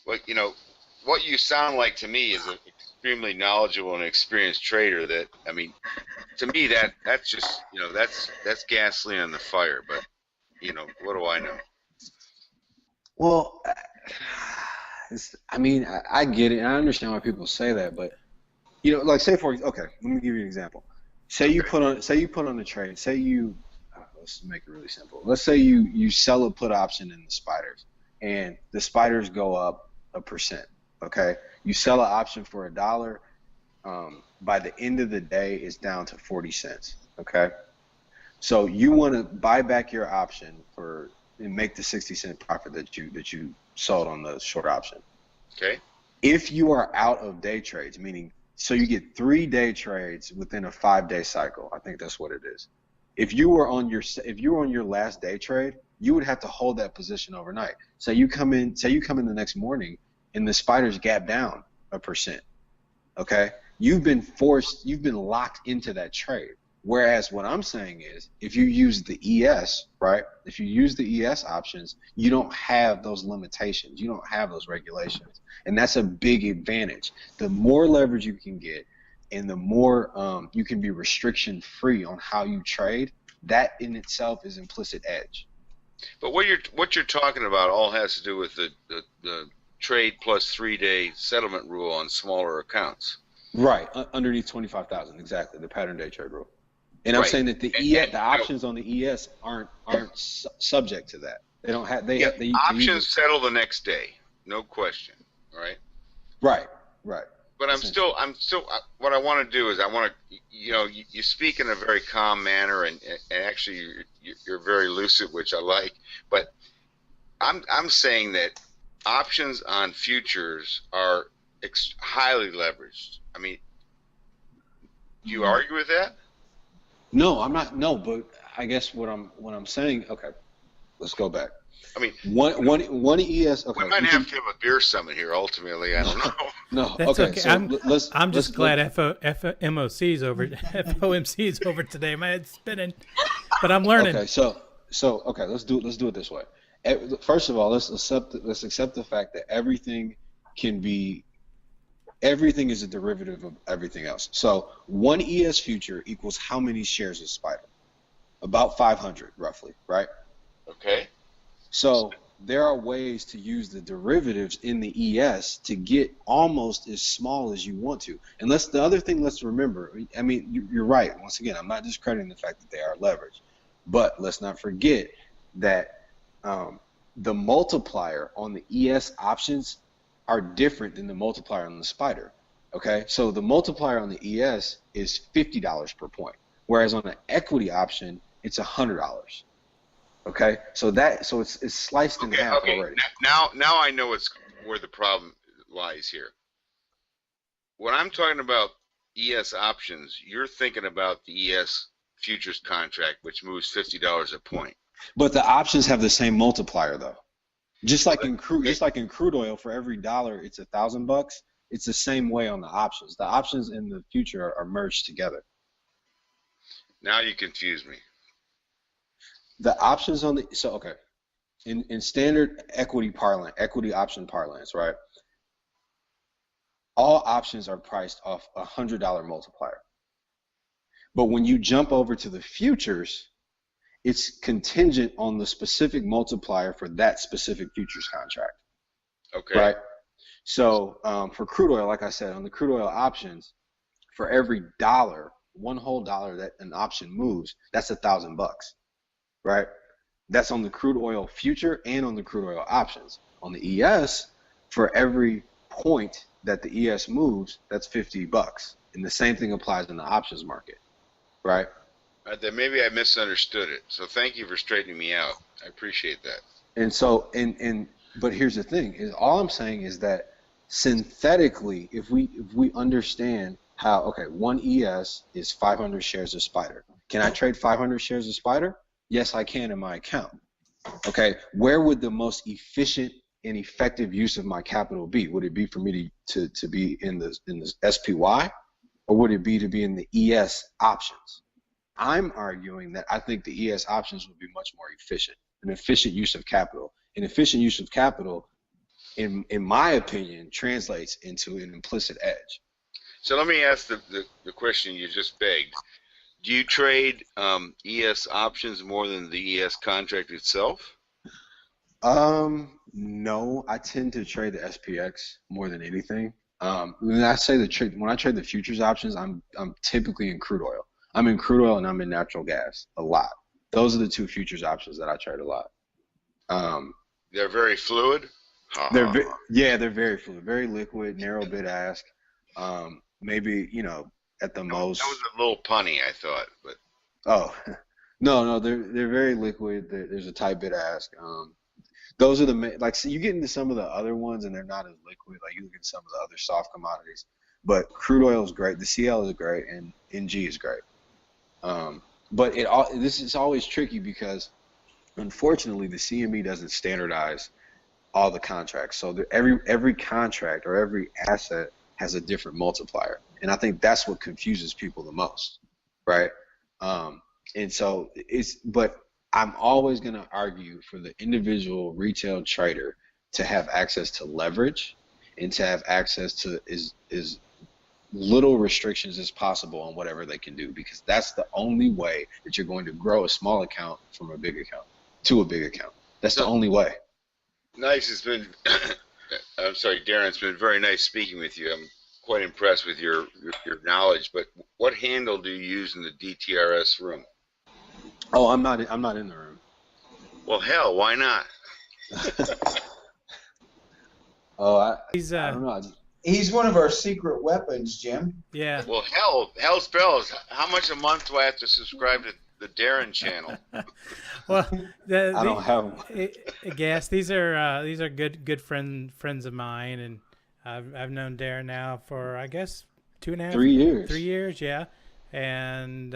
J: Well, what you sound like to me is an extremely knowledgeable and experienced trader. That, I mean, to me that's just that's gasoline on the fire. But what do I know?
H: Well, I get it, and I understand why people say that, but like say okay, let me give you an example. Say you put on a trade. Say let's make it really simple. Let's say you sell a put option in the spiders, and the spiders go up 1%. Okay, you sell an option for $1. By the end of the day, it's down to 40 cents. Okay, so you want to buy back your option and make the 60-cent profit that you sold on the short option.
J: Okay.
H: If you are out of day trades, meaning so you get 3 day trades within a 5-day cycle, I think that's what it is. If you were on your last day trade, you would have to hold that position overnight. Say you come in the next morning and the spiders gap down 1%. Okay? You've been locked into that trade. Whereas what I'm saying is, if you use the ES, right? If you use the ES options, you don't have those limitations. You don't have those regulations. And that's a big advantage. The more leverage you can get and the more you can be restriction free on how you trade, that in itself is implicit edge.
J: But what you're talking about all has to do with the trade plus 3-day settlement rule on smaller accounts.
H: Right, underneath 25,000, exactly, the pattern day trade rule. And I'm saying that the options on the ES aren't subject to that. They don't have
J: options settle the next day, no question, right?
H: Right.
J: But I'm still what I want to do is I want to you speak in a very calm manner and actually you're very lucid, which I like. But I'm saying that options on futures are highly leveraged. I mean, do you argue with that?
H: No, I'm not. No, but I guess what I'm saying. Okay, let's go back.
J: I mean,
H: one ES. Okay,
J: we might have to have a beer summit here. Ultimately, I don't know.
H: No,
F: that's okay.
H: So
F: I'm just glad FOMC's over today. My head's spinning, but I'm learning.
H: Okay, so okay, let's do it this way. First of all, let's accept the fact that everything is a derivative of everything else. So one ES future equals how many shares of Spider? About 500, roughly, right?
J: Okay.
H: So there are ways to use the derivatives in the ES to get almost as small as you want to. And the other thing let's remember, I mean, you're right. Once again, I'm not discrediting the fact that they are leveraged. But let's not forget that the multiplier on the ES options are different than the multiplier on the Spider. Okay, so the multiplier on the ES is $50 per point, whereas on the equity option it's $100. Okay, so it's sliced in half already.
J: Now I know where the problem lies here. When I'm talking about ES options, you're thinking about the ES futures contract, which moves $50 a point.
H: But the options have the same multiplier though. Just like in crude oil, for every $1, it's $1,000. It's the same way on the options. The options in the future are merged together.
J: Now you confuse me.
H: The options on in standard equity option parlance, right? All options are priced off a $100 multiplier. But when you jump over to the futures, it's contingent on the specific multiplier for that specific futures contract.
J: Okay.
H: Right? So for crude oil, like I said, on the crude oil options, for every $1, one whole $1 that an option moves, that's $1,000, right? That's on the crude oil future and on the crude oil options. On the ES, for every point that the ES moves, that's $50. And the same thing applies in the options market, right?
J: Then maybe I misunderstood it. So thank you for straightening me out. I appreciate that.
H: And so, but here's the thing: is all I'm saying is that synthetically, if we understand how, okay, one ES is 500 shares of Spider. Can I trade 500 shares of Spider? Yes, I can in my account. Okay, where would the most efficient and effective use of my capital be? Would it be for me to be in the SPY, or would it be to be in the ES options? I'm arguing that I think the ES options would be much more efficient, an efficient use of capital. An efficient use of capital, in my opinion, translates into an implicit edge.
J: So let me ask the question you just begged. Do you trade ES options more than the ES contract itself?
H: No, I tend to trade the SPX more than anything. When I say when I trade the futures options, I'm typically in crude oil. I'm in crude oil and I'm in natural gas a lot. Those are the two futures options that I trade a lot.
J: They're very fluid.
H: They're very fluid, very liquid, narrow bid ask. Maybe at the most.
J: That was a little punny, I thought, but.
H: Oh, no, they're very liquid. There's a tight bid ask. Those are so you get into some of the other ones and they're not as liquid. Like you look at some of the other soft commodities, but crude oil is great. The CL is great, and NG is great. But this is always tricky because, unfortunately, the CME doesn't standardize all the contracts. So every contract or every asset has a different multiplier, and I think that's what confuses people the most, right? And so but I'm always going to argue for the individual retail trader to have access to leverage and to have access to as little restrictions as possible on whatever they can do, because that's the only way that you're going to grow a small account from a big account to a big account. That's the only way.
J: Nice. It's been, I'm sorry, Darren, it's been very nice speaking with you. I'm quite impressed with your knowledge, but what handle do you use in the DTRS room?
H: Oh, I'm not in the room.
J: Well, hell, why not?
H: I don't know.
D: He's one of our secret weapons, Jim.
F: Yeah.
J: Well, hell's bells. How much a month do I have to subscribe to the Darren channel?
F: Well,
H: I don't have them.
F: Gas. These are good friends of mine, and I've known Darren now for, I guess,
H: 3 years.
F: 3 years, yeah. And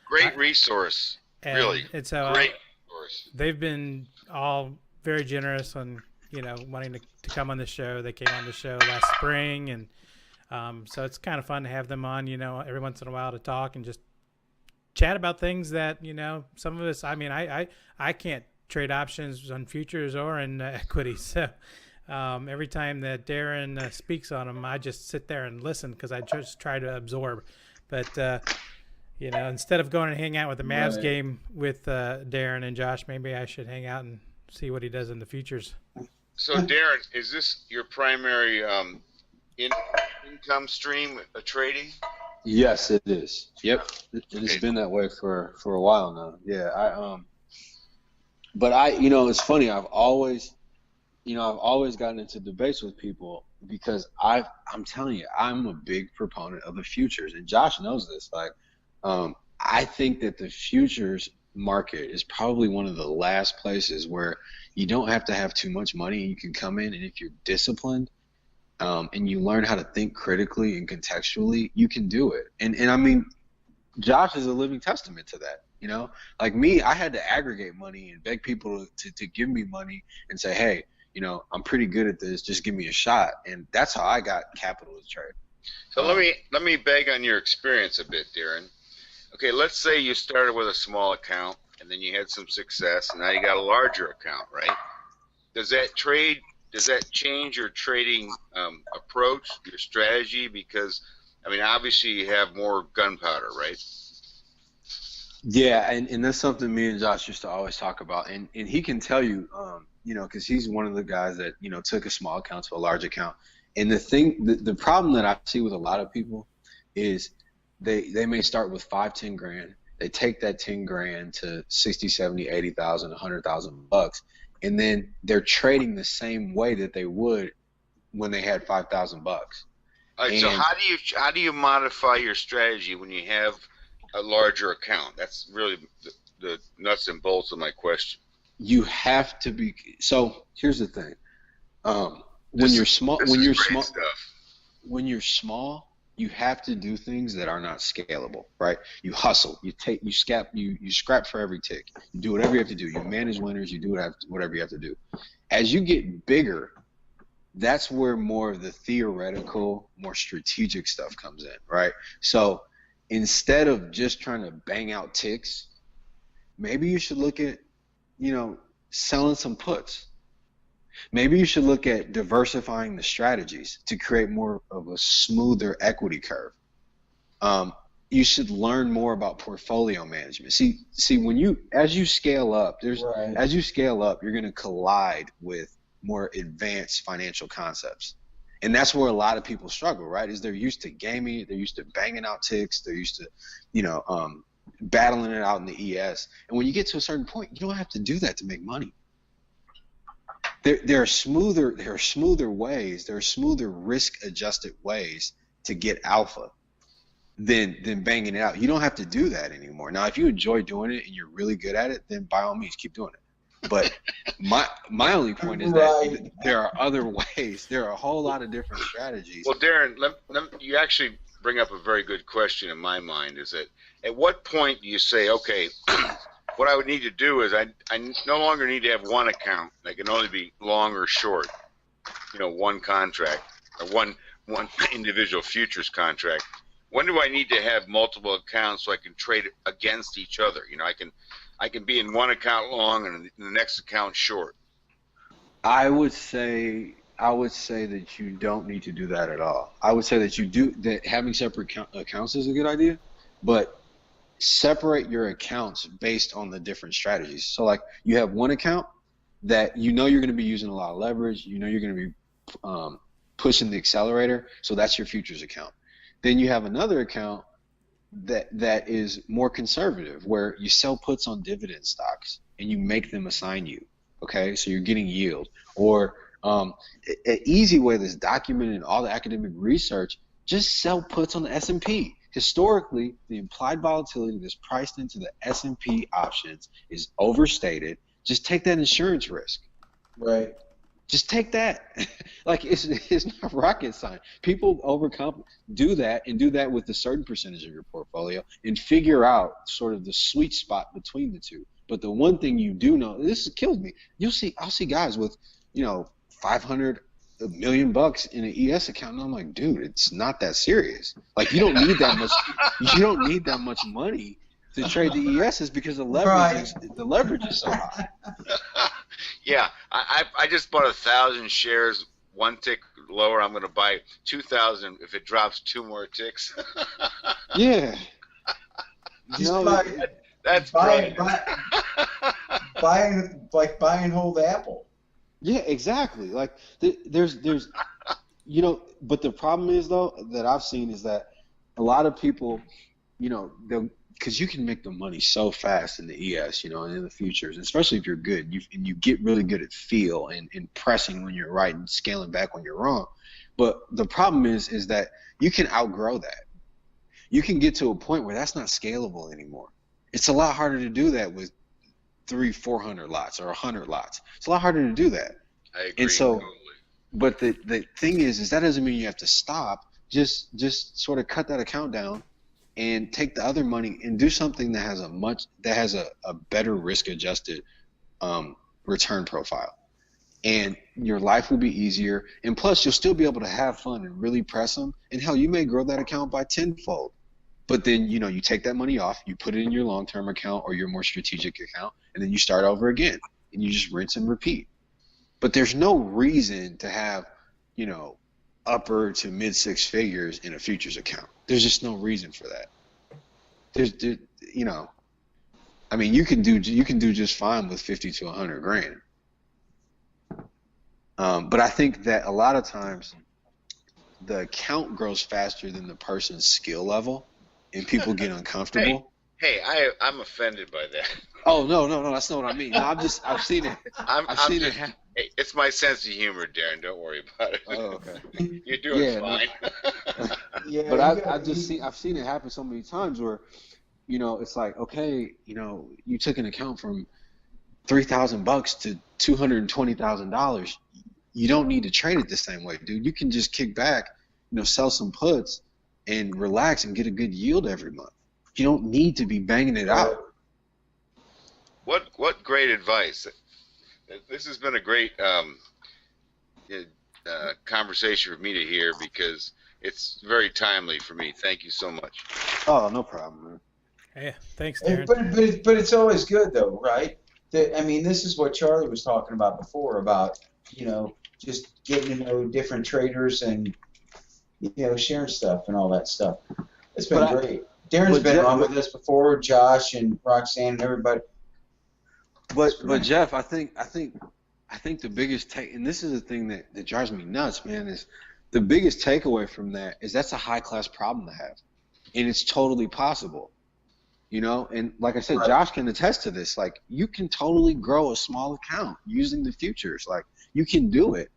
J: great resource. Really,
F: it's
J: great resource.
F: They've been all very generous on wanting to come on the show. They came on the show last spring, and so it's kind of fun to have them on. Every once in a while to talk and just chat about things that some of us. I mean, I can't trade options on futures or in equity, so. Every time that Darren speaks on them, I just sit there and listen because I just try to absorb. But instead of going and hang out with the Mavs game with Darren and Josh, maybe I should hang out and see what he does in the futures.
J: So, Darren, is this your primary income stream, trading?
H: Yes, it is. Yep, it's been that way for a while now. Yeah, but it's funny. I've always gotten into debates with people because I'm telling you, I'm a big proponent of the futures, and Josh knows this. Like, I think that the futures market is probably one of the last places where you don't have to have too much money. You can come in, and if you're disciplined, and you learn how to think critically and contextually, you can do it. And I mean, Josh is a living testament to that. Like me, I had to aggregate money and beg people to give me money and say, hey, I'm pretty good at this. Just give me a shot, and that's how I got capital to trade.
J: So let me beg on your experience a bit, Darren. Okay, let's say you started with a small account, and then you had some success, and now you got a larger account, right? Does that change your trading approach, your strategy? Because I mean, obviously you have more gunpowder, right?
H: Yeah, and that's something me and Josh used to always talk about, and he can tell you. Because he's one of the guys that, took a small account to a large account. And the problem that I see with a lot of people is they may start with 5-10 grand. They take that 10 grand to 60, 70, 80,000, 100,000 bucks. And then they're trading the same way that they would when they had 5,000 bucks.
J: All right, so how do you modify your strategy when you have a larger account? That's really the nuts and bolts of my question.
H: You have to be. So here's the thing. When you're small, you have to do things that are not scalable, right? You hustle, you scrap for every tick. You do whatever you have to do. You manage winners. You do whatever you have to do. As you get bigger, that's where more of the theoretical, more strategic stuff comes in, right? So instead of just trying to bang out ticks, maybe you should look at selling some puts. Maybe you should look at diversifying the strategies to create more of a smoother equity curve. you should learn more about portfolio management. See, as you scale up, you're going to collide with more advanced financial concepts. And that's where a lot of people struggle, right? Is they're used to gaming, they're used to banging out ticks, they're used to, battling it out in the ES. And when you get to a certain point, you don't have to do that to make money. There are smoother ways, there are smoother risk-adjusted ways to get alpha than banging it out. You don't have to do that anymore. Now, if you enjoy doing it and you're really good at it, then by all means, keep doing it. But my only point is that there are other ways. There are a whole lot of different strategies.
J: Well, Darren, you actually bring up a very good question in my mind. Is that at what point do you say, okay, what I would need to do is I no longer need to have one account that can only be long or short, one contract or one individual futures contract. When do I need to have multiple accounts so I can trade against each other? I can be in one account long and in the next account short.
H: I would say that you don't need to do that at all. I would say that having separate accounts is a good idea, but separate your accounts based on the different strategies. So like you have one account that you're going to be using a lot of leverage, you're going to be pushing the accelerator, so that's your futures account. Then you have another account that is more conservative, where you sell puts on dividend stocks and you make them assign you. Okay, so you're getting yield. Or an easy way that's documented in all the academic research, just sell puts on the S&P. Historically, the implied volatility that's priced into the S&P options is overstated. Just take that insurance risk.
D: Right.
H: Just take that. Like it's not rocket science. People do that with a certain percentage of your portfolio and figure out sort of the sweet spot between the two. But the one thing you do know, this kills me. I'll see guys with, $500 $1 million in an ES account, and I'm like, dude, it's not that serious. Like you don't need that much. You don't need that much money to trade the ESs because the leverage is so high.
J: Yeah, I just bought 1,000 shares, one tick lower. I'm going to buy 2,000 if it drops 2 more ticks.
H: Yeah.
J: That's
D: buy and hold Apple.
H: Yeah, exactly. Like there's but the problem is though that I've seen is that a lot of people, because you can make the money so fast in the ES, and in the futures, especially if you're good, you get really good at feel and pressing when you're right and scaling back when you're wrong. But the problem is that you can outgrow that. You can get to a point where that's not scalable anymore. It's a lot harder to do that with 300-400 lots or 100 lots. It's a lot harder to do that.
J: I agree.
H: And so,
J: totally.
H: But the thing is that doesn't mean you have to stop. Just sort of cut that account down and take the other money and do something that has a better risk-adjusted return profile. And your life will be easier. And plus, you'll still be able to have fun and really press them. And hell, you may grow that account by tenfold. But then, you take that money off, you put it in your long-term account or your more strategic account, and then you start over again. And you just rinse and repeat. But there's no reason to have, upper to mid 6 figures in a futures account. There's just no reason for that. You can do just fine with 50 to 100 grand. But I think that a lot of times the account grows faster than the person's skill level, and people get uncomfortable.
J: Hey, I'm offended by that.
H: Oh no, that's not what I mean. No, I've seen it. I've seen it.
J: Hey, it's my sense of humor, Darren. Don't worry about it.
H: Oh, okay.
J: You're doing fine.
D: Yeah,
H: but I've seen it happen so many times where, it's like, okay, you took an account from $3,000 to $220,000. You don't need to trade it the same way, dude. You can just kick back, sell some puts and relax and get a good yield every month. You don't need to be banging it out.
J: What great advice. This has been a great conversation for me to hear because it's very timely for me. Thank you so much.
H: Oh, no problem, man.
F: Hey, thanks, Darren.
D: But it's always good though, right? This is what Charlie was talking about before about, just getting to know different traders and, sharing stuff and all that stuff. It's been great. Darren's
H: But
D: been
H: Jeff-
D: on with us before, Josh and Roxanne and everybody.
H: But Jeff, I think the biggest take, and this is the thing that drives me nuts, man, is the biggest takeaway from that is that's a high class problem to have, and it's totally possible, you know. And like I said,
D: Right.
H: Josh can attest to this. Like, you can totally grow a small account using the futures. Like, you can do it,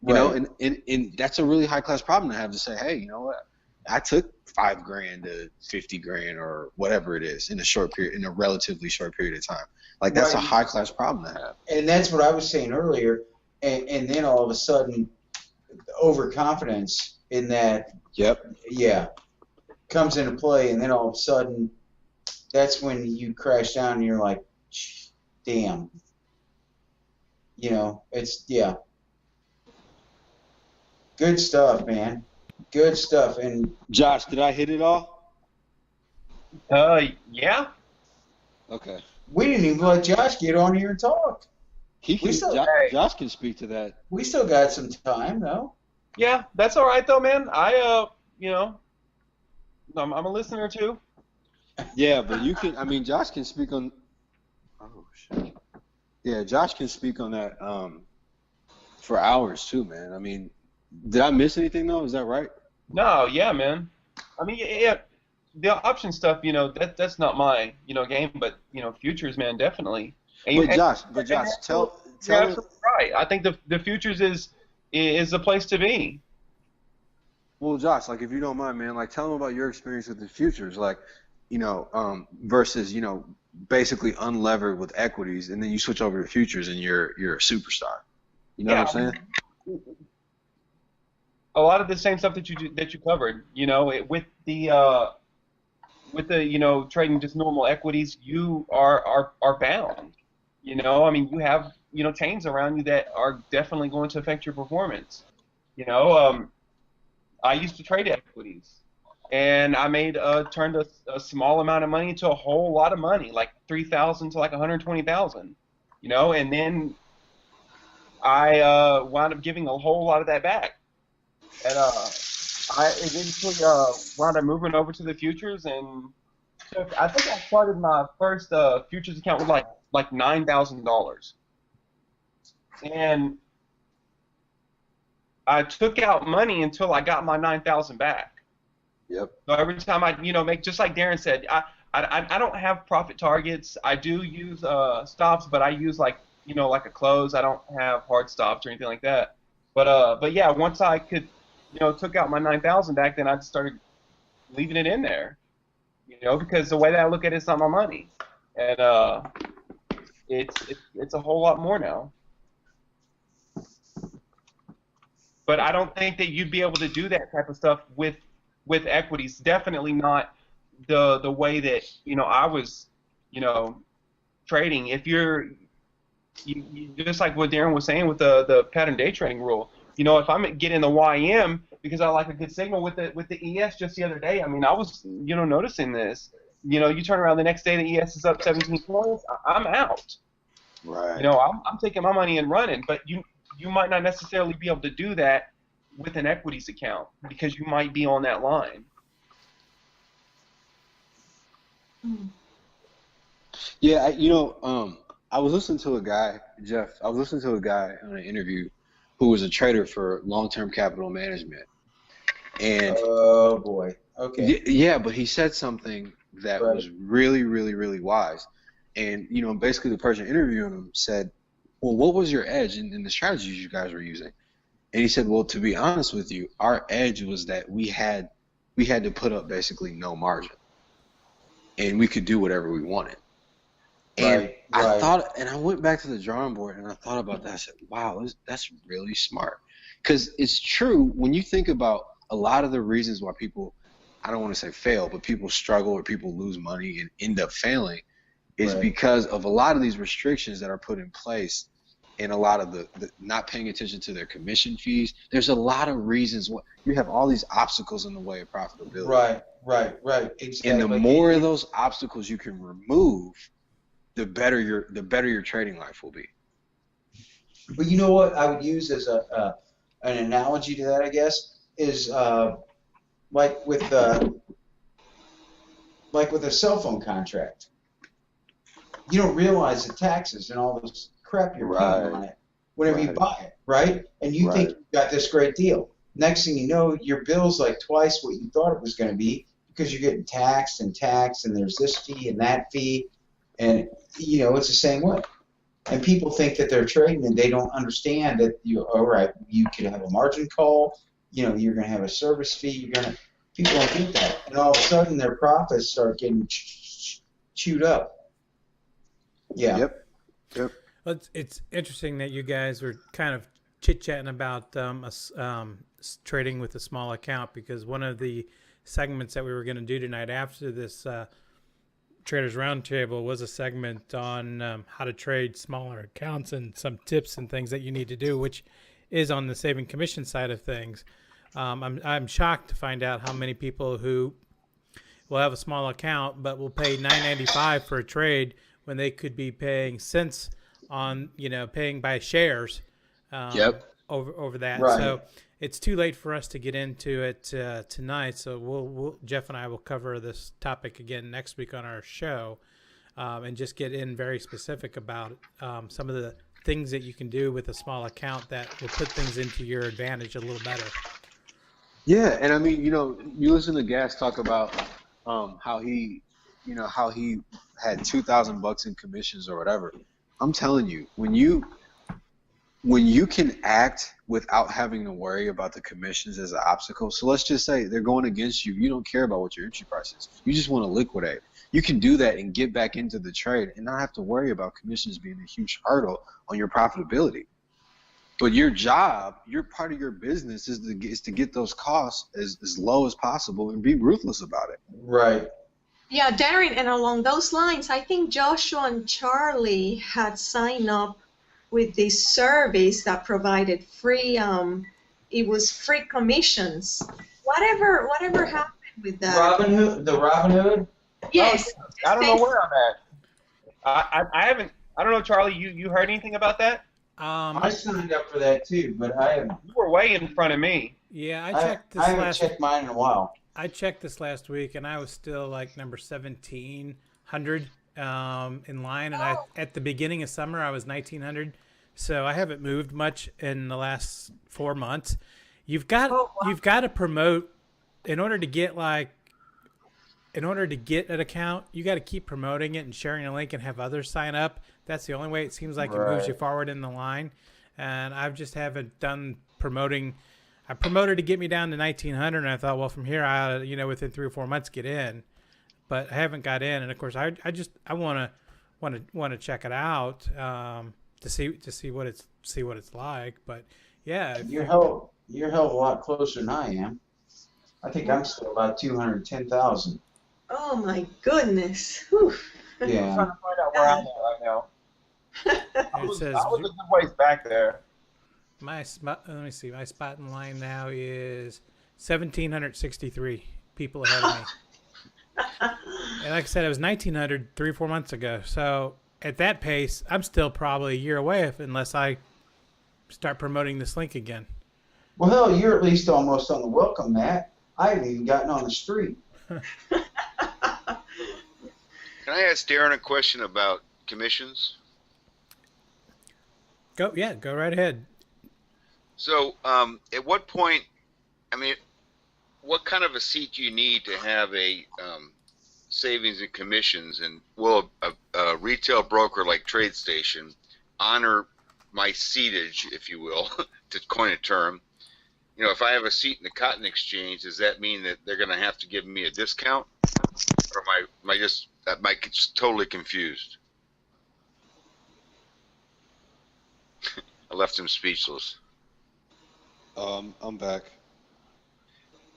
H: you know. And that's a really high class problem to have, to say, hey, you know what, I took $5,000 to $50,000 or whatever it is in a relatively short period of time. Like, that's a high class problem to have.
D: And that's what I was saying earlier. And then all of a sudden, overconfidence in that, comes into play. And then all of a sudden, that's when you crash down and you're like, damn. You know, it's, good stuff, man. Good stuff. And
H: Josh, did I hit it all?
I: Yeah.
H: Okay.
D: we didn't even let Josh get on here and talk.
H: Josh can speak to that.
D: We still got some time, though.
I: Yeah, that's all right though, man. You know, I'm a listener too.
H: Yeah, but you can. I mean, Josh can speak on. Oh shit. Yeah, Josh can speak on that for hours too, man. I mean, did I miss anything though? Is that right?
I: No, yeah, man. I mean, yeah, the option stuff, you know, that's not my, you know, game, but you know, futures, man, definitely.
H: But Josh, tell.
I: You're absolutely right. I think the futures is the place to be.
H: Well, Josh, like, if you don't mind, man, like, tell them about your experience with the futures, like, you know, versus, you know, basically unlevered with equities, and then you switch over to futures and you're a superstar. You know what I'm saying?
I: A lot of the same stuff that you covered, you know, with the you know, trading just normal equities, you are bound. You know, I mean, you have, you know, chains around you that are definitely going to affect your performance. You know, I used to trade equities, and I turned a small amount of money into a whole lot of money, like 3,000 to like 120,000. You know, and then I wound up giving a whole lot of that back. And I eventually wound up moving over to the futures, and I think I started my first futures account with like $9,000, and I took out money until I got my $9,000 back.
H: Yep.
I: So every time I, you know, make, just like Darren said, I don't have profit targets. I do use stops, but I use, like, you know, like a close. I don't have hard stops or anything like that. But yeah, once I could, you know, took out my $9,000 back, then I just started leaving it in there, you know, because the way that I look at it, it's not my money, and it's a whole lot more now. But I don't think that you'd be able to do that type of stuff with equities. Definitely not the way that, you know, I was, you know, trading. If you just like what Darren was saying with the pattern day trading rule. You know, if I'm getting the YM because I like a good signal with the ES just the other day, I mean, I was, you know, noticing this. You know, you turn around the next day, the ES is up 17 points. I'm out.
H: Right.
I: You know, I'm taking my money and running. But you might not necessarily be able to do that with an equities account because you might be on that line.
H: Yeah, you know, I was listening to a guy, Jeff. I was listening to a guy on an interview who was a trader for long-term capital management. And
D: oh boy, okay.
H: Yeah, but he said something that was really, really, really wise. And, you know, basically the person interviewing him said, well, what was your edge in the strategies you guys were using? And he said, well, to be honest with you, our edge was that we had to put up basically no margin, and we could do whatever we wanted. And I thought, and I went back to the drawing board and I thought about that. I said, wow, that's really smart. Because it's true, when you think about a lot of the reasons why people, I don't want to say fail, but people struggle or people lose money and end up failing is because of a lot of these restrictions that are put in place and a lot of the not paying attention to their commission fees. There's a lot of reasons why you have all these obstacles in the way of profitability.
D: Right. Exactly.
H: And the more of those obstacles you can remove, the better your trading life will be.
D: But you know what I would use as an analogy to that, I guess, is like with like with a cell phone contract. You don't realize the taxes and all this crap you're paying on it whenever you buy it, right? And you think you got this great deal. Next thing you know, your bill's like twice what you thought it was going to be because you're getting taxed, and there's this fee and that fee, and it's the same way. And people think that they're trading, and they don't understand that you could have a margin call. You're going to have a service fee. People don't get that, and all of a sudden their profits start getting chewed up. Yeah.
H: Yep.
F: Well, it's interesting that you guys were kind of chit-chatting about trading with a small account, because one of the segments that we were going to do tonight after this Traders Roundtable was a segment on how to trade smaller accounts and some tips and things that you need to do, which is on the saving commission side of things. I'm shocked to find out how many people who will have a small account but will pay $9.95 for a trade when they could be paying cents on, paying by shares over that.
D: Right.
F: So it's too late for us to get into it tonight. So Jeff and I will cover this topic again next week on our show, and just get in very specific about some of the things that you can do with a small account that will put things into your advantage a little better.
H: Yeah, and I mean, you listen to Gas talk about how he had $2,000 in commissions or whatever. I'm telling you, when you can act without having to worry about the commissions as an obstacle. So let's just say they're going against you. You don't care about what your entry price is. You just want to liquidate. You can do that and get back into the trade and not have to worry about commissions being a huge hurdle on your profitability. But your job, your part of your business is to get those costs as low as possible and be ruthless about it.
D: Right.
G: Yeah, Darren, and along those lines, I think Joshua and Charlie had signed up with this service that provided free, it was free commissions. Whatever happened with that?
D: Robinhood?
G: Yes.
I: I don't know where I'm at. I haven't. I don't know, Charlie. You heard anything about that?
D: I signed up for that too, but I haven't.
I: You were way in front of me.
F: Yeah, I checked this
D: I haven't checked mine in a while.
F: I checked this last week, and I was still like number 1,700 in line, and at the beginning of summer I was 1,900. So I haven't moved much in the last 4 months. You've got to promote in order to get an account. You got to keep promoting it and sharing a link and have others sign up. That's the only way it seems like it moves you forward in the line. And I just haven't done promoting. I promoted to get me down to 1,900, and I thought, well, from here I ought to, within 3 or 4 months get in. But I haven't got in, and of course I want to check it out to see what it's like. But yeah,
D: you're hell of a lot closer than I am. I think I'm still about 210,000.
G: Oh my goodness. Whew.
D: Yeah.
I: I'm trying to find out where I'm at right now. I was a good ways back there.
F: My spot. Let me see. My spot in line now is 1,763 people ahead of me. And like I said, it was 1,900 3 or 4 months ago. So at that pace, I'm still probably a year away unless I start promoting this link again.
D: Well, hell, you're at least almost on the welcome mat. I haven't even gotten on the street.
J: Can I ask Darren a question about commissions?
F: Go right ahead.
J: So, at what point, what kind of a seat do you need to have a savings and commissions? And will a retail broker like TradeStation honor my seatage, if you will, to coin a term? If I have a seat in the cotton exchange, does that mean that they're going to have to give me a discount? Or am I just totally confused? I left him speechless.
H: I'm back.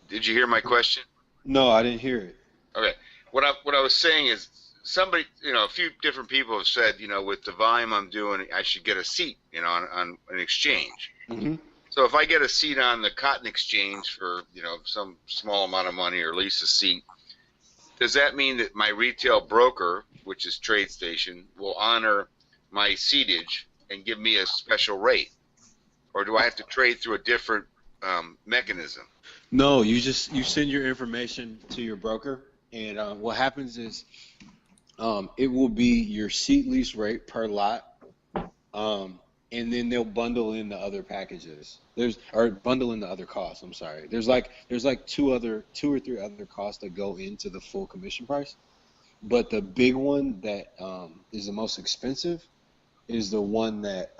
J: Did you hear my question?
H: No, I didn't hear it.
J: Okay. What I was saying is somebody, a few different people have said, with the volume I'm doing, I should get a seat, on an exchange.
H: Mm-hmm.
J: So if I get a seat on the cotton exchange for, some small amount of money or lease a seat, does that mean that my retail broker, which is TradeStation, will honor my seatage and give me a special rate? Or do I have to trade through a different mechanism?
H: No, you send your information to your broker, And what happens is it will be your seat lease rate per lot, and then they'll bundle in the other packages. Bundle in the other costs. I'm sorry. There's like two or three other costs that go into the full commission price, but the big one that is the most expensive is the one that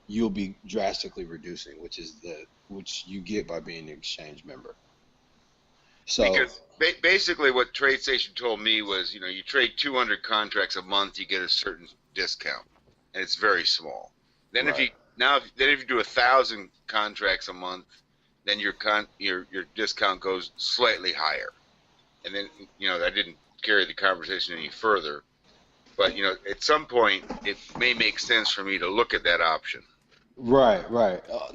H: you'll be drastically reducing, which you get by being an exchange member. So
J: because basically what TradeStation told me was, you trade 200 contracts a month, you get a certain discount, and it's very small. Then
H: right.
J: if you do 1,000 contracts a month, then your discount goes slightly higher. And then I didn't carry the conversation any further, but at some point it may make sense for me to look at that option.
H: Right.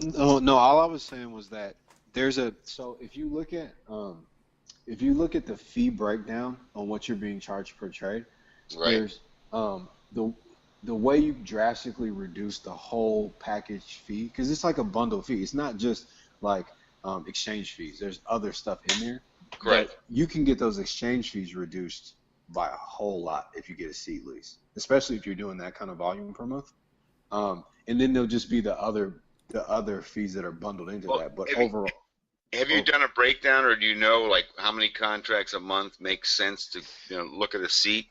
H: No. All I was saying was that so if you look at the fee breakdown on what you're being charged per trade,
J: right.
H: There's the way you drastically reduce the whole package fee, because it's like a bundle fee. It's not just like exchange fees. There's other stuff in there.
J: Correct.
H: But you can get those exchange fees reduced by a whole lot if you get a seat lease, especially if you're doing that kind of volume per month. And then there'll just be the other fees that are bundled into that. But overall,
J: have you done a breakdown, or do you know like how many contracts a month makes sense to look at a seat?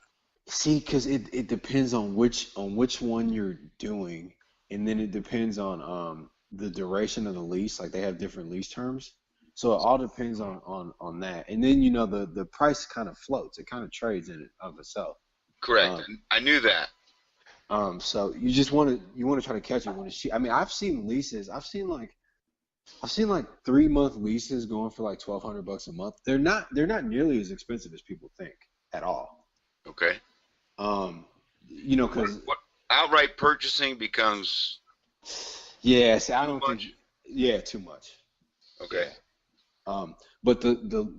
H: See, because it depends on which one you're doing, and then it depends on the duration of the lease. Like they have different lease terms, so it all depends on that. And then the price kind of floats. It kind of trades in it of itself.
J: Correct. I knew that.
H: So you just want to try to catch it when it's cheap. I mean, I've seen leases. I've seen like 3-month leases going for like $1,200 a month. They're not nearly as expensive as people think at all.
J: Okay.
H: Because
J: what outright purchasing becomes.
H: Yeah, see, I don't think. Yeah, too much.
J: Okay.
H: Yeah. But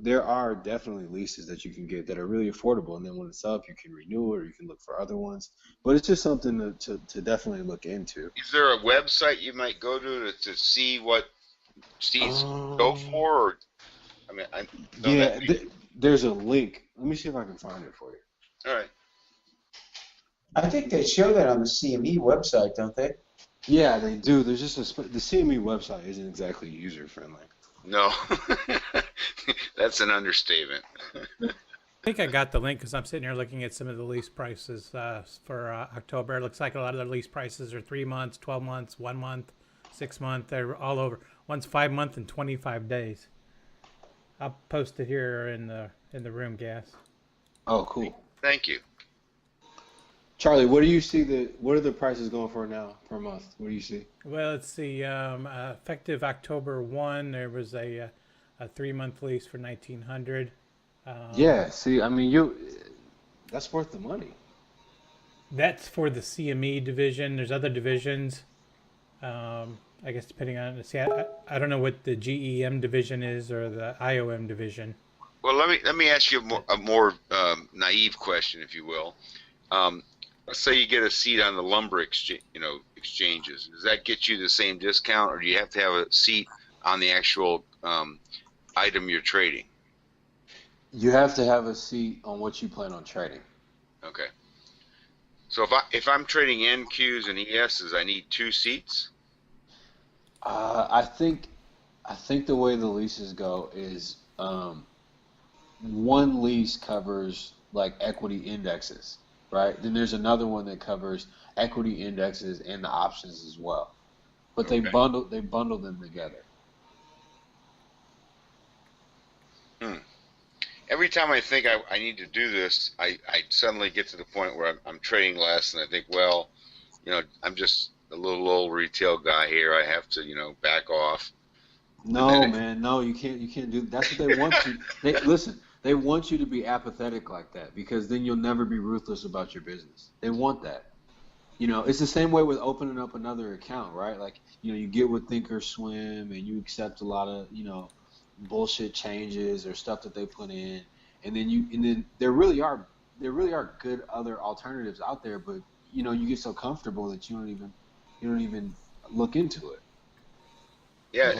H: there are definitely leases that you can get that are really affordable, and then when it's up, you can renew it or you can look for other ones. But it's just something to definitely look into.
J: Is there a website you might go to see what seats go for? Or,
H: there's a link. Let me see if I can find it for you.
J: All right.
D: I think they show that on the CME website, don't they?
H: Yeah, they do. There's just the CME website isn't exactly user friendly.
J: No, that's an understatement.
F: I think I got the link because I'm sitting here looking at some of the lease prices for October. It looks like a lot of the lease prices are 3 months, 12 months, 1 month, 6 months. They're all over. One's 5 months and 25 days. I'll post it here in the room, Gas.
H: Oh, cool.
J: Thank you.
H: Charlie, what do you see what are the prices going for now per month? What do you see?
F: Well, let's see. Effective October 1, there was a 3-month lease for $1,900.
H: Yeah. See, I mean, that's worth the money.
F: That's for the CME division. There's other divisions. I guess depending on. See, I don't know what the GEM division is or the IOM division.
J: Well, let me ask you a more naive question, if you will. Let's say you get a seat on the lumber exchanges. Does that get you the same discount, or do you have to have a seat on the actual item you're trading?
H: You have to have a seat on what you plan on trading.
J: Okay. So if I'm trading NQs and ESs, I need 2 seats.
H: I think the way the leases go is one lease covers like equity indexes. Right. Then there's another one that covers equity indexes and the options as well, but
J: okay.
H: they bundle them together.
J: Every time I think I need to do this, I suddenly get to the point where I'm trading less, and I think, well, I'm just a little old retail guy here. I have to, back off.
H: No, man, no, you can't do. That's what they want you. Listen. They want you to be apathetic like that because then you'll never be ruthless about your business. They want that. It's the same way with opening up another account, right? Like, you get with Thinkorswim and you accept a lot of, bullshit changes or stuff that they put in, and then there really are good other alternatives out there, but you get so comfortable that you don't even look into it.
J: Yeah,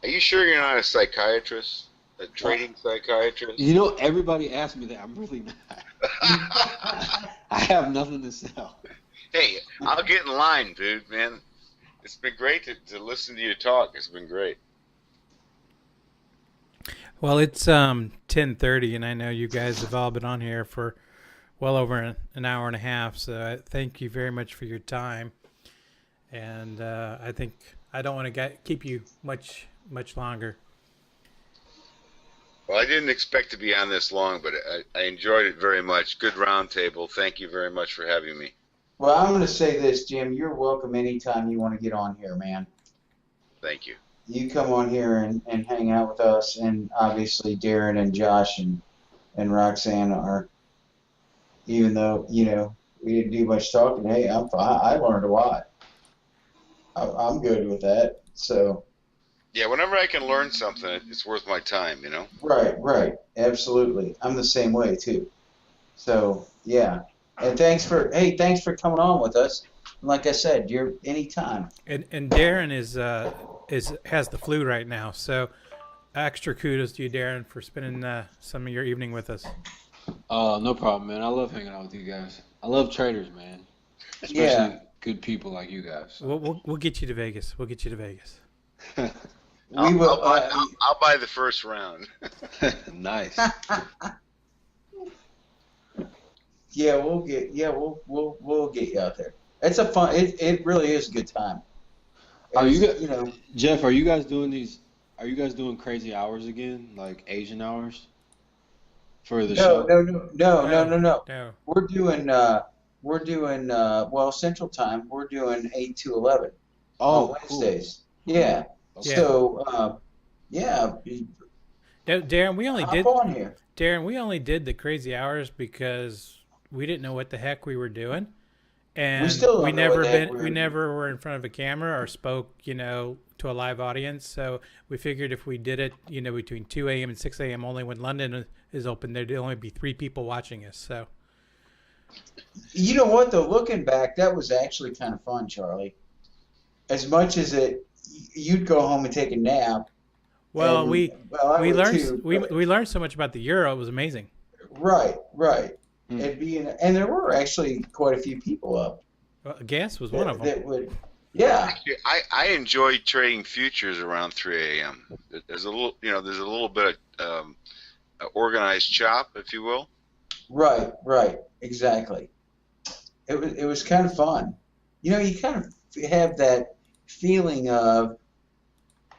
J: Are you sure you're not a psychiatrist? A trading psychiatrist?
H: You know, everybody asks me that. I'm really not. I have nothing to sell.
J: Hey, I'll get in line, dude, man. It's been great to listen to you talk. It's been great.
F: Well, it's 10:30, and I know you guys have all been on here for well over an hour and a half. So I thank you very much for your time. And I think I don't want to keep you much longer.
J: Well, I didn't expect to be on this long, but I enjoyed it very much. Good roundtable. Thank you very much for having me.
D: Well, I'm going to say this, Jim. You're welcome anytime you want to get on here, man.
J: Thank you.
D: You come on here and hang out with us, and obviously Darren and Josh and Roxanne are, even though, you know, we didn't do much talking, hey, I'm fine. I learned a lot. I'm good with that. So.
J: Yeah, whenever I can learn something, it's worth my time, you know?
D: Right. Absolutely. I'm the same way, too. So, yeah. And thanks for coming on with us. Like I said, you're anytime.
F: And Darren has the flu right now, so extra kudos to you, Darren, for spending some of your evening with us.
H: No problem, man. I love hanging out with you guys. I love traders, man. Especially good people like you guys.
F: We'll get you to Vegas.
J: I'll buy the first round.
H: Nice.
D: Yeah, we'll get you out there. It's a fun. It really is a good time.
H: Are you know, Jeff? Are you guys doing crazy hours again, like Asian hours for the show?
D: No. We're doing well, Central Time. We're doing 8 to 11 on Wednesdays. Cool. Yeah. Okay. So
F: Darren, we only did.
D: On here.
F: Darren, we only did the crazy hours because we didn't know what the heck we were doing, and we never were in front of a camera or spoke, you know, to a live audience. So we figured if we did it, you know, between 2 a.m. and 6 a.m. only when London is open, there'd only be 3 people watching us. So.
D: You know what, though, looking back, that was actually kind of fun, Charlie. As much as you'd go home and take a nap.
F: Well, we learned so much about the euro. It was amazing.
D: Right. And there were actually quite a few people up.
F: Well, gas was one of them.
J: Actually, I enjoy trading futures around 3 a.m. There's a little bit of organized chop, if you will.
D: Right. Exactly. It was kind of fun. You know, you kind of have that feeling of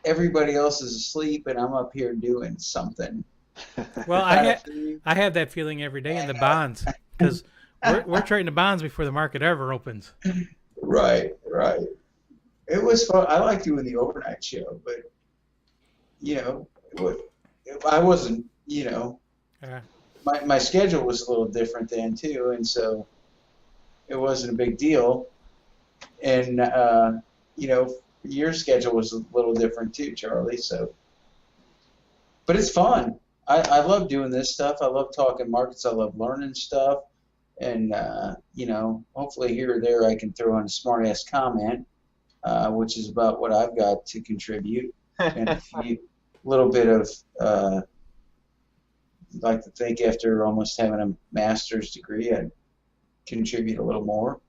D: everybody else is asleep and I'm up here doing something.
F: Well, I have that feeling every day in the bonds because we're trading the bonds before the market ever opens.
D: Right. It was fun. I like doing the overnight show, but you know, I wasn't. You know, my schedule was a little different then too, and so it wasn't a big deal. And you know, your schedule was a little different too, Charlie. So, but it's fun. I love doing this stuff. I love talking markets. I love learning stuff. And, you know, hopefully here or there I can throw in a smart-ass comment, which is about what I've got to contribute. And a little bit of, I'd like to think after almost having a master's degree, I'd contribute a little more.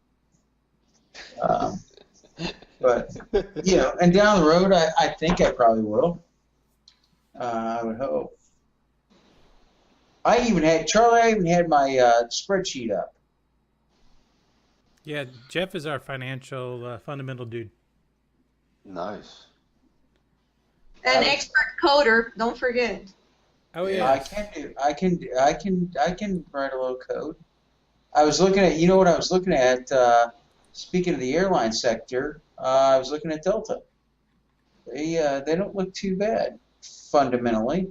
D: But, you know, and down the road, I think I probably will. I would hope. I even had my spreadsheet up.
F: Yeah, Jeff is our financial fundamental dude.
H: Nice.
G: An expert coder, don't forget.
F: Oh yeah.
D: I can write a little code. I was looking at, you know what I was looking at, speaking of the airline sector, I was looking at Delta. They don't look too bad fundamentally.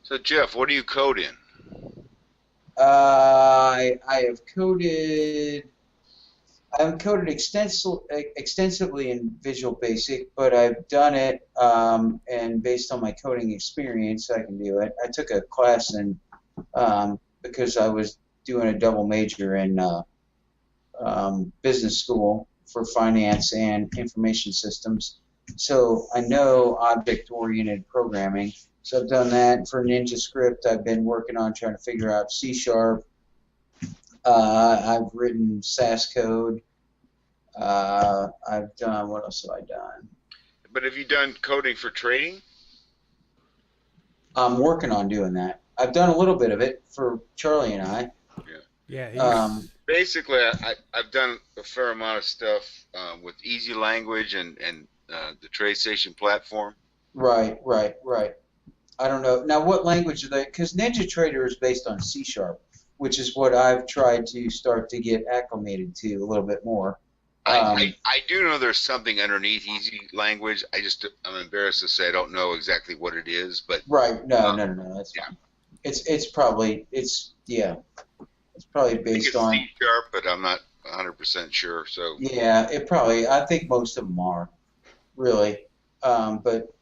J: So Jeff, what do you code in?
D: I have coded extensively in Visual Basic, but I've done it, and based on my coding experience, I can do it. I took a class in because I was doing a double major in business school for finance and information systems. So I know object-oriented programming. So I've done that. For NinjaScript, I've been working on trying to figure out C#. I've written SAS code. I've done, what else have I done?
J: But have you done coding for trading?
D: I'm working on doing that. I've done a little bit of it for Charlie and I.
F: Yeah.
J: Basically, I've done a fair amount of stuff with Easy Language and the TradeStation platform.
D: Right. I don't know. Now, what language are they? Because NinjaTrader is based on C#, which is what I've tried to start to get acclimated to a little bit more.
J: I do know there's something underneath Easy Language. I'm embarrassed to say I don't know exactly what it is, but
D: right. No. That's fine. It's probably based on
J: C#, but I'm not 100% sure. So
D: yeah, I think most of them are really, but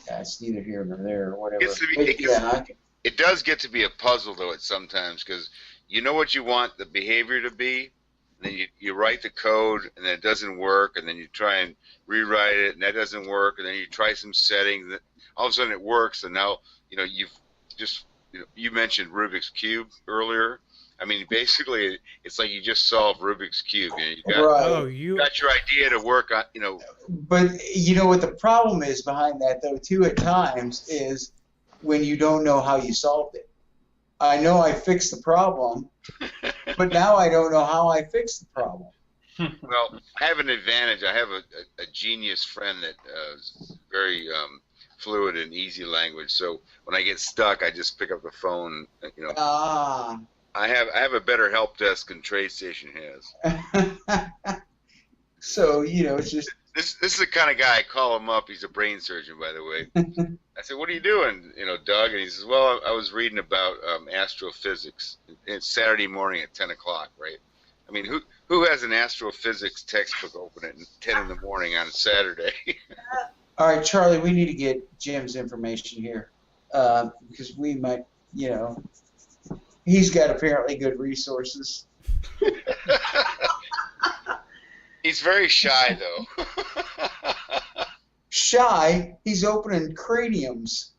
D: yeah, it's neither here nor there or whatever.
J: It does get to be a puzzle though at sometimes, because you know what you want the behavior to be, and then you write the code and then it doesn't work, and then you try and rewrite it and that doesn't work, and then you try some settings that all of a sudden it works, and now you mentioned Rubik's Cube earlier. I mean, basically, it's like you just solved Rubik's Cube. You got your idea to work on,
D: But you know what the problem is behind that, though, too, at times, is when you don't know how you solved it. I know I fixed the problem, but now I don't know how I fixed the problem.
J: Well, I have an advantage. I have a genius friend that is very fluid in Easy Language. So when I get stuck, I just pick up the phone. I have a better help desk than TradeStation has.
D: So it's just
J: this is the kind of guy I call him up. He's a brain surgeon, by the way. I said, "What are you doing, Doug?" And he says, "Well, I was reading about astrophysics. It's Saturday morning at 10 o'clock, right? I mean, who has an astrophysics textbook open at 10 in the morning on a Saturday?"
D: All right, Charlie, we need to get Jim's information here because we might, he's got apparently good resources.
J: He's very shy, though.
D: Shy? He's opening craniums.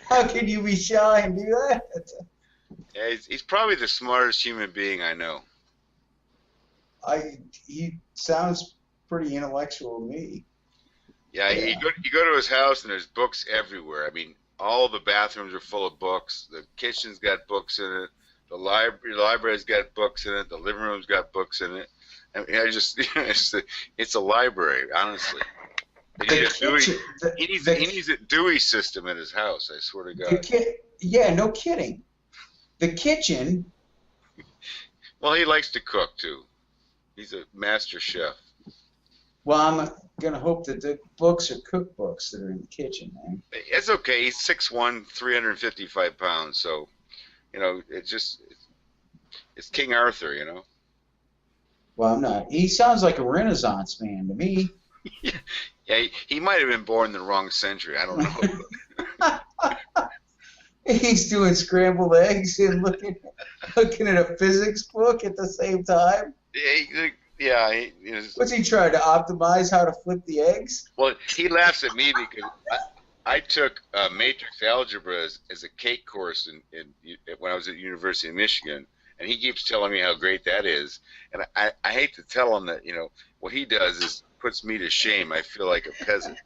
D: How can you be shy and do that?
J: Yeah, he's probably the smartest human being I know.
D: He sounds pretty intellectual to me.
J: Yeah, you go to his house and there's books everywhere. I mean, all the bathrooms are full of books. The kitchen's got books in it. The library's got books in it. The living room's got books in it. I mean, it's a library, honestly. He needs a Dewey system in his house, I swear to God.
D: Yeah, no kidding. The kitchen.
J: Well, he likes to cook, too. He's a master chef.
D: Well, I'm going to hope that the books are cookbooks that are in the kitchen, man.
J: It's okay. He's 6'1", 355 pounds, so, it's King Arthur,
D: Well, I'm not. He sounds like a Renaissance man to me.
J: Yeah, he might have been born in the wrong century. I don't know.
D: He's doing scrambled eggs and looking at a physics book at the same time.
J: Yeah.
D: What's he trying to optimize how to flip the eggs?
J: Well, he laughs at me because I took matrix algebra as a cake course when I was at the University of Michigan, and he keeps telling me how great that is. And I hate to tell him that, what he does is puts me to shame. I feel like a peasant,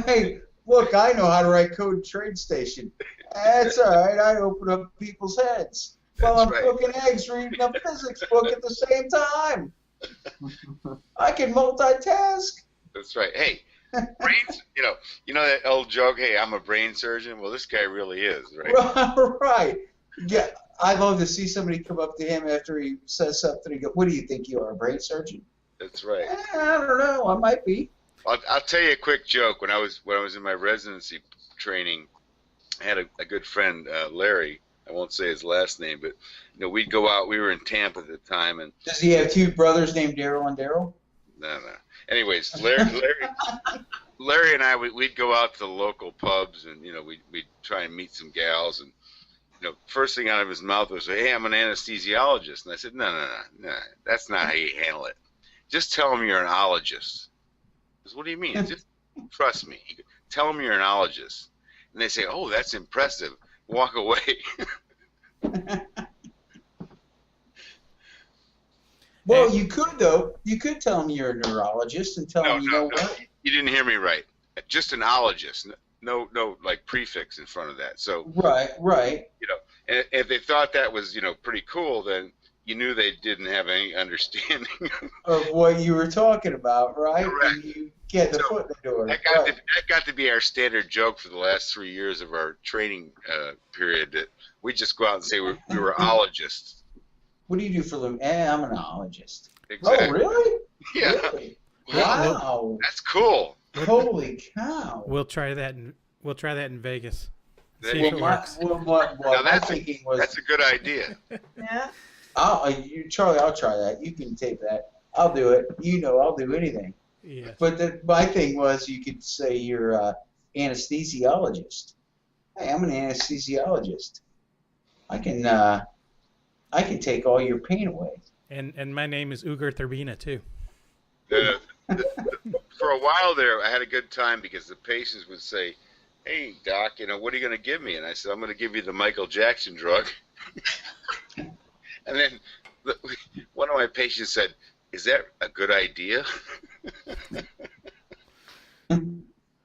D: Hey, look, I know how to write code in TradeStation. That's all right. I open up people's heads while I'm cooking eggs, reading a physics book at the same time. I can multitask.
J: That's right. Hey, brains. That old joke. Hey, I'm a brain surgeon. Well, this guy really is, right?
D: Right. Yeah, I love to see somebody come up to him after he says something and go, "What do you think you are, a brain surgeon?"
J: That's right.
D: I don't know. I might be.
J: I'll tell you a quick joke. When I was in my residency training, I had a good friend, Larry. I won't say his last name, but we'd go out. We were in Tampa at the time, and
D: does he have two brothers named Daryl and Daryl?
J: No. Anyways, Larry and I, we'd go out to the local pubs, and we'd try and meet some gals, and first thing out of his mouth was, "Hey, I'm an anesthesiologist," and I said, "No, that's not how you handle it. just tell them you're an ologist. I said, what do you mean? Just trust me. Tell them you're an ologist. And they say, oh, that's impressive. Walk away.
D: Well, you could, though. You could tell them you're a neurologist and tell them, you know what?
J: You didn't hear me right. Just an ologist. No, like prefix in front of that. So
D: Right.
J: You know, and if they thought that was, you know, pretty cool, then you knew they didn't have any understanding
D: Of what you were talking about, right?
J: Correct.
D: And you get the foot in the door.
J: That got to be our standard joke for the last 3 years of our training period. That we just go out and say we were ologists.
D: What do you do for a living? I'm an ologist.
J: Exactly.
D: Oh, really?
J: Yeah.
D: Really? Wow.
J: That's cool.
D: Holy cow.
F: We'll try that in Vegas.
J: That-
F: See if it works.
J: Now
D: What my thinking was,
J: that's a good idea.
G: Yeah.
D: Charlie, I'll try that. You can tape that. I'll do it. You know, I'll do anything.
F: Yes.
D: But my thing was, you could say you're an anesthesiologist. Hey, I'm an anesthesiologist. I can take all your pain away.
F: And my name is Ugur Thurbina too.
J: For a while there, I had a good time because the patients would say, hey, doc, you know, what are you going to give me? And I said, I'm going to give you the Michael Jackson drug. And then one of my patients said, is that a good idea?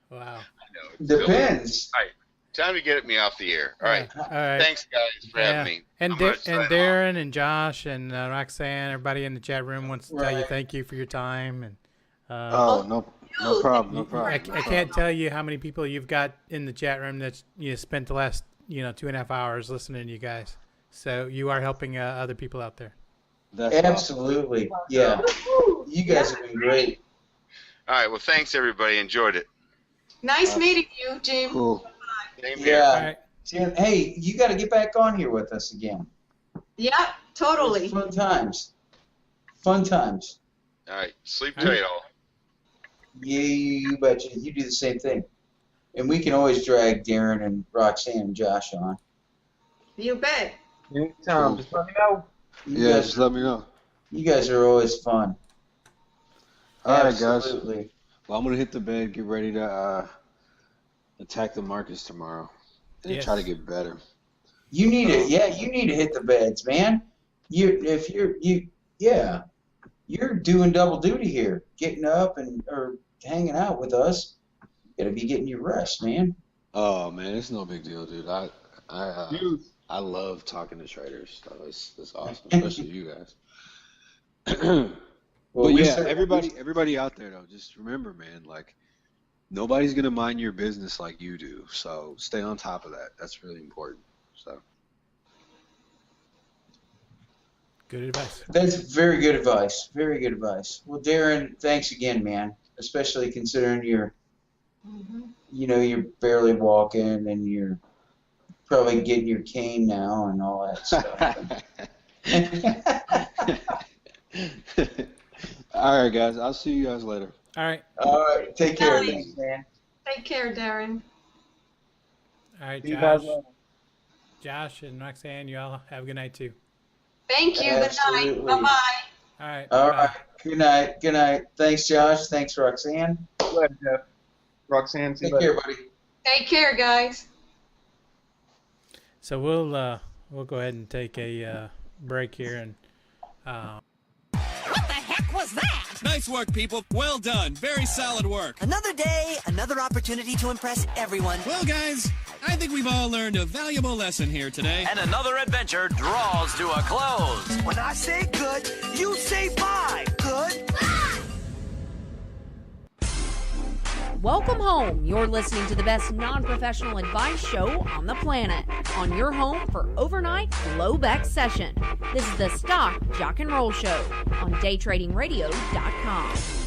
F: Wow.
D: Depends.
J: All right. Time to get me off the air. All right.
F: All right.
J: Thanks, guys, for having me.
F: And
J: I'm gonna sign off.
F: Darren and Josh and Roxanne, everybody in the chat room wants to tell you
D: Right.
F: thank you for your time. And
H: No problem. No problem.
F: I can't tell you how many people you've got in the chat room that spent the last 2.5 hours listening to you guys. So you are helping other people out there.
H: That's
D: Absolutely. Yeah. You guys have been great.
J: All right. Well, thanks, everybody. Enjoyed it.
G: Nice meeting you, Jim.
H: awesome. Cool.
J: Same here.
D: Yeah.
F: All right.
D: Tim, hey, you got to get back on here with us again.
G: Yeah, totally.
D: Fun times. Fun times.
J: All right. Sleep tight, all.
D: Yeah, you betcha. You do the same thing. And we can always drag Darren and Roxanne and Josh on.
G: You bet.
I: Anytime. Just let me know.
D: You guys,
H: Just let me know.
D: you guys are always fun.
H: All right, guys.
D: Absolutely.
H: Well, I'm gonna hit the bed. Get ready to attack the markets tomorrow, and
F: Yes.
H: try to get better.
D: You need it. Yeah, you need to hit the beds, man. You're doing double duty here, getting up or hanging out with us. You gotta be getting your rest, man.
H: Oh man, it's no big deal, dude. I love talking to traders. So it's awesome, especially you guys.
D: Well,
H: But
D: we
H: yeah,
D: certainly-
H: everybody out there though, just remember, man, like nobody's gonna mind your business like you do. So stay on top of that. That's really important. So
F: Good advice.
D: That's very good advice. Very good advice. Well, Darren, thanks again, man. Especially considering you're barely walking and you're probably getting your cane now and all that stuff.
H: all right, guys. I'll see you guys later.
F: All right.
D: All right. Take care.
G: Nice.
D: Thanks, man.
G: Take care, Darren.
F: All right,
I: See you guys
F: Josh.
I: later.
F: Josh and Roxanne, you all have a good night too.
G: Thank you.
D: Absolutely.
G: Good night. Bye-bye.
F: All right.
D: All
F: bye-bye.
D: right. Good night. Good night. Thanks, Josh. Thanks, Roxanne.
I: See you later, Jeff. Roxanne, see you
D: Take
I: later.
D: care, buddy.
G: Take care, guys.
F: So we'll go ahead and take a break here and.
B: What the heck was that?
K: Nice work, people. Well done. Very solid work.
L: Another day, another opportunity to impress everyone.
K: Well, guys, I think we've all learned a valuable lesson here today.
M: And another adventure draws to a close.
L: When I say good, you say bye. Good?
C: Welcome home. You're listening to the best non-professional advice show on the planet. On your home for overnight low-back session. This is the Stock Jock and Roll Show on daytradingradio.com.